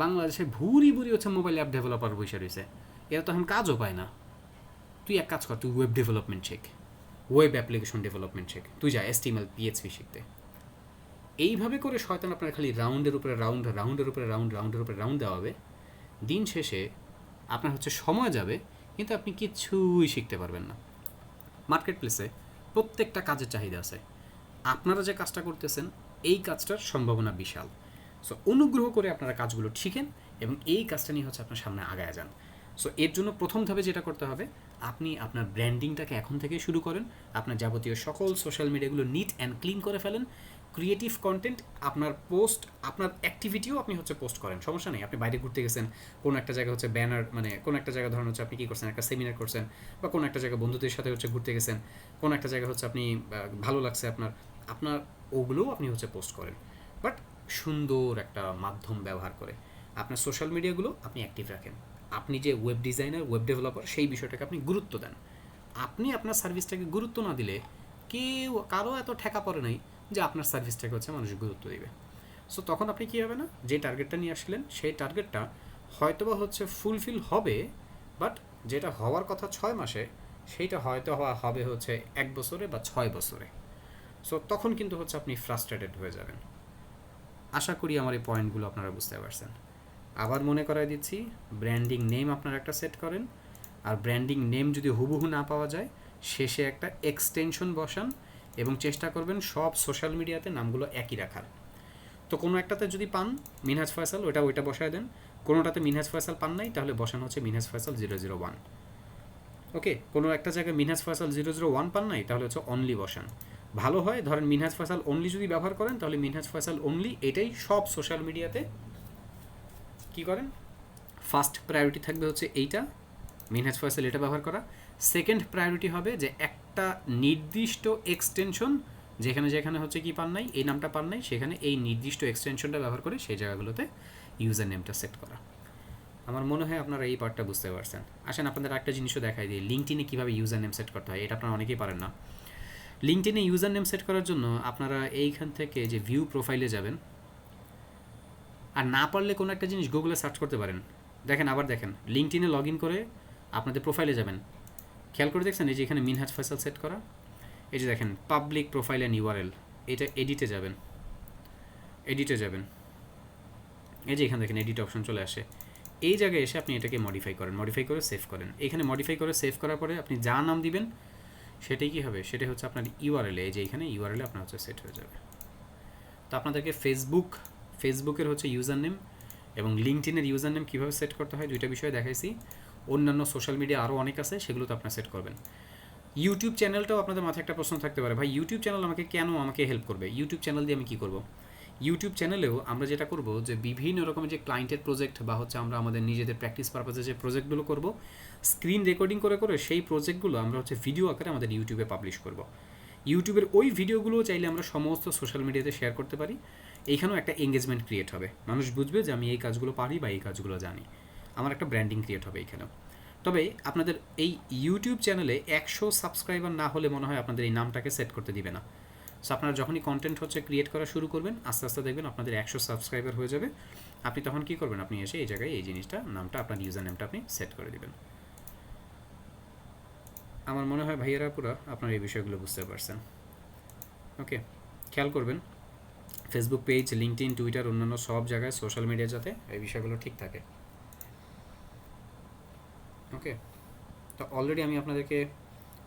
A: বাংলাদেশে ভুরি হচ্ছে মোবাইল অ্যাপ ডেভেলপার বসে রয়েছে, এরা তো এখন কাজও পায় না, তুই এক কাজ কর, তুই web development Sheikh, web application development Sheikh, তুই যা HTML PHP শিখতে। এইভাবে করে শয়তান আপনার খালি রাউন্ডের উপরে রাউন্ড, রাউন্ডের উপরে রাউন্ড, রাউন্ডের উপরে রাউন্ড দেওয়া হবে। দিন শেষে আপনার হচ্ছে সময় যাবে কিন্তু আপনি কিচ্ছুই শিখতে পারবেন না। মার্কেট প্লেসে প্রত্যেকটা কাজের চাহিদা আছে, আপনারা যে কাজটা করতেছেন এই কাজটার সম্ভাবনা বিশাল। সো অনুগ্রহ করে আপনারা কাজগুলো শিখেন এবং এই কাজটা নিয়ে হচ্ছে আপনার সামনে আগায় যান। সো এর জন্য প্রথম ধাপে যেটা করতে হবে, আপনি আপনার ব্র্যান্ডিংটাকে এখন থেকেই শুরু করেন, আপনার যাবতীয় সকল সোশ্যাল মিডিয়াগুলো নিট অ্যান্ড ক্লিন করে ফেলেন, ক্রিয়েটিভ কন্টেন্ট, আপনার পোস্ট, আপনার অ্যাক্টিভিটিও আপনি হচ্ছে পোস্ট করেন, সমস্যা নেই। আপনি বাইরে ঘুরতে গেছেন, কোনো একটা জায়গায় হচ্ছে ব্যানার, মানে কোনো একটা জায়গায় ধরুন হচ্ছে আপনি কী করছেন, একটা সেমিনার করছেন, বা কোনো একটা জায়গায় বন্ধুদের সাথে হচ্ছে ঘুরতে গেছেন, কোনো একটা জায়গায় হচ্ছে আপনি ভালো লাগছে আপনার, ওগুলোও আপনি হচ্ছে পোস্ট করেন, বাট সুন্দর একটা মাধ্যম ব্যবহার করে আপনার সোশ্যাল মিডিয়াগুলো আপনি অ্যাক্টিভ রাখেন। আপনি যে ওয়েব ডিজাইনার, ওয়েব ডেভেলপার, সেই বিষয়টাকে আপনি গুরুত্ব দেন। আপনি আপনার সার্ভিসটাকে গুরুত্ব না দিলে কারো এত ঠেকা পড়ে নাই যে আপনার সার্ভিসটাকে হচ্ছে মানুষ গুরুত্ব দিবে। সো তখন আপনি কী হবে না, যে টার্গেটটা নিয়ে আসলেন সেই টার্গেটটা হয়তোবা হচ্ছে ফুলফিল হবে, বাট যেটা হওয়ার কথা 6 মাসে সেইটা হয়তো হবে হচ্ছে 1 বছরে বা 6 বছরে। সো তখন কিন্তু হচ্ছে আপনি ফ্রাস্ট্রেটেড হয়ে যাবেন। আশা করি আমার এই পয়েন্টগুলো আপনারা বুঝতে পারছেন। আবার মনে করাই দিচ্ছি, ব্র্যান্ডিং নেম আপনারা একটা সেট করেন, আর ব্র্যান্ডিং নেম যদি হুবহু না পাওয়া যায় শেষে একটা এক্সটেনশন বসান এবং চেষ্টা করবেন সব সোশ্যাল মিডিয়াতে নামগুলো একই রাখার। তো কোনো একটাতে যদি পান মিনহাজ ফয়সাল, ওইটা বসায় দেন। কোনোটাতে মিনহাজ ফয়সাল পান নাই, তাহলে বসান হচ্ছে মিনহাজ ফয়সাল 001। ওকে, কোনো একটা জায়গায় মিনহাজ ফয়সাল 001 পান নাই, তাহলে হচ্ছে অনলি বসান। ভালো হয় ধরেন মিনহাজ ফয়সাল অনলি যদি ব্যবহার করেন, তাহলে মিনহাজ ফয়সাল অনলি এটাই সব সোশ্যাল মিডিয়াতে কী করেন, ফার্স্ট প্রায়োরিটি থাকবে হচ্ছে এইটা, মিনহাজ ফয়সাল এটা ব্যবহার করা। সেকেন্ড প্রায়োরিটি হবে যে একটা নির্দিষ্ট এক্সটেনশন যেখানে যেখানে হচ্ছে কি পান নাই, এই নামটা পান নাই, সেখানে এই নির্দিষ্ট এক্সটেনশনটা ব্যবহার করে সেই জায়গাগুলোতে ইউজার নেমটা সেট করা। আমার মনে হয় আপনারা এই পার্টটা বুঝতে পারছেন। আসেন আপনাদের একটা জিনিসও দেখাই দিই, লিঙ্কডইনে কীভাবে ইউজার নেম সেট করতে হয়। এটা আপনারা অনেকেই পারেন না। লিঙ্কডইনে ইউজার নেম সেট করার জন্য আপনারা এইখান থেকে যে ভিউ প্রোফাইলে যাবেন, আর না পারলে কোনো একটা জিনিস গুগলে সার্চ করতে পারেন। দেখেন, আবার দেখেন, লিঙ্কডইনে লগ ইন করে আপনাদের প্রোফাইলে যাবেন, খেয়াল করে দেখছেন এই যে এখানে মিনহাজ ফয়সাল সেট করা, এই যে দেখেন পাবলিক প্রোফাইল অ্যান্ড ইউআরএল, এটা এডিটে যাবেন, এই যে এখানে দেখেন এডিট অপশন চলে আসে। এই জায়গায় এসে আপনি এটাকে মডিফাই করে সেভ করেন। এখানে মডিফাই করে সেভ করার পরে আপনি যা নাম দিবেন সেটাই কী হবে, সেটাই হচ্ছে আপনার ইউআরএল। এই যে এখানে ইউআরএল আপনার হচ্ছে সেট হয়ে যাবে। তো আপনাদেরকে ফেসবুকের হচ্ছে ইউজার নেম এবং লিঙ্কডইনের ইউজার নেম কীভাবে সেট করতে হয় দুইটা বিষয় দেখাইছি। অন্যান্য সোশ্যাল মিডিয়া আরও অনেক আছে, সেগুলো তো আপনার সেট করবেন। ইউটিউব চ্যানেলটাও আপনাদের মাথায় একটা প্রশ্ন থাকতে পারে, ভাই ইউটিউব চ্যানেল আমাকে হেল্প করবে, ইউটিউব চ্যানেল দিয়ে আমি কী করব? ইউটিউব চ্যানেলেও আমরা যেটা করব যে বিভিন্ন রকমের যে ক্লায়েন্টের প্রজেক্ট বা হচ্ছে আমরা আমাদের নিজেদের প্র্যাকটিস পারপাসে যে প্রজেক্টগুলো করব, স্ক্রিন রেকর্ডিং করে করে সেই প্রজেক্টগুলো আমরা হচ্ছে ভিডিও আকারে আমাদের ইউটিউবে পাবলিশ করব। ইউটিউবের ওই ভিডিওগুলো চাইলে আমরা সমস্ত সোশ্যাল মিডিয়াতে শেয়ার করতে পারি। এইখানেও একটা এঙ্গেজমেন্ট ক্রিয়েট হবে, মানুষ বুঝবে যে আমি এই কাজগুলো পারি বা এই কাজগুলো জানি, আমার একটা ব্র্যান্ডিং ক্রিয়েট হবে এইখানেও। তবে আপনাদের এই ইউটিউব চ্যানেলে 100 সাবস্ক্রাইবার না হলে মনে হয় আপনাদের এই নামটাকে সেট করতে দিবে না। সো আপনারা যখনই কন্টেন্ট হচ্ছে ক্রিয়েট করা শুরু করবেন, আস্তে আস্তে দেখবেন আপনাদের 100 সাবস্ক্রাইবার হয়ে যাবে। আপনি তখন কী করবেন, আপনি এসে এই জায়গায় এই জিনিসটা নামটা আপনার ইউজার নেমটা আপনি সেট করে দেবেন। আমার মনে হয় ভাইয়েরা পুরো আপনারা এই বিষয়গুলো বুঝতে পারছেন। ওকে, খেয়াল করবেন ফেসবুক পেজ, লিঙ্কডইন, টুইটার, অন্যান্য সব জায়গায় সোশ্যাল মিডিয়া যাতে এই বিষয়গুলো ঠিক থাকে। ওকে, তো অলরেডি আমি আপনাদেরকে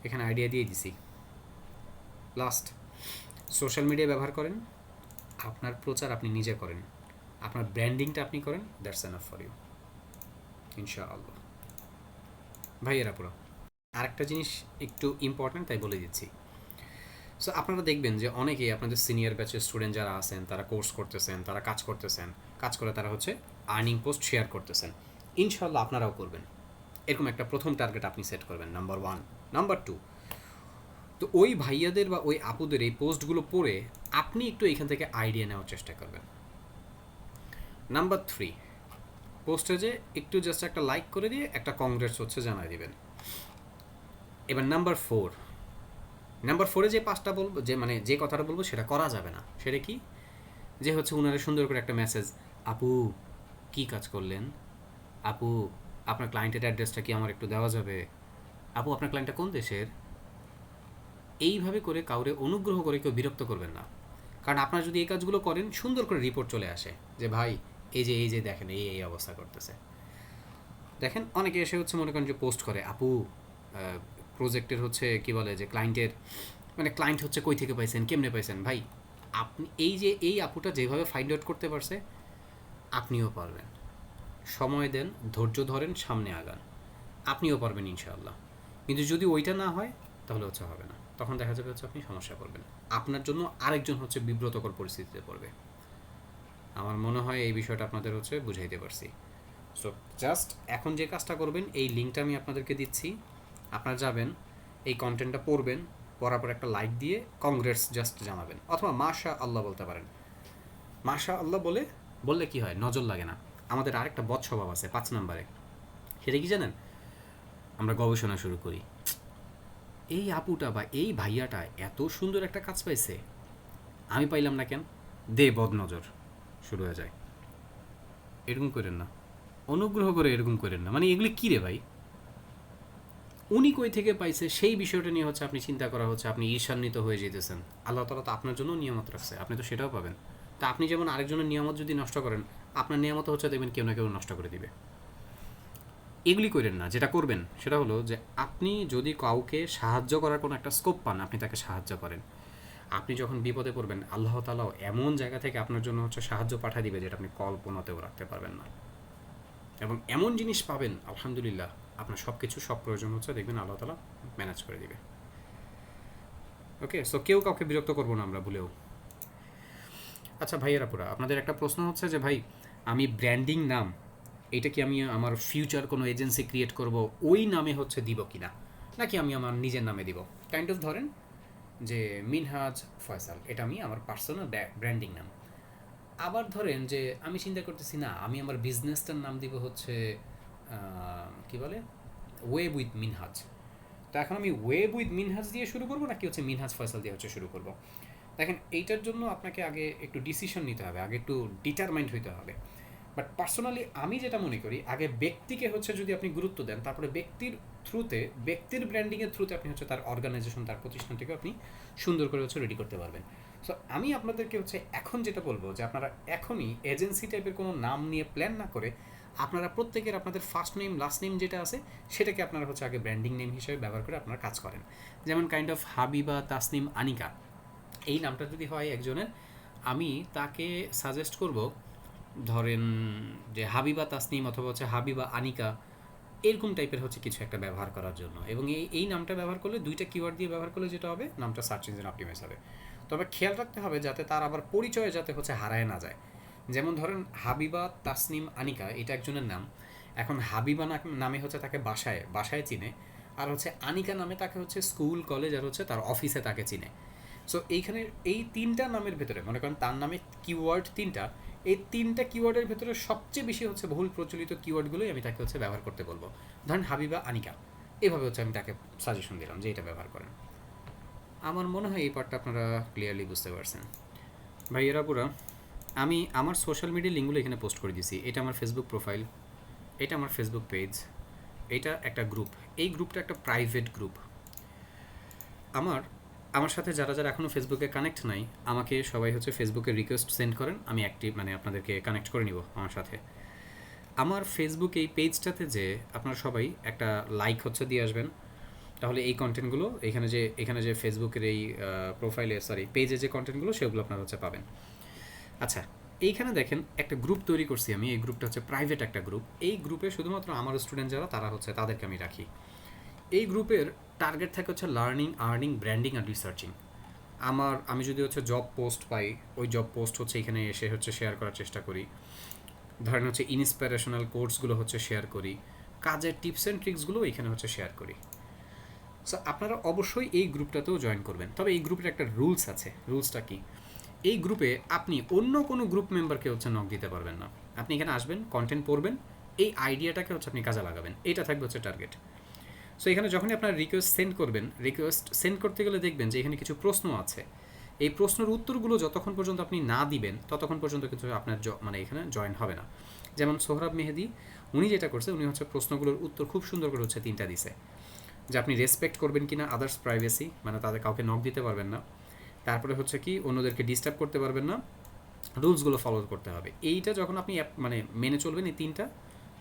A: এখানে আইডিয়া দিয়ে দিছি। লাস্ট, সোশ্যাল মিডিয়া ব্যবহার করেন, আপনার প্রচার আপনি নিজে করেন, আপনার ব্র্যান্ডিংটা আপনি করেন, দ্যাটস এনাফ ফর ইউ ইনশাআল্লাহ। ভাইয়েরা পুরো আরেকটা জিনিস একটু ইম্পর্ট্যান্ট, তাই বলে দিচ্ছি। সো আপনারা দেখবেন যে অনেকেই আপনাদের সিনিয়র ব্যাচের স্টুডেন্ট যারা আছেন, তারা কোর্স করতেছেন, তারা কাজ করতেছেন, কাজ করে তারা হচ্ছে আর্নিং পোস্ট শেয়ার করতেছেন। ইনশাআল্লাহ আপনারাও করবেন। এরকম একটা প্রথম টার্গেট আপনি সেট করবেন, নাম্বার 1। নাম্বার 2, তো ওই ভাইয়াদের বা ওই আপুদের এই পোস্টগুলো পড়ে আপনি একটু এখান থেকে আইডিয়া নেওয়ার চেষ্টা করবেন। নাম্বার 3, পোস্টে যে একটু জাস্ট একটা লাইক করে দিয়ে একটা কংগ্রেস হচ্ছে জানাই দিবেন। এবার নাম্বার 4-এ যে পাঁচটা বলবো, যে কথাটা বলবো সেটা করা যাবে না। সেটা কি, যে হচ্ছে উনারা সুন্দর করে একটা মেসেজ, আপু কি কাজ করলেন, আপু আপনার ক্লায়েন্টের অ্যাড্রেসটা কি আমার একটু দেওয়া যাবে, আপু আপনার ক্লায়েন্টটা কোন দেশের, এইভাবে করে কাউরে অনুগ্রহ করে কেউ বিরক্ত করবেন না। কারণ আপনারা যদি এই কাজগুলো করেন, সুন্দর করে রিপোর্ট চলে আসে যে ভাই এই যে দেখেন এই অবস্থা করতেছে। দেখেন অনেকে এসে হচ্ছে মনে করেন যে পোস্ট করে, আপু প্রজেক্টের হচ্ছে কি বলে যে ক্লায়েন্ট হচ্ছে কই থেকে পাইছেন, কেমনে পাইছেন। ভাই আপনি এই আপুটা যেভাবে ফাইন্ড আউট করতে পারছে, আপনিও পারবেন। সময় দেন, ধৈর্য ধরেন, সামনে আগান, আপনিও পারবেন ইনশাআল্লাহ। কিন্তু যদি ওইটা না হয় তাহলে হচ্ছে হবে না, তখন দেখা যাবে হচ্ছে আপনি সমস্যা পড়বেন, আপনার জন্য আরেকজন হচ্ছে বিব্রতকর পরিস্থিতিতে পড়বে। আমার মনে হয় এই বিষয়টা আপনাদের হচ্ছে বুঝাইতে পারছি। সো জাস্ট এখন যে কাজটা করবেন, এই লিঙ্কটা আমি আপনাদেরকে দিচ্ছি, আপনারা যাবেন, এই কন্টেন্টটা পড়বেন, পড়ার পর একটা লাইক দিয়ে কংগ্রেস জাস্ট জানাবেন, অথবা মাশা আল্লাহ বলতে পারেন। মাশা আল্লাহ বললে কি হয়, নজর লাগে না। আমাদের আরেকটা বদ স্বভাব আছে 5 নম্বরে, সেটা কি জানেন, আমরা গবেষণা শুরু করি, এই আপুটা বা এই ভাইয়াটা এত সুন্দর একটা কাজ পাইছে, আমি পাইলাম না কেন, দে বদ নজর শুরু হয়ে যায়। এরকম করেন না, অনুগ্রহ করে এরকম করেন না। মানে এগুলি কী রে ভাই, উনি কই থেকে পাইছে সেই বিষয়টা নিয়ে হচ্ছে আপনি চিন্তা করা হচ্ছে, আপনি ঈর্ষান্বিত হয়ে যেতেছেন। আল্লাহ তাআলা তো আপনার জন্য নিয়ামত রাখছে, আপনি তো সেটাও পাবেন। তা আপনি যেমন আরেকজনের নিয়ামত যদি নষ্ট করেন, আপনার নিয়ামত হচ্ছে দেখবেন কেউ না কেউ নষ্ট করে দিবে। এগুলি করেন না। যেটা করবেন সেটা হলো যে আপনি যদি কাউকে সাহায্য করার কোনো একটা স্কোপ পান, আপনি তাকে সাহায্য করেন। আপনি যখন বিপদে পড়বেন, আল্লাহ তাআলাও এমন জায়গা থেকে আপনার জন্য হচ্ছে সাহায্য পাঠিয়ে দিবে যেটা আপনি কল্পনাতেও রাখতে পারবেন না, এবং এমন জিনিস পাবেন আলহামদুলিল্লাহ, আপনার সব কিছু সব প্রয়োজন হচ্ছে দেখবেন আল্লাহ তাআলা ম্যানেজ করে দিবে। ওকে, সো কেউ কাউকে বিরক্ত করবো না আমরা ভুলেও। আচ্ছা ভাইয়েরা পুরা, আপনাদের একটা প্রশ্ন হচ্ছে যে ভাই, আমি ব্র্যান্ডিং নাম এটা কি আমি আমার ফিউচার কোনো এজেন্সি ক্রিয়েট করব ওই নামে হচ্ছে দিব কি না, নাকি আমি আমার নিজের নামে দিব? কাইন্ড অফ ধরেন যে মিনহাজ ফয়সাল, এটা আমি আমার পার্সোনাল ব্র্যান্ডিং নাম। আবার ধরেন যে আমি চিন্তা করতেছি না, আমি আমার বিজনেসটার নাম দিব হচ্ছে কি বলে, ওয়েব উইথ মিনহাজ। তো এখন আমি ওয়েব উইথ মিনহাজ দিয়ে শুরু করবো নাকি হচ্ছে মিনহাজ ফয়সাল দিয়ে হচ্ছে শুরু করব? দেখেন, এইটার জন্য আপনাকে আগে একটু ডিসিশন নিতে হবে, আগে একটু ডিটারমাইন্ড হইতে হবে। বাট পার্সোনালি আমি যেটা মনে করি, আগে ব্যক্তিকে হচ্ছে যদি আপনি গুরুত্ব দেন, তারপরে ব্যক্তির থ্রুতে, ব্যক্তির ব্র্যান্ডিংয়ের থ্রুতে আপনি হচ্ছে তার অর্গানাইজেশন, তার প্রতিষ্ঠানটিকে আপনি সুন্দর করে হচ্ছে রেডি করতে পারবেন। সো আমি আপনাদেরকে হচ্ছে এখন যেটা বলবো যে আপনারা এখনই এজেন্সি টাইপের কোনো নাম নিয়ে প্ল্যান না করে, আপনারা প্রত্যেকের আপনাদের ফার্স্ট নেম লাস্ট নেম যেটা আছে সেটাকে আপনারা হচ্ছে আগে ব্র্যান্ডিং নেম হিসেবে ব্যবহার করে আপনারা কাজ করেন। যেমন কাইন্ড অফ হাবিবা তাসনিম আনিকা, এই নামটা যদি হয় একজনের, আমি তাকে সাজেস্ট করব ধরেন যে হাবিবা তাসনিম অথবা হচ্ছে হাবিবা আনিকা, এরকম টাইপের হচ্ছে কিছু একটা ব্যবহার করার জন্য। এবং এই নামটা ব্যবহার করলে, দুইটা কিওয়ার্ড দিয়ে ব্যবহার করলে যেটা হবে, নামটা সার্চ ইঞ্জিন অপটিমাইজ হবে। তবে খেয়াল রাখতে হবে যাতে তার আবার পরিচয় যাতে হচ্ছে হারায় না যায়। যেমন ধরেন হাবিবা তাসনিম আনিকা, এটা একজনের নাম। এখন হাবিবা নামে হচ্ছে তাকে বাসায় বাসায় চিনে, আর হচ্ছে আনিকা নামে তাকে হচ্ছে স্কুল কলেজ আর হচ্ছে তার অফিসে তাকে চিনে। সো এইখানে এই তিনটা নামের ভেতরে মনে করেন তার নামে কিওয়ার্ড তিনটা, এই তিনটা কিওয়ার্ডের ভেতরে সবচেয়ে বেশি হচ্ছে বহুল প্রচলিত কিওয়ার্ডগুলোই আমি তাকে হচ্ছে ব্যবহার করতে বলবো। ধরেন হাবিবা আনিকা, এভাবে হচ্ছে আমি তাকে সাজেশন দিলাম যে এটা ব্যবহার করেন। আমার মনে হয় এই পার্টটা আপনারা ক্লিয়ারলি বুঝতে পারছেন। ভাইয়েরা পুরা, আমি আমার সোশ্যাল মিডিয়া লিঙ্কগুলো এখানে পোস্ট করে দিয়েছি। এটা আমার ফেসবুক প্রোফাইল, এটা আমার ফেসবুক পেজ, এটা একটা গ্রুপ। এই গ্রুপটা একটা প্রাইভেট গ্রুপ। আমার আমার সাথে যারা যারা এখনও ফেসবুকে কানেক্ট নাই, আমাকে সবাই হচ্ছে ফেসবুকে রিকোয়েস্ট সেন্ড করেন, আমি অ্যাক্টিভ মানে আপনাদেরকে কানেক্ট করে নিব আমার সাথে। আমার ফেসবুক এই পেজটাতে যে আপনারা সবাই একটা লাইক হচ্ছে দিয়ে আসবেন, তাহলে এই কন্টেন্টগুলো এখানে যে ফেসবুকের এই প্রোফাইলে পেজে যে কন্টেন্টগুলো সেগুলো আপনারা হচ্ছে পাবেন। আচ্ছা, এইখানে দেখেন একটা গ্রুপ তৈরি করছি আমি। এই গ্রুপটা হচ্ছে প্রাইভেট একটা গ্রুপ। এই গ্রুপে শুধুমাত্র আমার স্টুডেন্ট যারা তারা হচ্ছে তাদেরকে আমি রাখি। এই গ্রুপের টার্গেট থাকে হচ্ছে লার্নিং, আর্নিং, ব্র্যান্ডিং আর রিসার্চিং। আমি যদি হচ্ছে জব পোস্ট পাই, ওই জব পোস্ট হচ্ছে এখানে এসে হচ্ছে শেয়ার করার চেষ্টা করি। ধরেন হচ্ছে ইন্সপিরেশনাল কোর্সগুলো হচ্ছে শেয়ার করি, কাজের টিপস অ্যান্ড ট্রিক্সগুলো এখানে হচ্ছে শেয়ার করি। সো আপনারা অবশ্যই এই গ্রুপটাতেও জয়েন করবেন। তবে এই গ্রুপের একটা রুলস আছে। রুলসটা কি? এই গ্রুপে আপনি অন্য কোনো গ্রুপ মেম্বারকে হচ্ছে নক দিতে পারবেন না। আপনি এখানে আসবেন, কন্টেন্ট পড়বেন, এই আইডিয়াটাকে হচ্ছে আপনি কাজে লাগাবেন, এইটা থাকবে হচ্ছে টার্গেট। সো এখানে যখনই আপনার রিকোয়েস্ট সেন্ড করবেন, রিকোয়েস্ট সেন্ড করতে গেলে দেখবেন যে এখানে কিছু প্রশ্ন আছে। এই প্রশ্নের উত্তরগুলো যতক্ষণ পর্যন্ত আপনি না দিবেন ততক্ষণ পর্যন্ত কিন্তু আপনার মানে এখানে জয়েন হবে না। যেমন সোহরাব মেহেদি, উনি যেটা করছে, উনি হচ্ছে প্রশ্নগুলোর উত্তর খুব সুন্দর করে হচ্ছে তিনটা দিছে, যে আপনি রেসপেক্ট করবেন কিনা আদার্স প্রাইভেসি, মানে তাদের কাউকে নক দিতে পারবেন না। তারপরে হচ্ছে কি অন্যদেরকে ডিস্টার্ব করতে পারবেন না, রুলসগুলো ফলো করতে হবে। এইটা যখন আপনি মানে মেনে চলবেন এই তিনটা,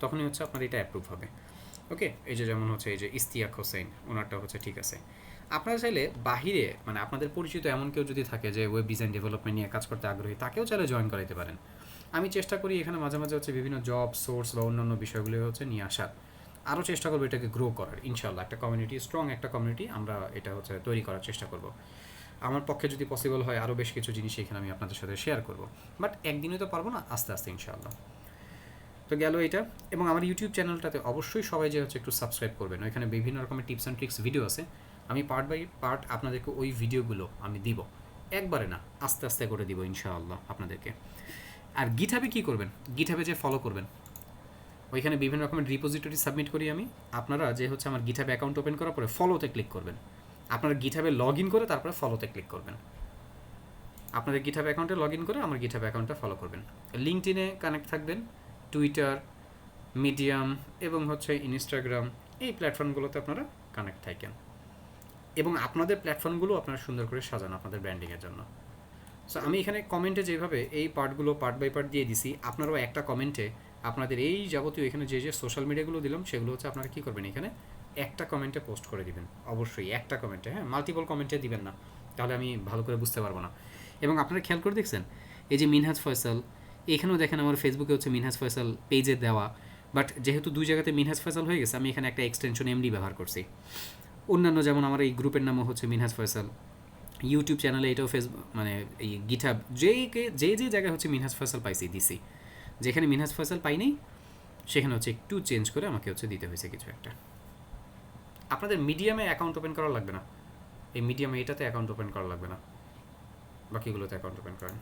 A: তখনই হচ্ছে আপনার এটা অ্যাপ্রুভ হবে। ওকে, এই যে যেমন হচ্ছে এই যে ইস্তিয়াক হোসেন, ওনারটা হচ্ছে ঠিক আছে। আপনারা চাইলে বাহিরে মানে আপনাদের পরিচিত এমন কেউ যদি থাকে যে ওয়েব ডিজাইন ডেভেলপমেন্ট নিয়ে কাজ করতে আগ্রহী, তাকেও চাইলে জয়েন করাইতে পারেন। আমি চেষ্টা করি এখানে মাঝে মাঝে হচ্ছে বিভিন্ন জব সোর্স বা অন্যান্য বিষয়গুলো হচ্ছে নিয়ে আসার। আরও চেষ্টা করবো এটাকে গ্রো করার, ইনশাল্লাহ একটা কমিউনিটি, স্ট্রং একটা কমিউনিটি আমরা এটা হচ্ছে তৈরি করার চেষ্টা করব। আমার পক্ষে যদি পসিবল হয় আরও বেশ কিছু জিনিস এখানে আমি আপনাদের সাথে শেয়ার করব, বাট একদিনে তো পারবো না, আস্তে আস্তে ইনশাআল্লাহ। তো গেল এটা। এবং আমার ইউটিউব চ্যানেলটাতে অবশ্যই সবাই যে হচ্ছে একটু সাবস্ক্রাইব করবেন, ওইখানে বিভিন্ন রকমের টিপস অ্যান্ড ট্রিক্স ভিডিও আছে। আমি পার্ট বাই পার্ট আপনাদেরকে ওই ভিডিওগুলো আমি দিব, একবারে না, আস্তে আস্তে করে দিব ইনশাআল্লাহ আপনাদেরকে। আর গিটহাবে কী করবেন, গিটহাবে যে ফলো করবেন, ওইখানে বিভিন্ন রকমের রিপোজিটরি সাবমিট করি আমি। আপনারা যে হচ্ছে আমার গিটহাব অ্যাকাউন্ট ওপেন করার পরে ফলোতে ক্লিক করবেন, আপনারা গিটহাবে লগ ইন করে তারপরে ফলোতে ক্লিক করবেন। আপনাদের গিটহাব অ্যাকাউন্টে লগ ইন করে আমার গিটহাব অ্যাকাউন্টটা ফলো করবেন। লিঙ্কডইনে কানেক্ট থাকবেন, টুইটার, মিডিয়াম এবং হচ্ছে ইনস্টাগ্রাম, এই প্ল্যাটফর্মগুলোতে আপনারা কানেক্ট থাকেন এবং আপনাদের প্ল্যাটফর্মগুলো আপনারা সুন্দর করে সাজান আপনাদের ব্র্যান্ডিংয়ের জন্য। সো আমি এখানে কমেন্টে যেভাবে এই পার্টগুলো পার্ট বাই পার্ট দিয়ে দিছি, আপনারাও একটা কমেন্টে আপনাদের এই যাবতীয় এখানে যে যে সোশ্যাল মিডিয়াগুলো দিলাম সেগুলো হচ্ছে আপনারা কী করবেন, এখানে একটা কমেন্টে পোস্ট করে দিবেন, অবশ্যই একটা কমেন্টে, হ্যাঁ, মাল্টিপল কমেন্টে দিবেন না, তাহলে আমি ভালো করে বুঝতে পারবো না। এবং আপনারা খেয়াল করে দেখছেন এই যে মিনহাজ ফয়সাল, এখানেও দেখেন আমার ফেসবুকে হচ্ছে মিনহাজ ফয়সাল পেজে দেওয়া, বাট যেহেতু দুই জায়গাতে মিনহাজ ফয়সাল হয়ে গেছে আমি এখানে একটা এক্সটেনশন এমডি ব্যবহার করছি। অন্যান্য যেমন আমার এই গ্রুপের নামও হচ্ছে মিনহাজ ফয়সাল, ইউটিউব চ্যানেলে এটাও ফেসবুক মানে এই গিটহাব যে যে জায়গায় হচ্ছে মিনহাজ ফয়সাল পাইছি দিছি, যেখানে মিনহাজ ফয়সাল পাইনি সেখানে হচ্ছে একটু চেঞ্জ করে আমাকে হচ্ছে দিতে হয়েছে কিছু একটা। আপনাদের মিডিয়ামে অ্যাকাউন্ট ওপেন করা লাগবে না, এই মিডিয়ামে এটাতে অ্যাকাউন্ট ওপেন করা লাগবে না, বাকিগুলোতে অ্যাকাউন্ট ওপেন করেন।